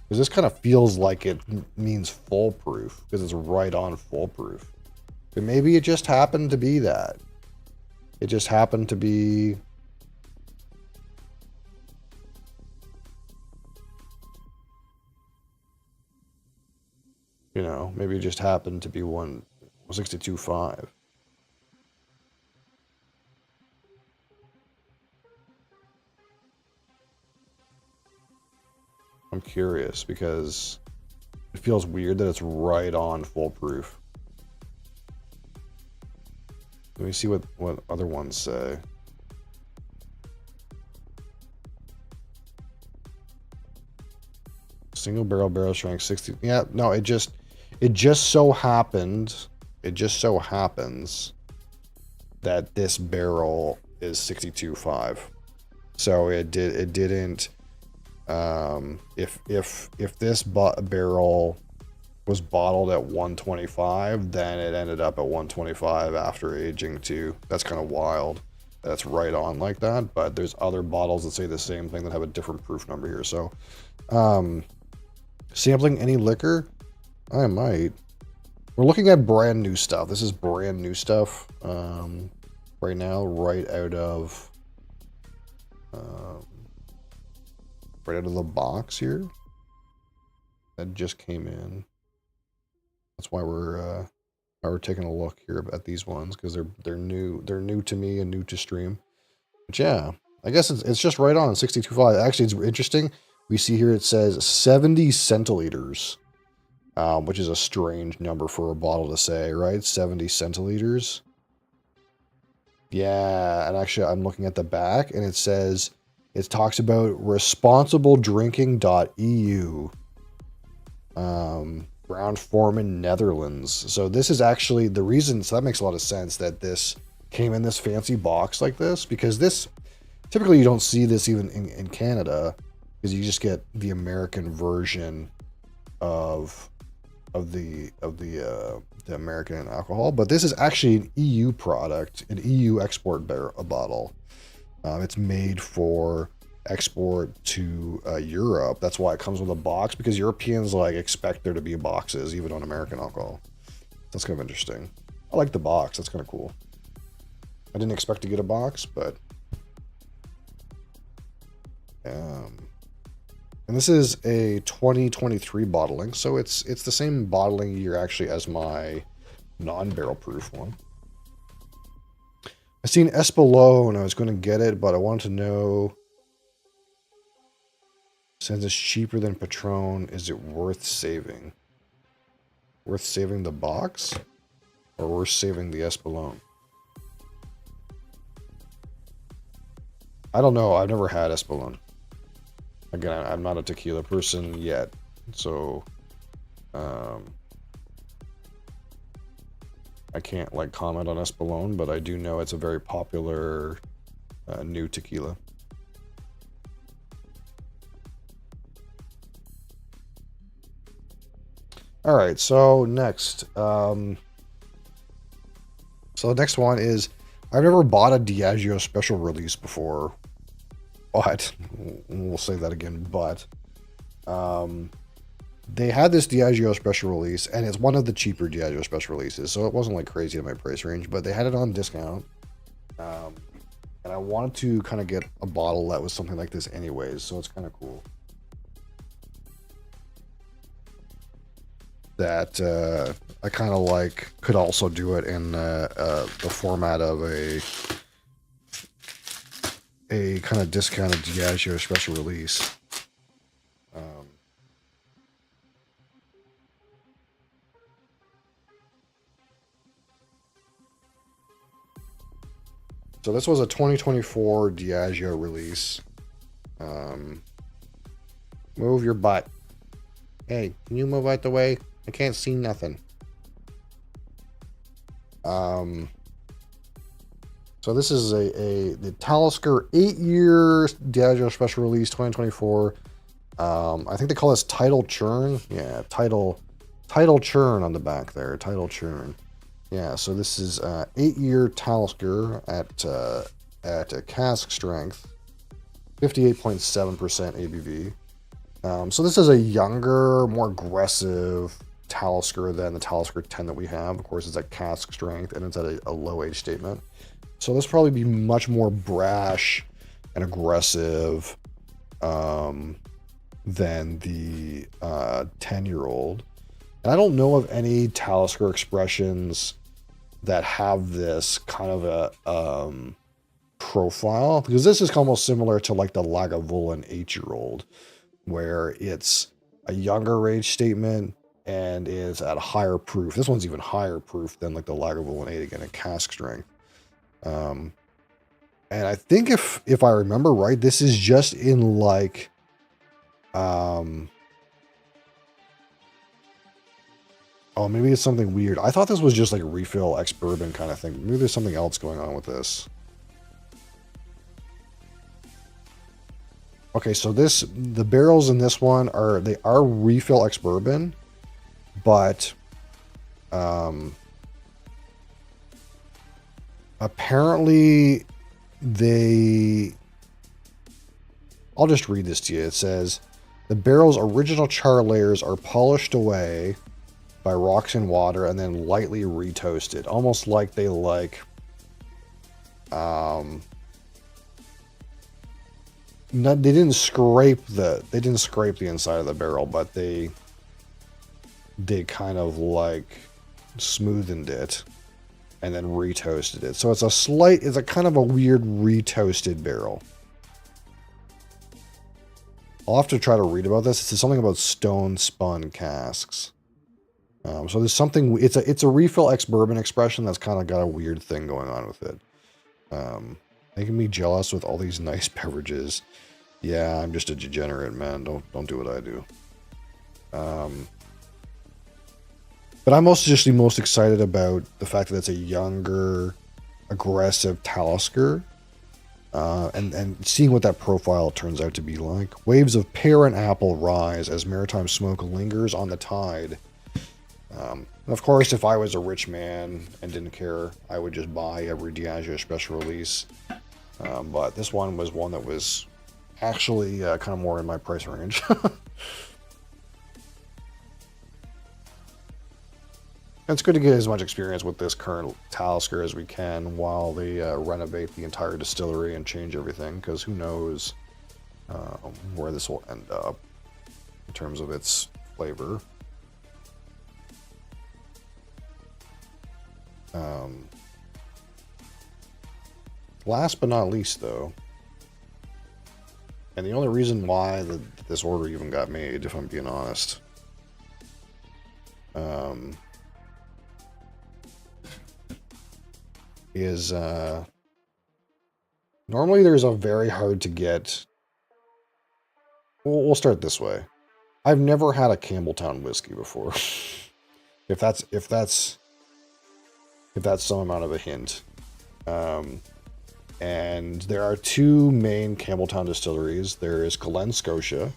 Because this kind of feels like it means foolproof, because it's right on foolproof. But maybe it just happened to be that. It just happened to be... You know, maybe it just happened to be 162.5. I'm curious because it feels weird that it's right on foolproof. Let me see what other ones say. Single barrel strength 60. Yeah, no, it just so happens that this barrel is 62.5. So it didn't if this barrel was bottled at 125, then it ended up at 125 after aging too. That's kind of wild. That's right on like that, but there's other bottles that say the same thing that have a different proof number here. So sampling any liquor? I might. We're looking at brand new stuff. This is brand new stuff right now, right out of the box here. That just came in. That's why we're taking a look here at these ones, because they're new. They're new to me and new to stream. But yeah, I guess it's just right on 62.5. Actually, it's interesting. We see here it says 70 centiliters. which is a strange number for a bottle to say, right? 70 centiliters. Yeah, and actually I'm looking at the back, and it says, it talks about responsibledrinking.eu. Brown Forman, Netherlands. So this is actually the reason, so that makes a lot of sense that this came in this fancy box like this, because this, typically you don't see this even in Canada, because you just get the American version of the American alcohol. But this is actually an EU product, an EU export bottle. It's made for export to Europe. That's why it comes with a box, because Europeans like expect there to be boxes even on American alcohol. That's kind of interesting. I like the box. That's kind of cool. I didn't expect to get a box, but and this is a 2023 bottling, so it's the same bottling year actually as my non-barrel proof one. I seen Espelon, I was going to get it, but I wanted to know, since it's cheaper than Patron, is it worth saving? Worth saving the box? Or worth saving the Espelon? I don't know. I've never had Espelon. Again, I'm not a tequila person yet. So, I can't like comment on Espelon, but I do know it's a very popular new tequila. All right, so next. So the next one is, I've never bought a Diageo special release before, but we'll say that again, but they had this Diageo special release, and it's one of the cheaper Diageo special releases, so it wasn't like crazy in my price range, but they had it on discount. And I wanted to kind of get a bottle that was something like this anyways, so it's kind of cool that I kind of like could also do it in the format of a kind of discounted Diageo special release. So this was a 2024 Diageo release. Move your butt. Hey, can you move out the way? I can't see nothing. So this is the Talisker 8-year Diageo special release 2024. I think they call this Title Churn. Yeah, Title Churn on the back there. Title Churn. Yeah, so this is 8-year Talisker at a cask strength, 58.7% ABV. So this is a younger, more aggressive Talisker than the Talisker 10 that we have. Of course, it's at cask strength, and it's at a low age statement. So this probably be much more brash and aggressive than the 10-year-old. And I don't know of any Talisker expressions that have this kind of a profile, because this is almost similar to like the Lagavulin 8-year-old, where it's a younger age statement and is at a higher proof. This one's even higher proof than like the Lagavulin 8, again, at cask strength. And I think if I remember right, this is just in like, oh, maybe it's something weird. I thought this was just like a refill ex-bourbon kind of thing. Maybe there's something else going on with this. Okay, so the barrels in this one are refill ex-bourbon, but apparently I'll just read this to you. It says, the barrel's original char layers are polished away by rocks and water and then lightly retoasted, almost like they they didn't scrape the inside of the barrel, but they kind of like smoothened it and then retoasted it. So it's a kind of a weird retoasted barrel. I'll have to try to read about this. It's something about stone spun casks. So there's something. It's a refill ex-bourbon expression that's kind of got a weird thing going on with it. Making me jealous with all these nice beverages. Yeah, I'm just a degenerate, man. Don't do what I do. But I'm also just the most excited about the fact that it's a younger, aggressive Talisker. And seeing what that profile turns out to be like. Waves of pear and apple rise as maritime smoke lingers on the tide. Of course, if I was a rich man and didn't care, I would just buy every Diageo special release. But this one was one that was actually kind of more in my price range. It's good to get as much experience with this current Talisker as we can while they renovate the entire distillery and change everything, because who knows where this will end up in terms of its flavor. Last but not least, though, and the only reason why this order even got made, if I'm being honest, is normally there's a very hard to get. We'll start this way. I've never had a Campbelltown whiskey before. if that's some amount of a hint. And there are two main Campbelltown distilleries. There is Glen Scotia,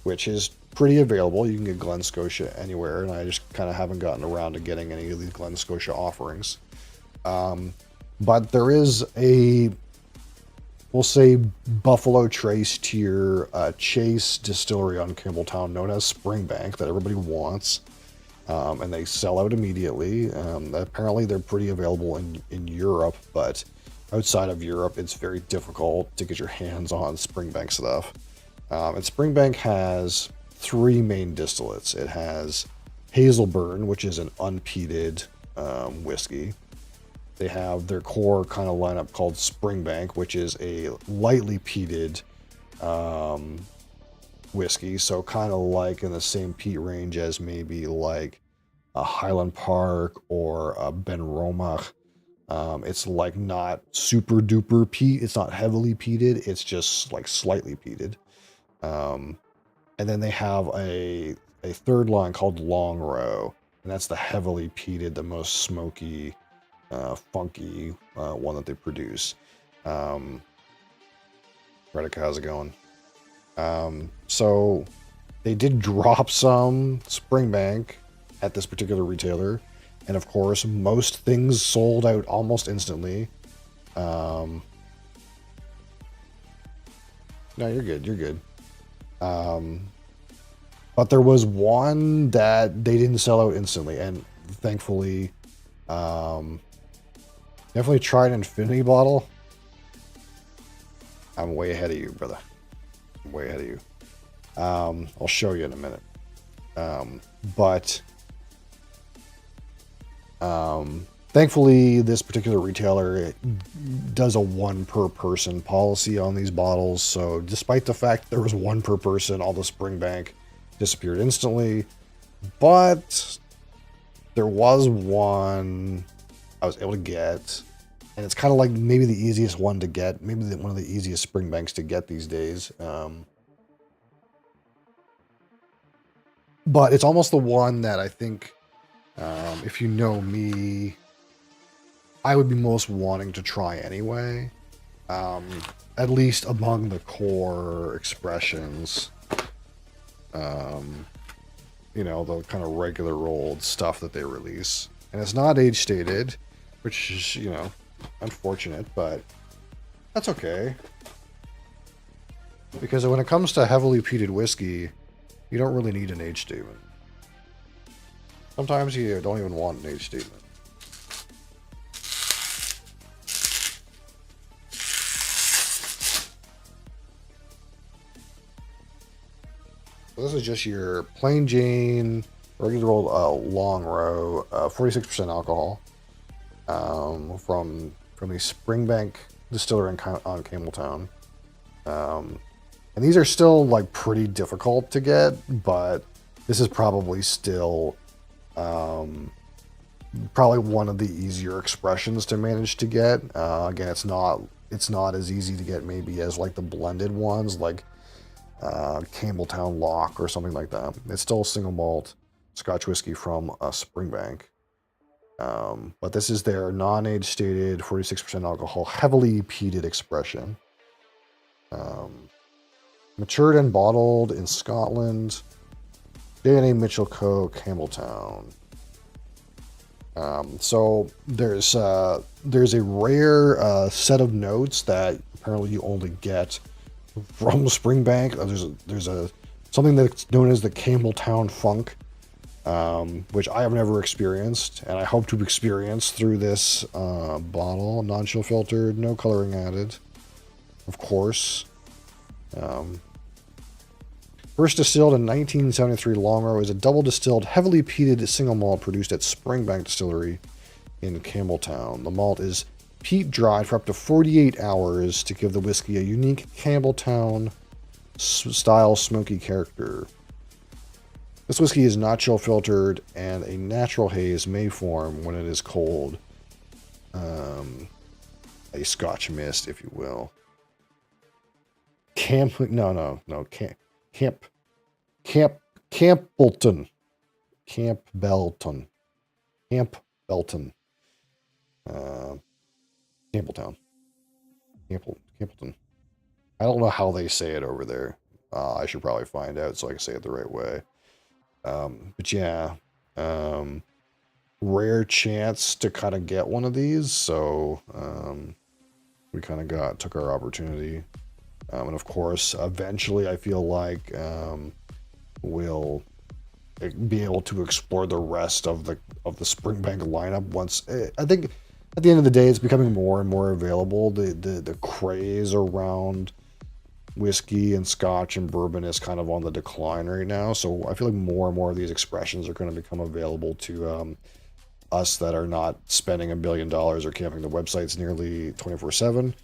which is pretty available. You can get Glen Scotia anywhere, and I just kind of haven't gotten around to getting any of these Glen Scotia offerings. But there is a, we'll say, Buffalo Trace tier Chase distillery on Campbelltown known as Springbank that everybody wants. And they sell out immediately. Apparently they're pretty available in Europe, but outside of Europe, it's very difficult to get your hands on Springbank stuff. And Springbank has three main distillates. It has Hazelburn, which is an unpeated whiskey. They have their core kind of lineup called Springbank, which is a lightly peated whiskey. So kind of like in the same peat range as maybe like a Highland Park or a Ben Romach. It's like not super duper peat. It's not heavily peated. It's just like slightly peated. And then they have a third line called Long Row, and that's the heavily peated, the most smoky, funky one that they produce. Redica, how's it going? So they did drop some Springbank at this particular retailer, and of course most things sold out almost instantly. No, you're good. But there was one that they didn't sell out instantly, and thankfully, definitely tried an infinity bottle. I'm way ahead of you, brother. I'm way ahead of you. I'll show you in a minute. But thankfully, this particular retailer does a one per person policy on these bottles. So despite the fact there was one per person, all the Springbank disappeared instantly. But there was one I was able to get, and it's kind of like maybe the easiest one to get, maybe one of the easiest Springbanks to get these days. But it's almost the one that I think, if you know me, I would be most wanting to try anyway. At least among the core expressions. You know, the kind of regular old stuff that they release. And it's not age stated, which is, you know, unfortunate, but that's okay. Because when it comes to heavily peated whiskey, you don't really need an age statement. Sometimes you don't even want an age statement. So this is just your plain Jane, regular old Long Row, 46% alcohol, from the Springbank Distillery on Campbelltown. And these are still like pretty difficult to get, but this is probably still Probably one of the easier expressions to manage to get. Again, it's not as easy to get maybe as like the blended ones like Campbelltown Lock or something like that. It's still a single malt Scotch whiskey from Springbank. But this is their non-age stated 46% alcohol, heavily peated expression. Matured and bottled in Scotland. Danny Mitchell Co. Campbelltown. So there's a rare set of notes that apparently you only get from Springbank. There's something that's known as the Campbelltown Funk, which I have never experienced, and I hope to experience through this bottle. Non-chill filtered, no coloring added, of course. First distilled in 1973, Longrow is a double distilled, heavily peated single malt produced at Springbank Distillery in Campbelltown. The malt is peat dried for up to 48 hours to give the whiskey a unique Campbelltown style smoky character. This whiskey is not chill filtered, and a natural haze may form when it is cold. A Scotch mist, if you will. Campbellton. Campbellton. Campbelltown. Campbellton. I don't know how they say it over there. I should probably find out so I can say it the right way. But yeah, rare chance to kind of get one of these, so we kind of took our opportunity. And of course, eventually I feel like we'll be able to explore the rest of the Springbank lineup once. I think at the end of the day, it's becoming more and more available. The craze around whiskey and Scotch and bourbon is kind of on the decline right now. So I feel like more and more of these expressions are going to become available to us that are not spending $1 billion or camping the websites nearly 24/7.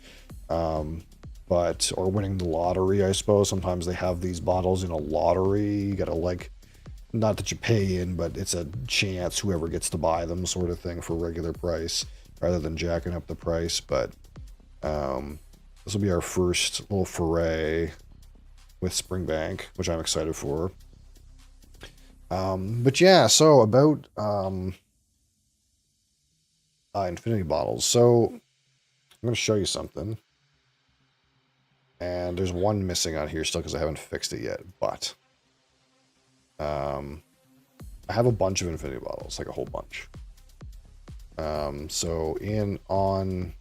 Or winning the lottery, I suppose. Sometimes they have these bottles in a lottery. You gotta not that you pay in, but it's a chance whoever gets to buy them sort of thing for regular price rather than jacking up the price. But this will be our first little foray with Springbank, which I'm excited for. But yeah, so about infinity bottles. So I'm going to show you something. And there's one missing on here still because I haven't fixed it yet. But I have a bunch of infinity bottles, like a whole bunch. So on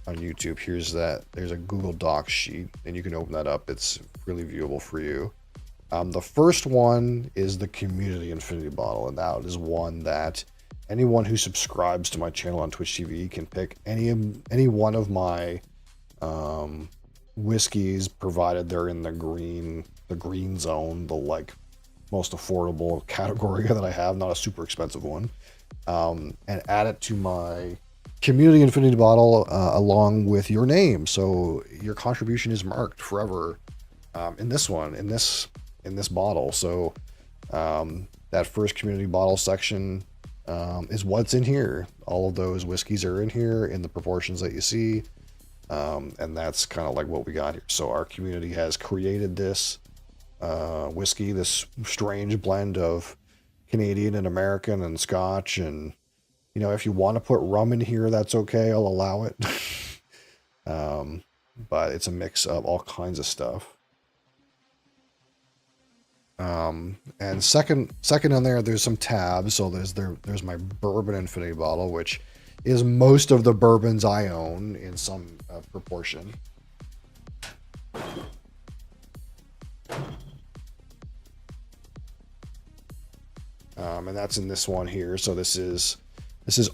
YouTube, there's a Google Docs sheet, and you can open that up. It's really viewable for you. The first one is the community infinity bottle, and that is one that anyone who subscribes to my channel on Twitch TV can pick any one of my whiskeys, provided they're in the green zone, the like most affordable category that I have, not a super expensive one, and add it to my community infinity bottle along with your name, so your contribution is marked forever in this bottle. So that first community bottle section is what's in here. All of those whiskeys are in here in the proportions that you see, and that's kind of like what we got here. So our community has created this whiskey, this strange blend of Canadian and American and Scotch, and if you want to put rum in here, that's okay. I'll allow it. But it's a mix of all kinds of stuff. And second on there's some tabs. So there's my bourbon infinity bottle, which is most of the bourbons I own in some proportion. And that's in this one here. So this is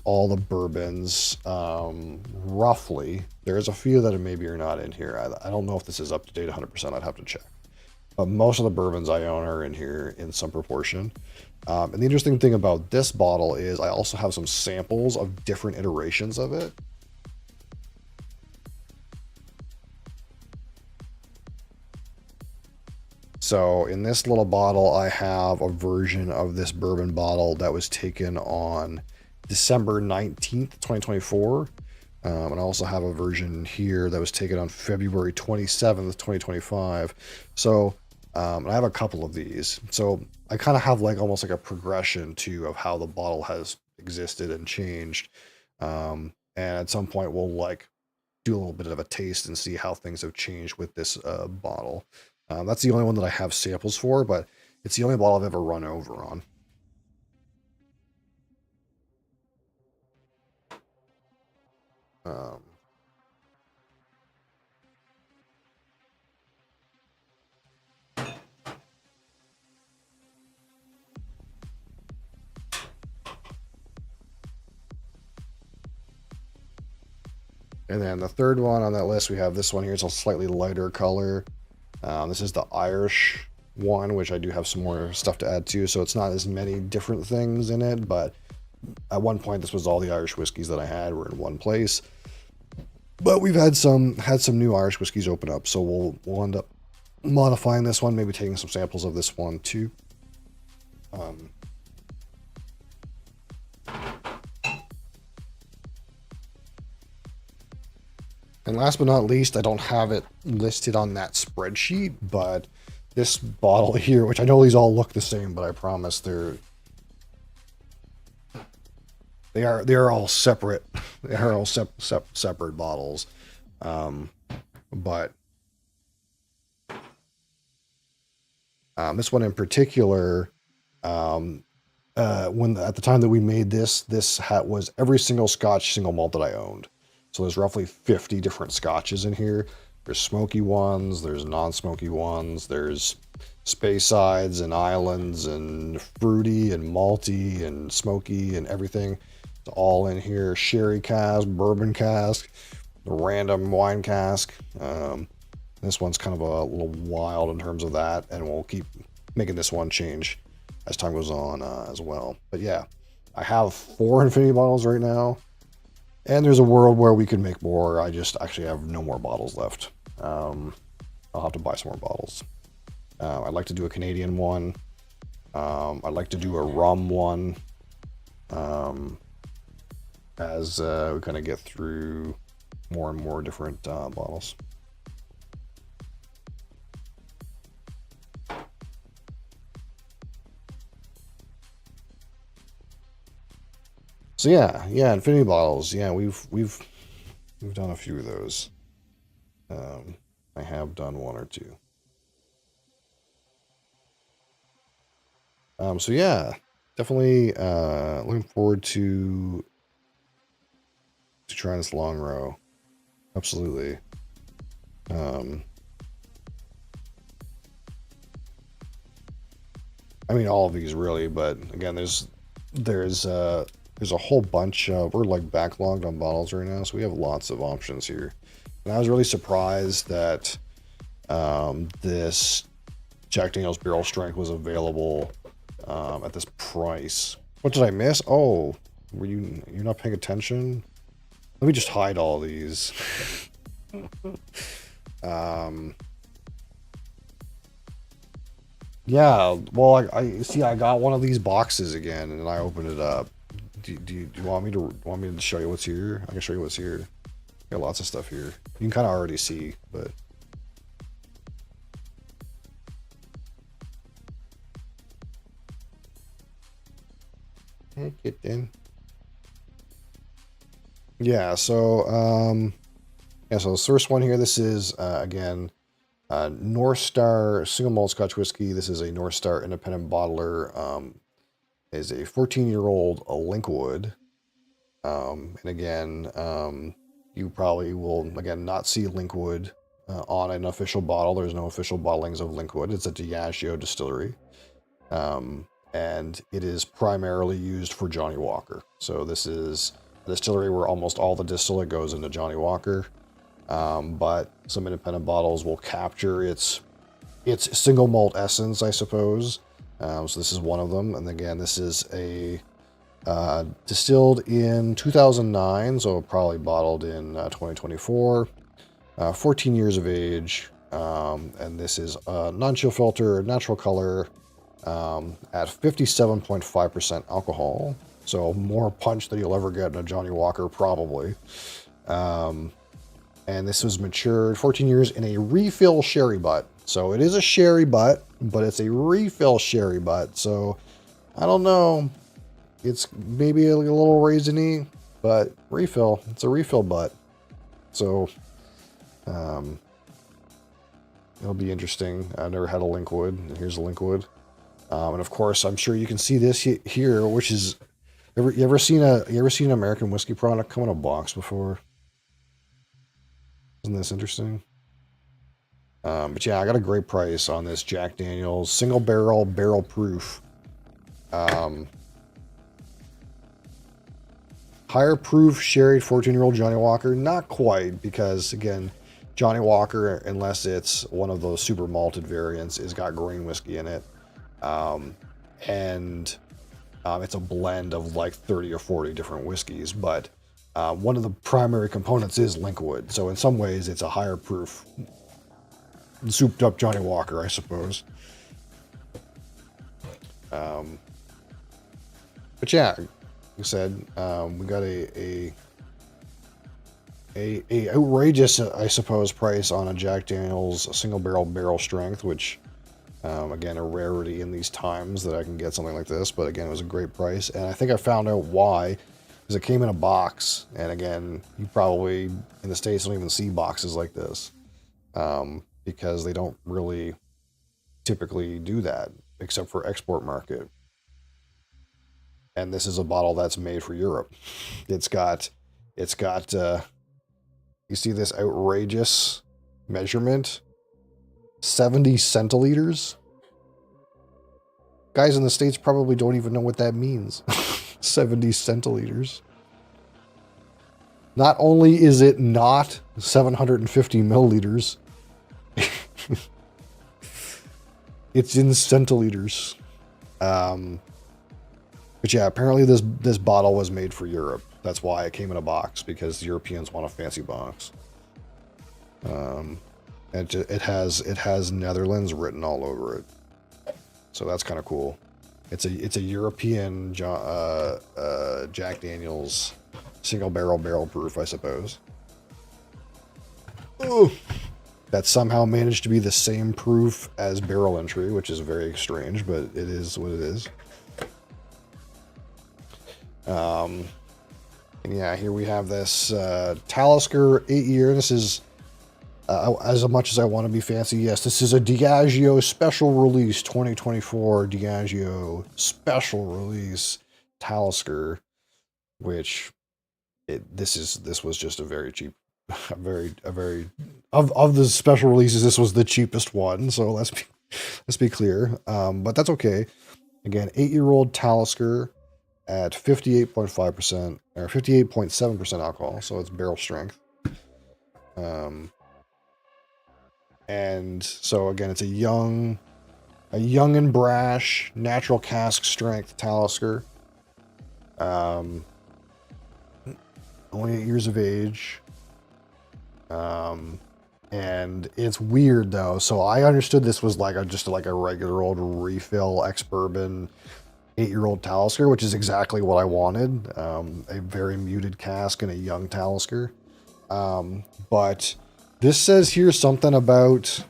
all the bourbons, roughly. There's a few that maybe are not in here. I don't know if this is up to date 100%. I'd have to check. But most of the bourbons I own are in here in some proportion. And the interesting thing about this bottle is I also have some samples of different iterations of it. So in this little bottle, I have a version of this bourbon bottle that was taken on December 19th, 2024. And I also have a version here that was taken on February 27th, 2025. So and I have a couple of these. So I kind of have like almost like a progression too of how the bottle has existed and changed. And at some point we'll like do a little bit of a taste and see how things have changed with this bottle. That's the only one that I have samples for, but it's the only bottle I've ever run over on. Um, and then the third one on that list, we have this one here. It's a slightly lighter color. This is the Irish one, which I do have some more stuff to add to. So it's not as many different things in it, but at one point, this was all the Irish whiskeys that I had were in one place. But we've had some new Irish whiskeys open up, so we'll end up modifying this one, maybe taking some samples of this one too. And last but not least, I don't have it listed on that spreadsheet, but this bottle here, which I know these all look the same, but I promise they are all separate. They are all separate bottles. But this one in particular, when at the time that we made this was every single Scotch single malt that I owned. So there's roughly 50 different Scotches in here. There's smoky ones, there's non-smoky ones, there's Spaysides and Islands and fruity and malty and smoky and everything. It's all in here. Sherry cask, bourbon cask, random wine cask. This one's kind of a little wild in terms of that, and we'll keep making this one change as time goes on as well. But yeah, I have 4 Infinity bottles right now. And there's a world where we could make more. I just actually have no more bottles left. I'll have to buy some more bottles. I'd like to do a Canadian one. I'd like to do a rum one. As we kind of get through more and more different bottles. So yeah, Infinity bottles. Yeah, we've done a few of those. I have done 1 or 2. So yeah, definitely looking forward to trying this long row. Absolutely. I mean, all of these really, but again, there's a whole bunch of, we're like backlogged on bottles right now, so we have lots of options here. And I was really surprised that this Jack Daniel's Barrel Strength was available at this price. What did I miss? Oh, you're not paying attention? Let me just hide all these. Yeah, well, I see. I got one of these boxes again, and I opened it up. Do you want me to show you what's here? I can show you what's here. Got lots of stuff here. You can kind of already see, but get in. Yeah. So so this first one here. This is again. North Star single malt Scotch whiskey. This is a North Star independent bottler. Is a 14-year-old Linkwood. And again, you probably will again not see Linkwood on an official bottle. There's no official bottlings of Linkwood. It's a Diageo distillery. And it is primarily used for Johnny Walker. So this is a distillery where almost all the distillate goes into Johnny Walker. But some independent bottles will capture its single malt essence, I suppose. So this is one of them. And again, this is a distilled in 2009, so probably bottled in 2024. 14 years of age. And this is a non-chill filter, natural color, at 57.5% alcohol. So more punch than you'll ever get in a Johnny Walker, probably. And this was matured 14 years in a refill sherry butt. So it is a sherry butt, but it's a refill sherry butt. So I don't know. It's maybe a little raisiny, but refill. It's a refill butt. So it'll be interesting. I've never had a Linkwood. Here's a Linkwood. And of course, I'm sure you can see this here, which is, you ever seen an American whiskey product come in a box before? Isn't this interesting? But yeah, I got a great price on this Jack Daniel's single barrel proof. Higher proof sherry 14-year-old Johnny Walker. Not quite, because again, Johnny Walker, unless it's one of those super malted variants, has got grain whiskey in it. It's a blend of like 30 or 40 different whiskeys, but one of the primary components is Linkwood. So in some ways, it's a higher proof, souped up Johnny Walker, I suppose. But yeah, like I said, we got a outrageous, I suppose, price on a Jack Daniel's single barrel strength, which again, a rarity in these times that I can get something like this. But again, it was a great price, and I think I found out why, because it came in a box. And again, you probably in the States don't even see boxes like this, because they don't really typically do that except for export market. And this is a bottle that's made for Europe. It's got you see this outrageous measurement, 70 centiliters. Guys in the States probably don't even know what that means. 70 centiliters. Not only is it not 750 milliliters, it's in centiliters. But yeah, apparently this bottle was made for Europe. That's why it came in a box, because Europeans want a fancy box. It has Netherlands written all over it, so that's kind of cool. It's a European Jack Daniel's single barrel proof, I suppose. Ooh. That somehow managed to be the same proof as barrel entry, which is very strange, but it is what it is. And yeah, here we have this Talisker 8-year. This is, as much as I want to be fancy, yes, this is a Diageo special release, 2024 Diageo special release Talisker, which this was just a very cheap, a very of the special releases, this was the cheapest one. So let's be clear. But that's okay. Again, 8-year-old Talisker at 58.5% or 58.7% alcohol, so it's barrel strength. And so again, it's a young and brash, natural cask strength Talisker. Only 8 years of age. And it's weird though. So I understood this was like just a regular old refill ex-bourbon 8-year-old Talisker, which is exactly what I wanted. A very muted cask and a young Talisker. But this says here something about,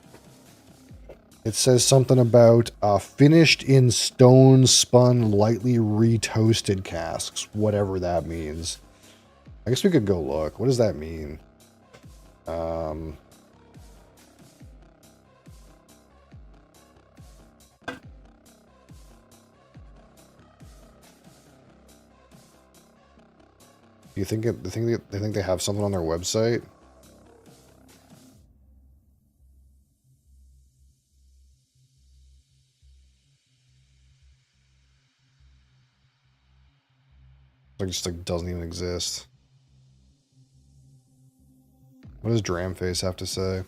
finished in stone spun, lightly retoasted casks, whatever that means. I guess we could go look. What does that mean? Do you think they think they have something on their website? Like, just like doesn't even exist. What does Dramface have to say?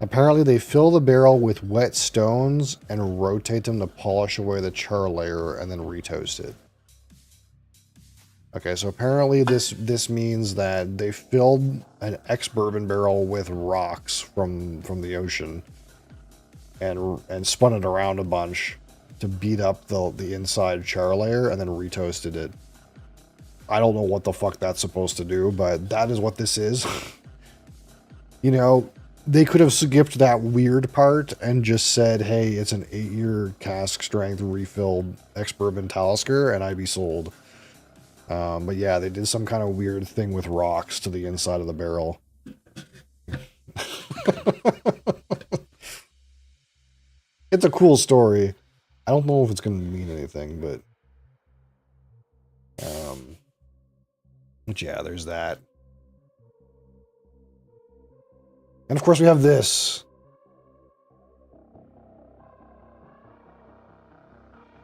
Apparently, they fill the barrel with wet stones and rotate them to polish away the char layer and then retoast it. Okay, so apparently this means that they filled an ex-bourbon barrel with rocks from the ocean and spun it around a bunch to beat up the inside char layer and then retoasted it. I don't know what the fuck that's supposed to do, but that is what this is. You know, they could have skipped that weird part and just said, hey, it's an 8-year cask strength refilled ex-bourbon Talisker, and I'd be sold. But yeah, they did some kind of weird thing with rocks to the inside of the barrel. It's a cool story. I don't know if it's going to mean anything, but yeah, there's that. And of course we have this.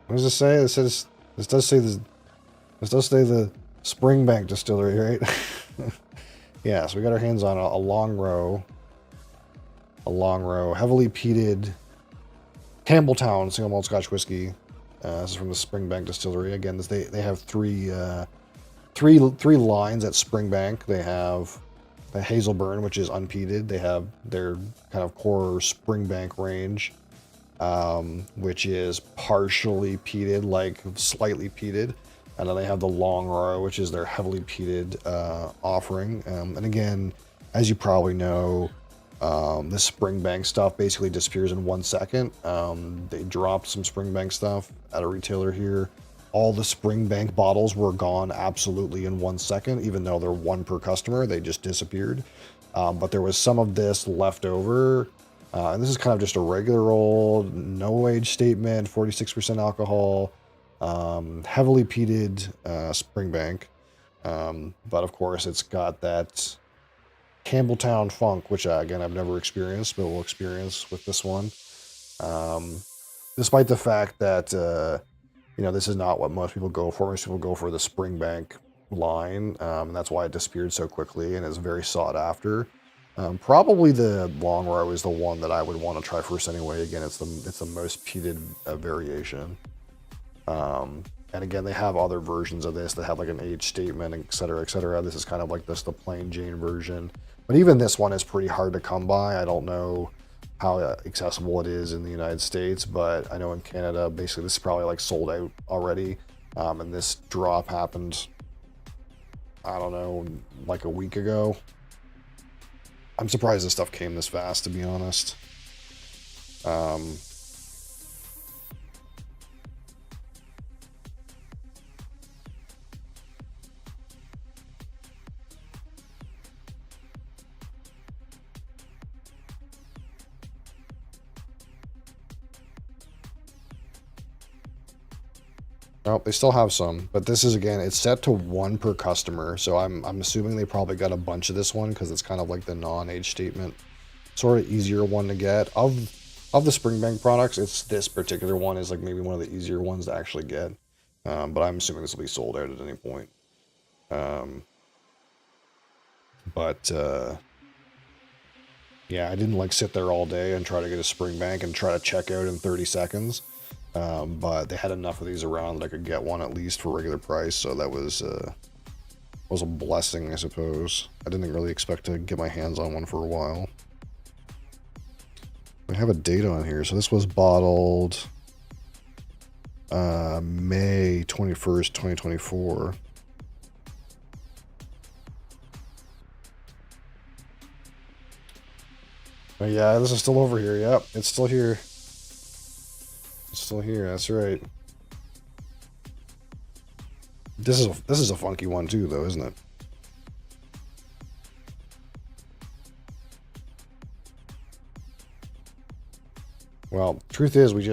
What does it say? This does say the Springbank Distillery, right? Yeah, so we got our hands on a long row, heavily peated Campbelltown single malt Scotch whiskey. This is from the Springbank Distillery. Again, they have three lines at Springbank. They have the Hazelburn, which is unpeated. They have their kind of core Springbank range, which is partially peated, like slightly peated. And then they have the Long Row, which is their heavily peated offering. And again, as you probably know, this Springbank stuff basically disappears in 1 second. They dropped some Springbank stuff at a retailer here. All the Springbank bottles were gone absolutely in 1 second, even though they're one per customer. They just disappeared. But there was some of this left over. And this is kind of just a regular old, no age statement, 46% alcohol, heavily peated Springbank. But of course, it's got that Campbelltown funk, which again, I've never experienced, but we'll experience with this one. Despite the fact that, this is not what most people go for. Most people go for the Springbank line, and that's why it disappeared so quickly and is very sought after. Probably the Long Row is the one that I would want to try first anyway. Again, it's the most peated variation. And again, they have other versions of this that have like an age statement, et cetera, et cetera. This is kind of like the plain Jane version. But even this one is pretty hard to come by. I don't know how accessible it is in the United States, but I know in Canada, basically this is probably like sold out already. And this drop happened, I don't know, like a week ago. I'm surprised this stuff came this fast, to be honest. Oh, they still have some, but this is, again, it's set to 1 per customer, so I'm assuming they probably got a bunch of this one because it's kind of like the non-age statement, sort of easier one to get. Of the Springbank products, it's this particular one is like maybe one of the easier ones to actually get, but I'm assuming this will be sold out at any point. Yeah, I didn't like sit there all day and try to get a Springbank and try to check out in 30 seconds. But they had enough of these around that I could get one at least for regular price, so that was a blessing, I suppose. I didn't really expect to get my hands on one for a while. I have a date on here, so this was bottled May 21st, 2024. But yeah, this is still over here. Yep, it's still here. It's still here, that's right. This is a funky one too, though, isn't it? Well, truth is, we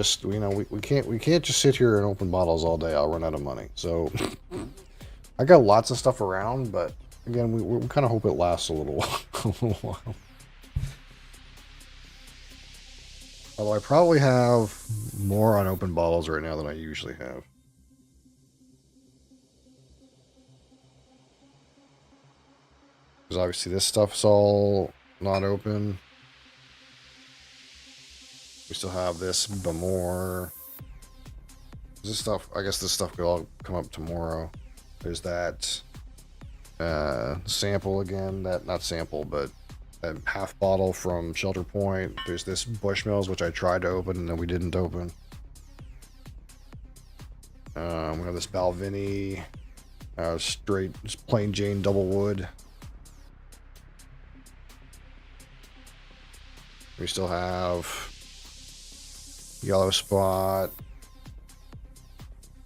can't just sit here and open bottles all day. I'll run out of money. So I got lots of stuff around, but again, we kind of hope it lasts a little while. Although I probably have more unopened bottles right now than I usually have. Because obviously this stuff's all not open. We still have this Bamore. This stuff, I guess this stuff could all come up tomorrow. There's that sample again. That, not sample, but that half bottle from Shelter Point. There's this Bushmills, which I tried to open and then we didn't open. We have this Balvenie, straight, just plain Jane double wood. We still have Yellow Spot.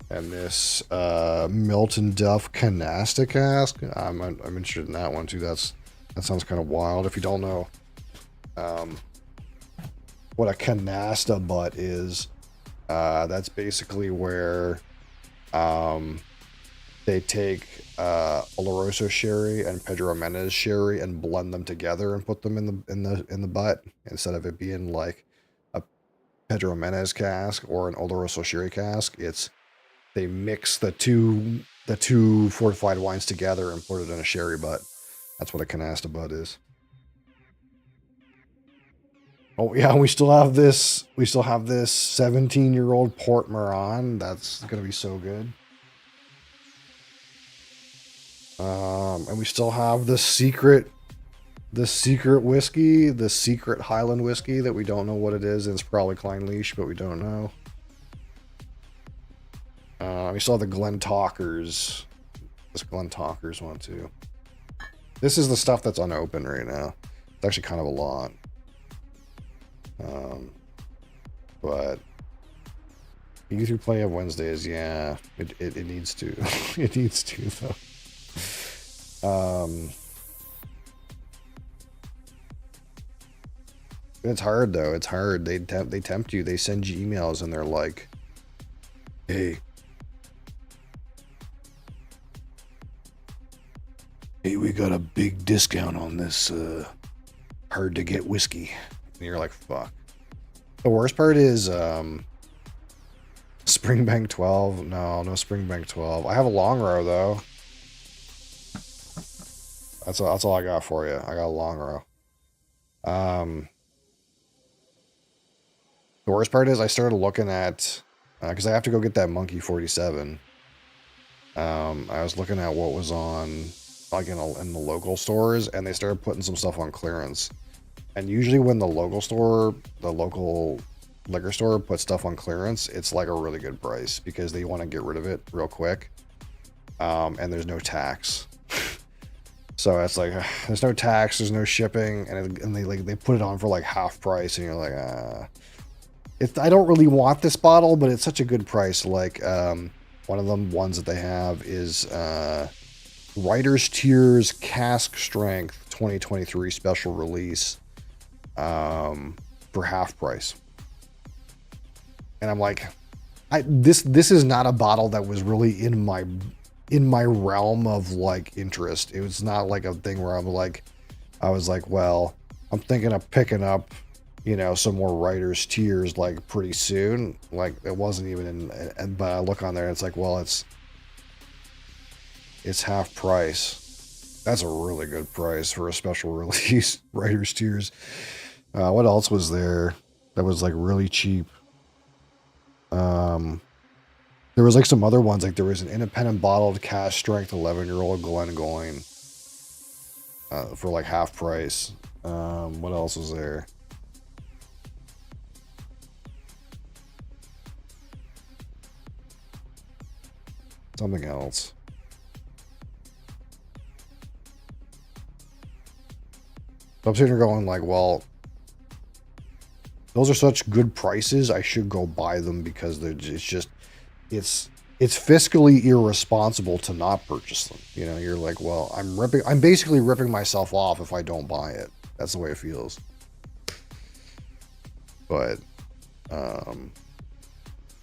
And this Milton Duff Canasta cask. I'm interested in that one too. That sounds kind of wild. If you don't know what a canasta butt is, that's basically where they take Oloroso sherry and Pedro Menez sherry and blend them together and put them in the butt instead of it being like a Pedro Menez cask or an Oloroso sherry cask. They mix the two fortified wines together and put it in a sherry butt. That's what a canasta butt is. Oh yeah, we still have this 17-year-old Port Moran. That's gonna be so good. And we still have the secret whiskey, the secret Highland whiskey that we don't know what it is. It's probably Klein Leash, but we don't know. We saw the Glen Talkers. This Glen Talkers one too. This is the stuff that's unopened right now. It's actually kind of a lot. But you get through plenty of Wednesdays, yeah. It needs to. It needs to though. It's hard though. It's hard. They tempt you. They send you emails and they're like, hey, we got a big discount on this hard to get whiskey. And you're like, fuck. The worst part is Springbank 12. No Springbank 12. I have a long row though. That's all I got for you. I got a long row. The worst part is I started looking at because I have to go get that Monkey 47. I was looking at what was on like in the local stores, and they started putting some stuff on clearance. And usually when the local liquor store puts stuff on clearance, it's like a really good price because they want to get rid of it real quick. And there's no tax. So it's like there's no tax, there's no shipping, and they put it on for like half price, and you're like, I don't really want this bottle, but it's such a good price. Like one of them ones that they have is Writer's Tears Cask Strength 2023 special release for half price. And I'm like, this is not a bottle that was really in my realm of like interest. It was not like a thing where I was like, well, I'm thinking of picking up, some more Writer's Tears like pretty soon. Like it wasn't even but I look on there and it's like, well, it's half price. That's a really good price for a special release Writer's Tears. What else was there that was like really cheap? There was like some other ones, like there was an independent bottled cask strength 11-year-old Glengoyne for like half price. What else was there? Something else. So I'm sitting here going like, well, those are such good prices. I should go buy them because it's fiscally irresponsible to not purchase them. You're like, well, I'm basically ripping myself off if I don't buy it. That's the way it feels. But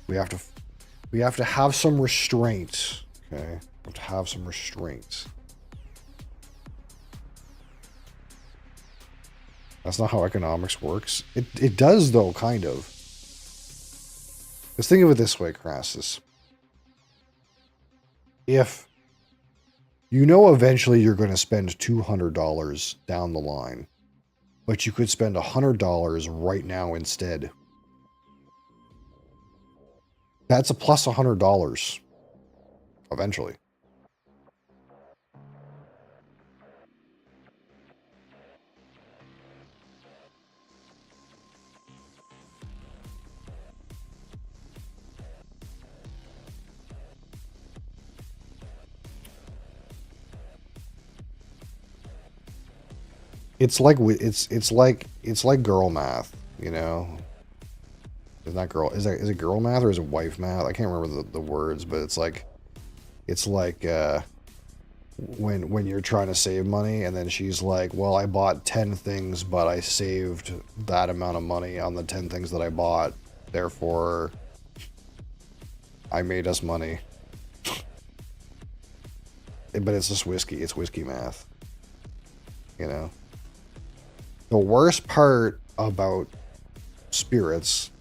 we have to have some restraint. Okay, we have to have some restraint. That's not how economics works. It does though, kind of. Let's think of it this way, Crassus. If eventually you're going to spend $200 down the line, but you could spend $100 right now instead, That's a plus $100 eventually. It's like girl math, you know. Is it girl math or is it wife math? I can't remember the words, but it's like when you're trying to save money and then she's like, well, I bought 10 things, but I saved that amount of money on the 10 things that I bought. Therefore, I made us money. But it's just whiskey. It's whiskey math. You know? The worst part about spirits,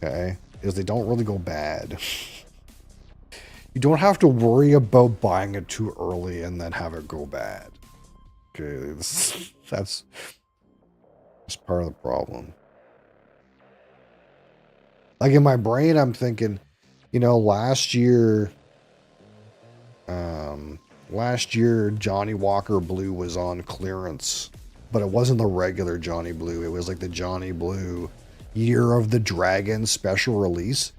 okay, is they don't really go bad. You don't have to worry about buying it too early and then have it go bad. Okay, that's part of the problem. Like in my brain, I'm thinking, you know, last year Johnny Walker Blue was on clearance, but it wasn't the regular Johnny Blue. It was like the Johnny Blue Year of the Dragon special release.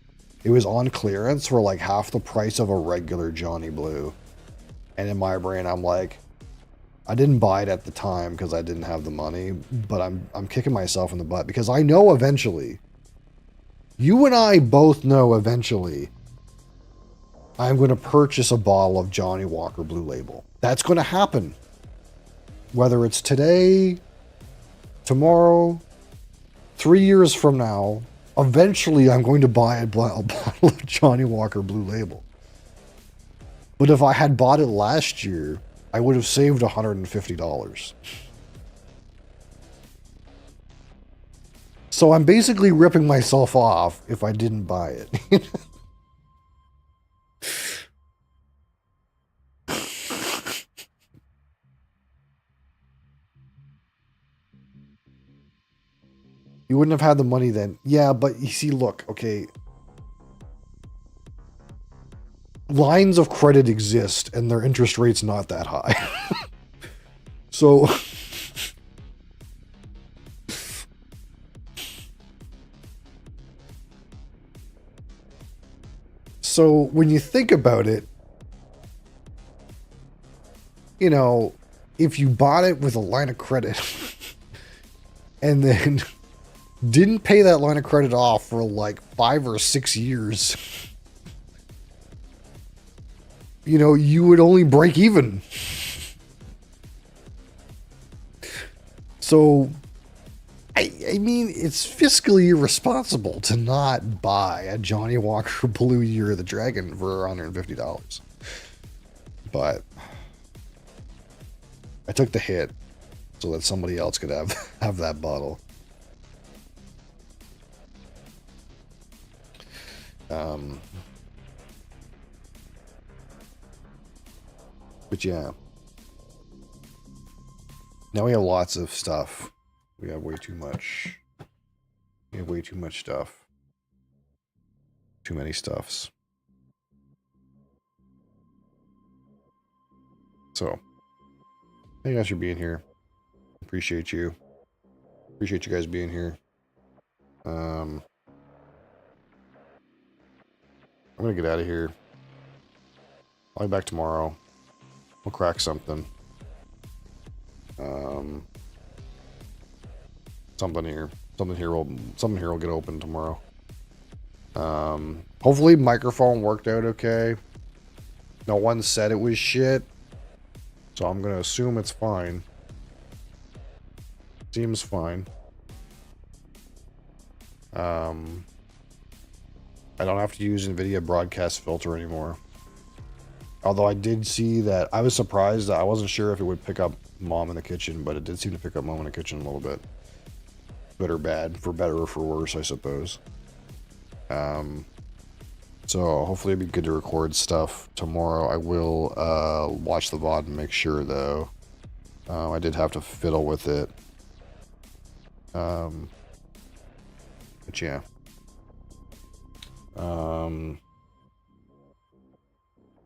It was on clearance for like half the price of a regular Johnny Blue. And in my brain, I'm like, I didn't buy it at the time because I didn't have the money, but I'm kicking myself in the butt because I know eventually, you and I both know eventually, I'm going to purchase a bottle of Johnny Walker Blue Label. That's going to happen. Whether it's today, tomorrow, 3 years from now, eventually I'm going to buy a bottle of Johnny Walker Blue Label. But if I had bought it last year, I would have saved $150. So I'm basically ripping myself off if I didn't buy it. You wouldn't have had the money then. Yeah, but you see, look, okay. Lines of credit exist and their interest rate's not that high. So when you think about it, you know, if you bought it with a line of credit and then didn't pay that line of credit off for like 5 or 6 years, you know, you would only break even. So, I mean, it's fiscally irresponsible to not buy a Johnny Walker Blue Year of the Dragon for $150. But I took the hit so that somebody else could have that bottle. But yeah. Now we have lots of stuff. We have way too much. We have way too much stuff. Too many stuffs. So, thank you guys for being here. Appreciate you. Appreciate you guys being here. I'm gonna get out of here. I'll be back tomorrow. We'll crack something. Something here will get open tomorrow. Hopefully microphone worked out okay. No one said it was shit, so I'm gonna assume it's fine. Seems fine. I don't have to use NVIDIA broadcast filter anymore. Although I did see that, I was surprised that I wasn't sure if it would pick up Mom in the Kitchen, but it did seem to pick up Mom in the Kitchen a little bit. Good or bad, for better or for worse, I suppose. So hopefully it'd be good to record stuff tomorrow. I will watch the VOD and make sure though. I did have to fiddle with it. But yeah. Trying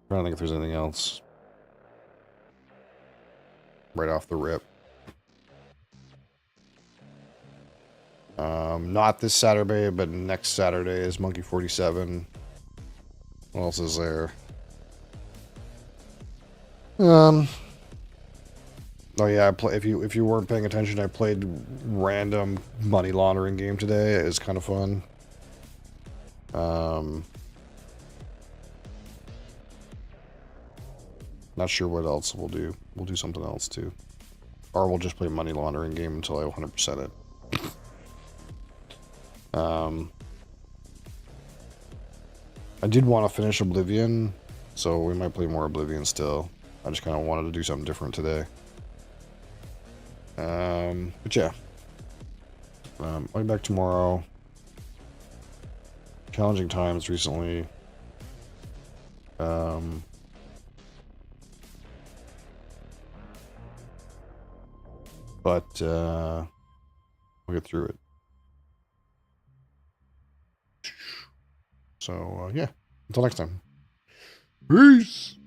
to think if there's anything else right off the rip. Not this Saturday, but next Saturday is Monkey 47. What else is there? Oh yeah, if you weren't paying attention, I played random money laundering game today. It was kind of fun. Not sure what else we'll do. We'll do something else too, or we'll just play money laundering game until I 100% it. I did want to finish Oblivion, so we might play more Oblivion still. I just kind of wanted to do something different today. But yeah. I'll be back tomorrow. Challenging times recently. But we'll get through it. So, yeah. Until next time. Peace!